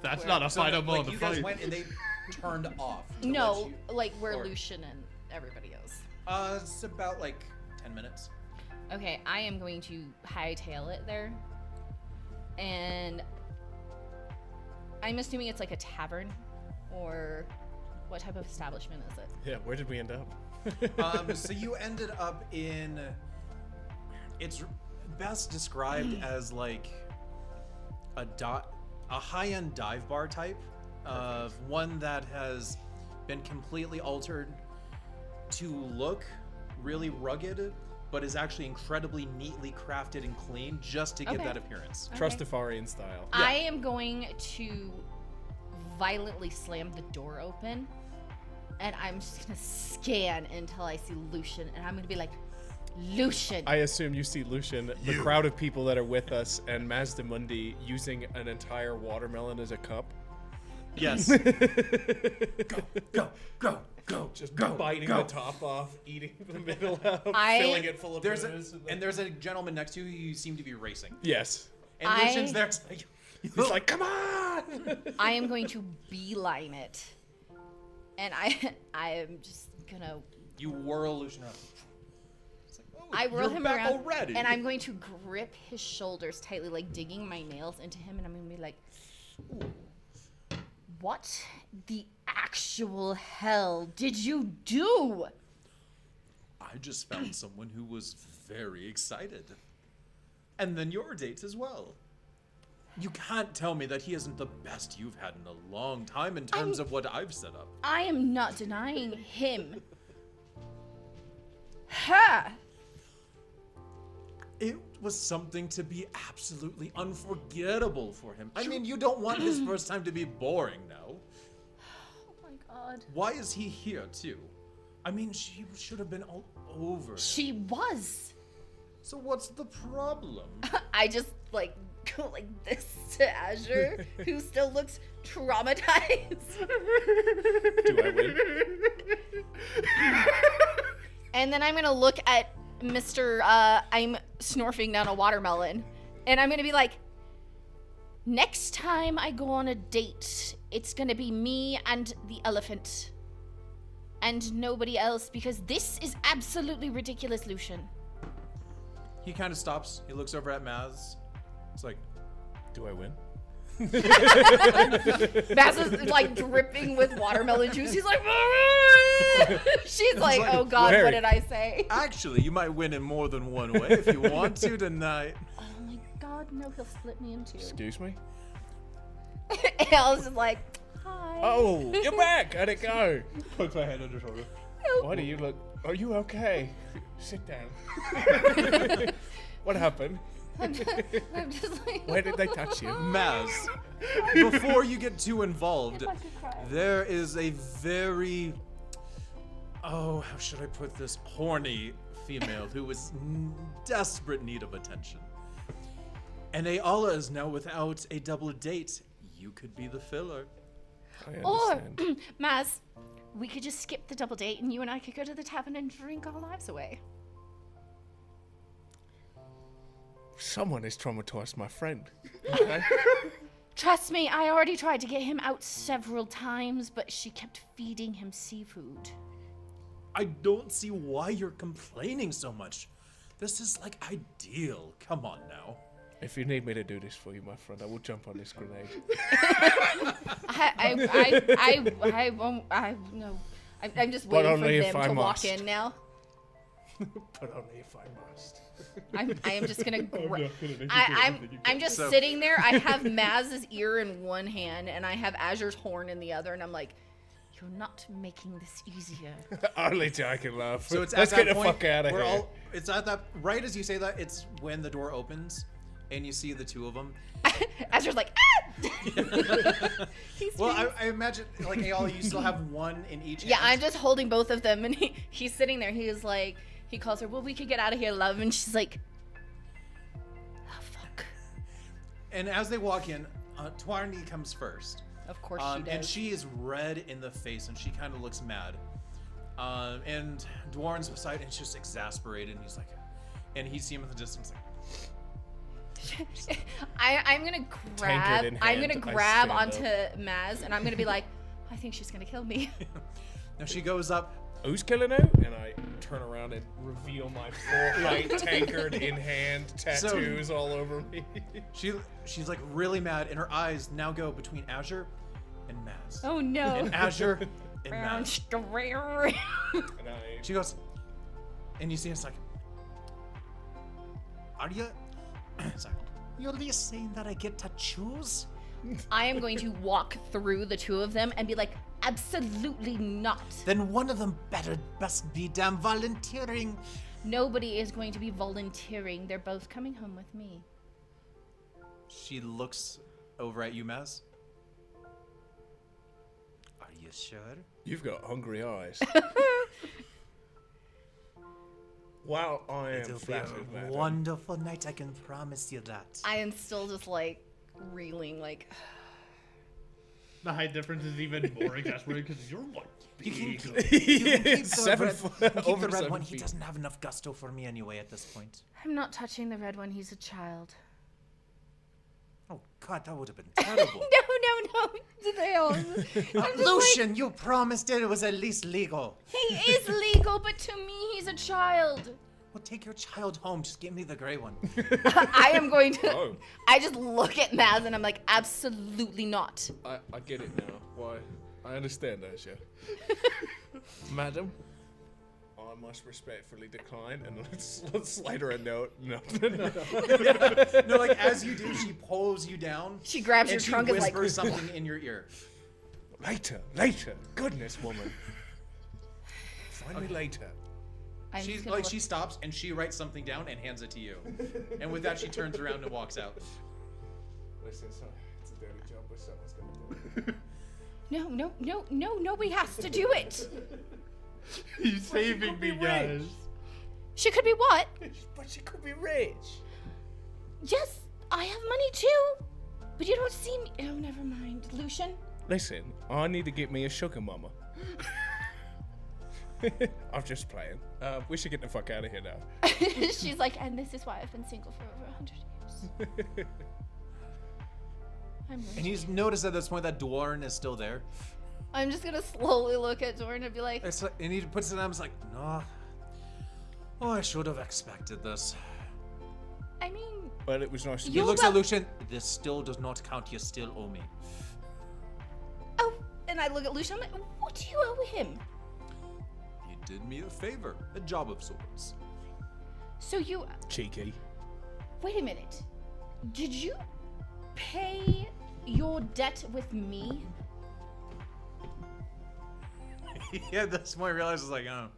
that's not a So fight I'm willing like to you guys fight. went and they turned off. to No, let you- like where or- Lucian and everybody is. It's about like 10 minutes. Okay, I am going to hightail it there. And I'm assuming it's like a tavern. or what type of establishment is it? Yeah, where did we end up? So you ended up in. It's best described as like a high-end dive bar type of one that has been completely altered to look really rugged, but is actually incredibly neatly crafted and clean just to give Okay. that appearance. Trustafarian style. I am going to violently slam the door open, and I'm just gonna scan until I see Lucian, and I'm gonna be like, Lucian. I assume you see Lucian, the crowd of people that are with us, and Mazdamundi using an entire watermelon as a cup. Yes. Go. Just go, biting go. the top off, eating the middle out, I- filling it full of There's booze. and there's a gentleman next to you. You seem to be racing, Yes. and I- Lucian's there. It's like, He's like, come on! I am going to beeline it, and I am just gonna. you whirl Lucian around. It's like, oh, I whirl you're him back around, already. and I'm going to grip his shoulders tightly, like digging my nails into him, and I'm gonna be like, "What the actual hell did you do?" I just found someone who was very excited. And then your date as well. You can't tell me that he isn't the best you've had in a long time in terms of what I've set up. I am not denying him. Ha! It was something to be absolutely unforgettable for him. I mean, you don't want his first time to be boring now. Oh my god. Why is he here, too? I mean, she should have been all over him. She was. So what's the problem? I just like go like this to Azure, who still looks traumatized. Do I win? And then I'm gonna look at Mr. I'm snorfing down a watermelon, and I'm gonna be like, next time I go on a date, it's gonna be me and the elephant, and nobody else, because this is absolutely ridiculous, Lucian. He kind of stops. He looks over at Maz. It's like, Do I win? Baz is like dripping with watermelon juice. He's like, she's like, like, oh god, Mary. what did I say? actually, you might win in more than one way if you want to tonight. Oh my god, no, he'll split me in two. Excuse me? And I was just like, hi. Oh, you're back! How'd it go? Pokes my head under shoulder. Why do you look... Are you okay? Sit down. What happened? I'm just like, Where did they touch you? Maz, before you get too involved, I could cry. there is a very, how should I put this, horny female who is in desperate need of attention. And Eala is now without a double date. You could be the filler. I Or, understand. Maz, we could just skip the double date and you and I could go to the tavern and drink our lives away. Someone has traumatized my friend. Okay? Trust me, I already tried to get him out several times, but she kept feeding him seafood. I don't see why you're complaining so much. This is like ideal. Come on now. If you need me to do this for you, my friend, I will jump on this grenade. I won't, no. I'm just But waiting for only if them I to walk must. in now. But only if I must. I am just gonna. I'm I'm just So- sitting there. I have Maz's ear in one hand and I have Azure's horn in the other, and I'm like, "You're not making this easier." Only I can laugh. So it's Let's at get that the point fuck out of we're here. It's at that right as you say that. It's when the door opens and you see the two of them. Azure's like, "Ah!" He's Well, being- I imagine like Eala, you still have one in each. yeah, I'm hand. just holding both of them, and he's sitting there. He is like, he calls her, "Well, we could get out of here, love," and she's like, "Oh fuck." And as they walk in, Twarni comes first. Of course she does. And she is red in the face, and she kind of looks mad. And Dwarren's beside, and she's just exasperated. And he's like, and he sees him in the distance, like, I'm gonna grab. in I'm hand, gonna I grab stand onto Maz, and I'm gonna be like, I think she's gonna kill me. now she goes up. Who's killing her? And I turn around and reveal my full height tankard in hand, tattoos all over me. She's like really mad, and her eyes now go between Azure and Maz. Oh no. And Azure and Maz. And I, She goes, and you see it's like, are you? Sorry. You're at least saying that I get to choose? I am going to walk through the two of them and be like, absolutely not. Then one of them best be damn volunteering. Nobody is going to be volunteering. They're both coming home with me. She looks over at you, Maz. Are you sure? you've got hungry eyes. Wow, I am It'll be flattered, a madam. wonderful night, I can promise you that. I am still just like reeling, like, The height difference is even more exasperating because you're like You can big. keep the 7 red, foot, you can keep over the red 7 one. He feet. doesn't have enough gusto for me anyway at this point. I'm not touching the red one. He's a child. Oh God, that would have been terrible. No. They all. I'm just like, Lucian, you promised it was at least legal. he is legal, but to me, he's a child. Well, take your child home. Just give me the gray one. I am going to. Oh. I just look at Maz and I'm like, absolutely not. I get it now. Why? I understand, Azure. Madam, I must respectfully decline, and let's slide her a note. No. No, like as you do, she pulls you down. She grabs your and she trunk and like. whispers something in your ear. Later. Goodness, woman. Find me later. I'm She just gonna like look- she stops and she writes something down and hands it to you. And with that, she turns around and walks out. Listen, son, it's a dirty job, but someone's gonna do it. No, nobody has to do it. He's saving me, guys. She could be what? But she could be rich. Yes, I have money too. But you don't see me. Oh, never mind. Lucian? Listen, I need to get me a sugar mama. I'm just playing. We should get the fuck out of here now. She's like, and this is why I've been single for over 100 years. I'm And you notice at this point that Dwarn is still there. I'm just gonna slowly look at Dorn and be like, It's like, and he puts it down. He's like, no. Oh, I should have expected this. I mean, Well, it was nice to He You're looks wel- at Lucian. This still does not count. You still owe me. oh, and I look at Lucian, I'm like, what do you owe him? You did me a favor, a job of sorts. So you, cheeky. wait a minute. Did you pay your debt with me? Yeah, at this point, I realizes like, oh,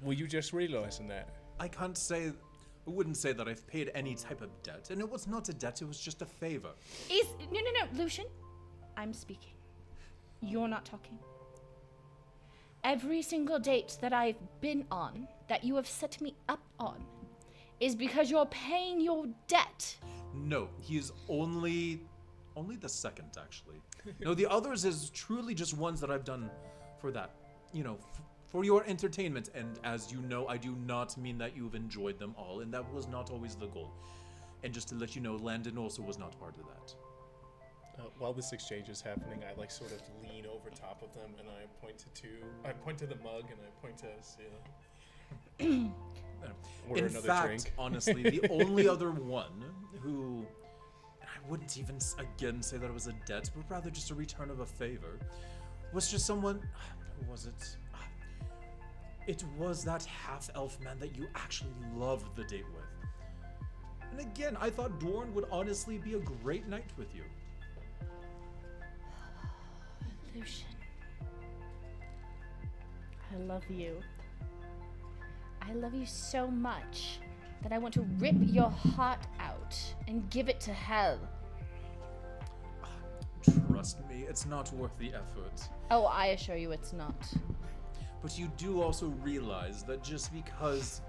Were you just realizing that? I can't say. I wouldn't say that I've paid any type of debt, and it was not a debt. It was just a favor. No, Lucian. I'm speaking. You're not talking. Every single date that I've been on, that you have set me up on, is because you're paying your debt. No, he is only the second actually. No, the others is truly just ones that I've done for that, for your entertainment. And as you know, I do not mean that you've enjoyed them all, and that was not always the goal. And just to let you know, Landon also was not part of that. While this exchange is happening, I sort of lean over top of them and I point to the mug and I point to Eala. Order In another fact, drink. honestly, the only other one who, and I wouldn't even again say that it was a debt, but rather just a return of a favor, was just someone. Who was it? It was that half-elf man that you actually loved the date with. And again, I thought Dorn would honestly be a great night with you. Lucian. I love you. I love you so much that I want to rip your heart out and give it to hell. Trust me, it's not worth the effort. Oh, I assure you it's not. But you do also realize that just because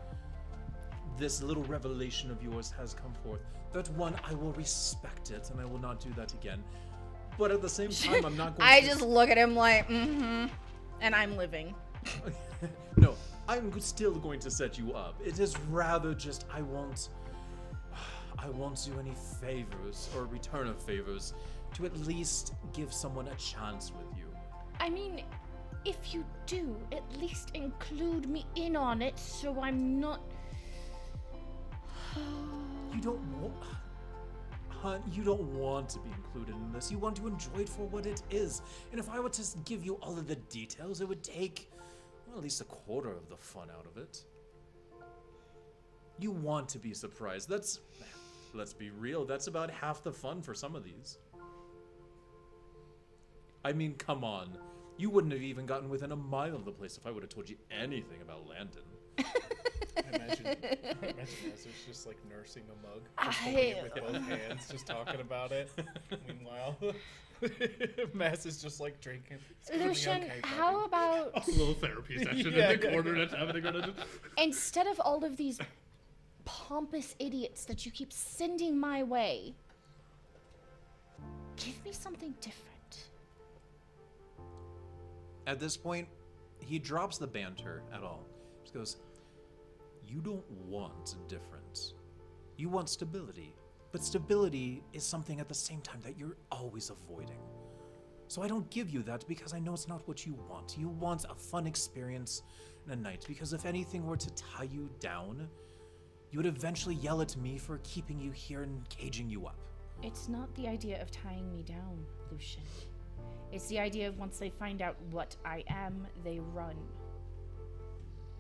this little revelation of yours has come forth, that one, I will respect it and I will not do that again. But at the same time, I'm not going I to... just look at him like, and I'm living. No, I'm still going to set you up. It is rather just, I won't do any favors or return of favors to at least give someone a chance with you. I mean, if you do, at least include me in on it so I'm not... You don't want... hunt, you don't want to be included in this. You want to enjoy it for what it is. And if I were to give you all of the details, it would take, well, at least a quarter of the fun out of it. You want to be surprised. Let's be real, that's about half the fun for some of these. I mean, come on. You wouldn't have even gotten within a mile of the place if I would have told you anything about Landon. I imagine Azur's just like nursing a mug, just holding it with both hands, just talking about it. Meanwhile, Mass is just like drinking. Lucian, Okay, how about A little therapy session Yeah. in the corner that's happening right now. instead of all of these pompous idiots that you keep sending my way, give me something different. At this point, he drops the banter at all. Just goes, you don't want difference. You want stability. But stability is something at the same time that you're always avoiding. So I don't give you that because I know it's not what you want. You want a fun experience and a night. Because if anything were to tie you down, you would eventually yell at me for keeping you here and caging you up. It's not the idea of tying me down, Lucian. It's the idea of once they find out what I am, they run.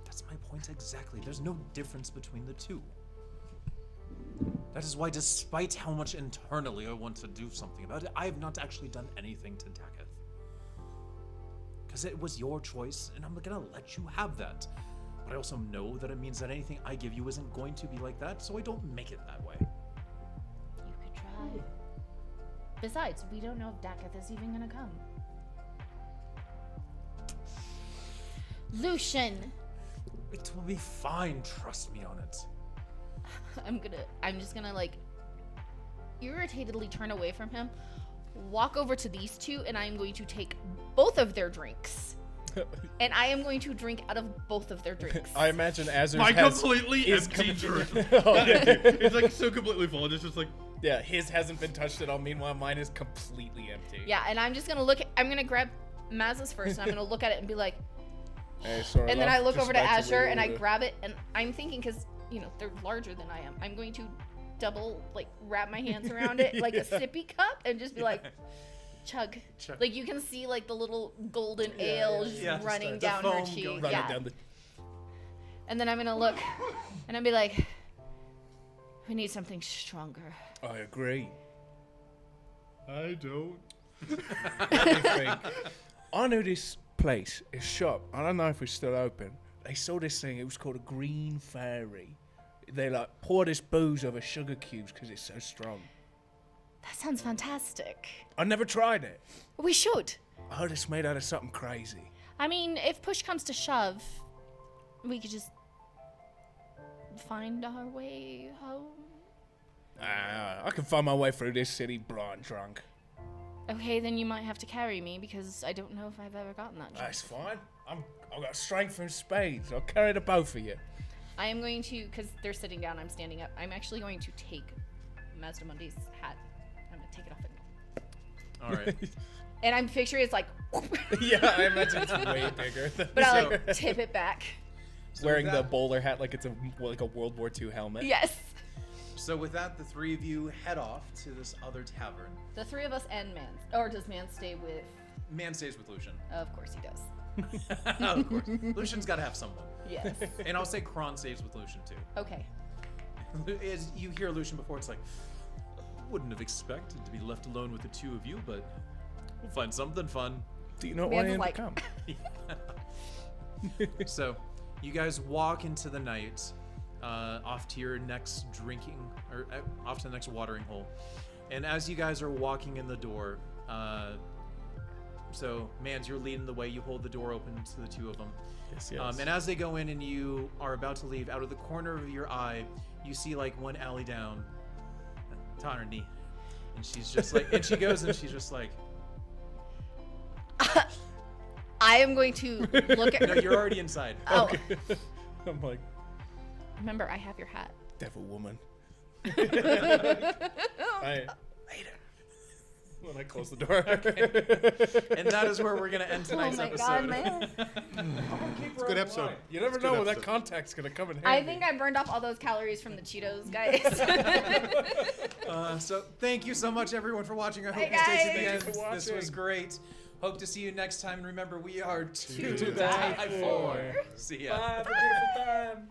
That's my point exactly. There's no difference between the two. That is why, despite how much internally I want to do something about it, I have not actually done anything to Daketh. Because it was your choice, and I'm gonna let you have that. But I also know that it means that anything I give you isn't going to be like that, so I don't make it that way. You could try. Besides, we don't know if Daketh is even gonna come. Lucian! It will be fine, trust me on it. I'm just gonna like irritatedly turn away from him, walk over to these two, and I am going to take both of their drinks. And I am going to drink out of both of their drinks. I imagine Azur's My has completely is empty drink. Oh, yeah. It's like so completely full. And it's just like, Yeah, his hasn't been touched at all. Meanwhile, mine is completely empty. Yeah, and I'm just gonna look at, I'm gonna grab Maz's first, and I'm gonna look at it and be like, Hey, sorry, and then love. I look Just over to like Azure and I reorder. grab it, and I'm thinking, because, you know, they're larger than I am, I'm going to double, like, wrap my hands around it like a sippy cup and just be like, chug. Chug. Like, you can see, like, the little golden ale just yeah. running The down her foam cheek. going- Run Yeah. it down the. And then I'm gonna look and I'll be like, we need something stronger. I agree. I don't. I know this place, this shop. I don't know if it's still open. They saw this thing. It was called a green fairy. They like pour this booze over sugar cubes because it's so strong. That sounds fantastic. I never tried it. We should. I heard it's made out of something crazy. I mean, if push comes to shove, we could just find our way home. I can find my way through this city blind drunk. Okay, then you might have to carry me because I don't know if I've ever gotten that drunk. That's fine. I've got strength from spades. I'll carry the both of you. I am going to, because they're sitting down, I'm standing up. I'm actually going to take Mazdamundi's hat. I'm going to take it off it. All right. And I'm picturing it's like, Yeah, I imagine it's way bigger. but I like tip it back. Wearing with the that- bowler hat like it's a World War II helmet. Yes. So with that, the three of you head off to this other tavern. The three of us and Man. Or does Man stay with? Man stays with Lucian. Of course he does. Of course. Lucian's got to have someone. Yes. And I'll say Kron stays with Lucian too. Okay. As you hear Lucian before, it's like, wouldn't have expected to be left alone with the two of you, but we'll find something fun. Do you not We want have him to, to like- come? So you guys walk into the night, off to your next drinking, or off to the next watering hole. And as you guys are walking in the door, so Mans, you're leading the way. You hold the door open to the two of them. Yes, And as they go in and you are about to leave, out of the corner of your eye, you see like one alley down, Tarni. And she's just like, and she goes and she's just like, I am going to look at no, you're already inside. Oh, I'm like, remember, I have your hat. devil woman. I, Later. When I close the door. And that is where we're going to end Oh tonight's my episode. god, man. It's a good episode. You never It's a good know when that episode. contact's gonna come in handy. I think I burned off all those calories from the Cheetos, guys. So thank you so much, everyone, for watching. I hope Hey, you stayed to the guys. end. Thank you for This was watching. great. Hope to see you next time. Remember, we are To to die die for. for. See ya. Bye, have a beautiful time.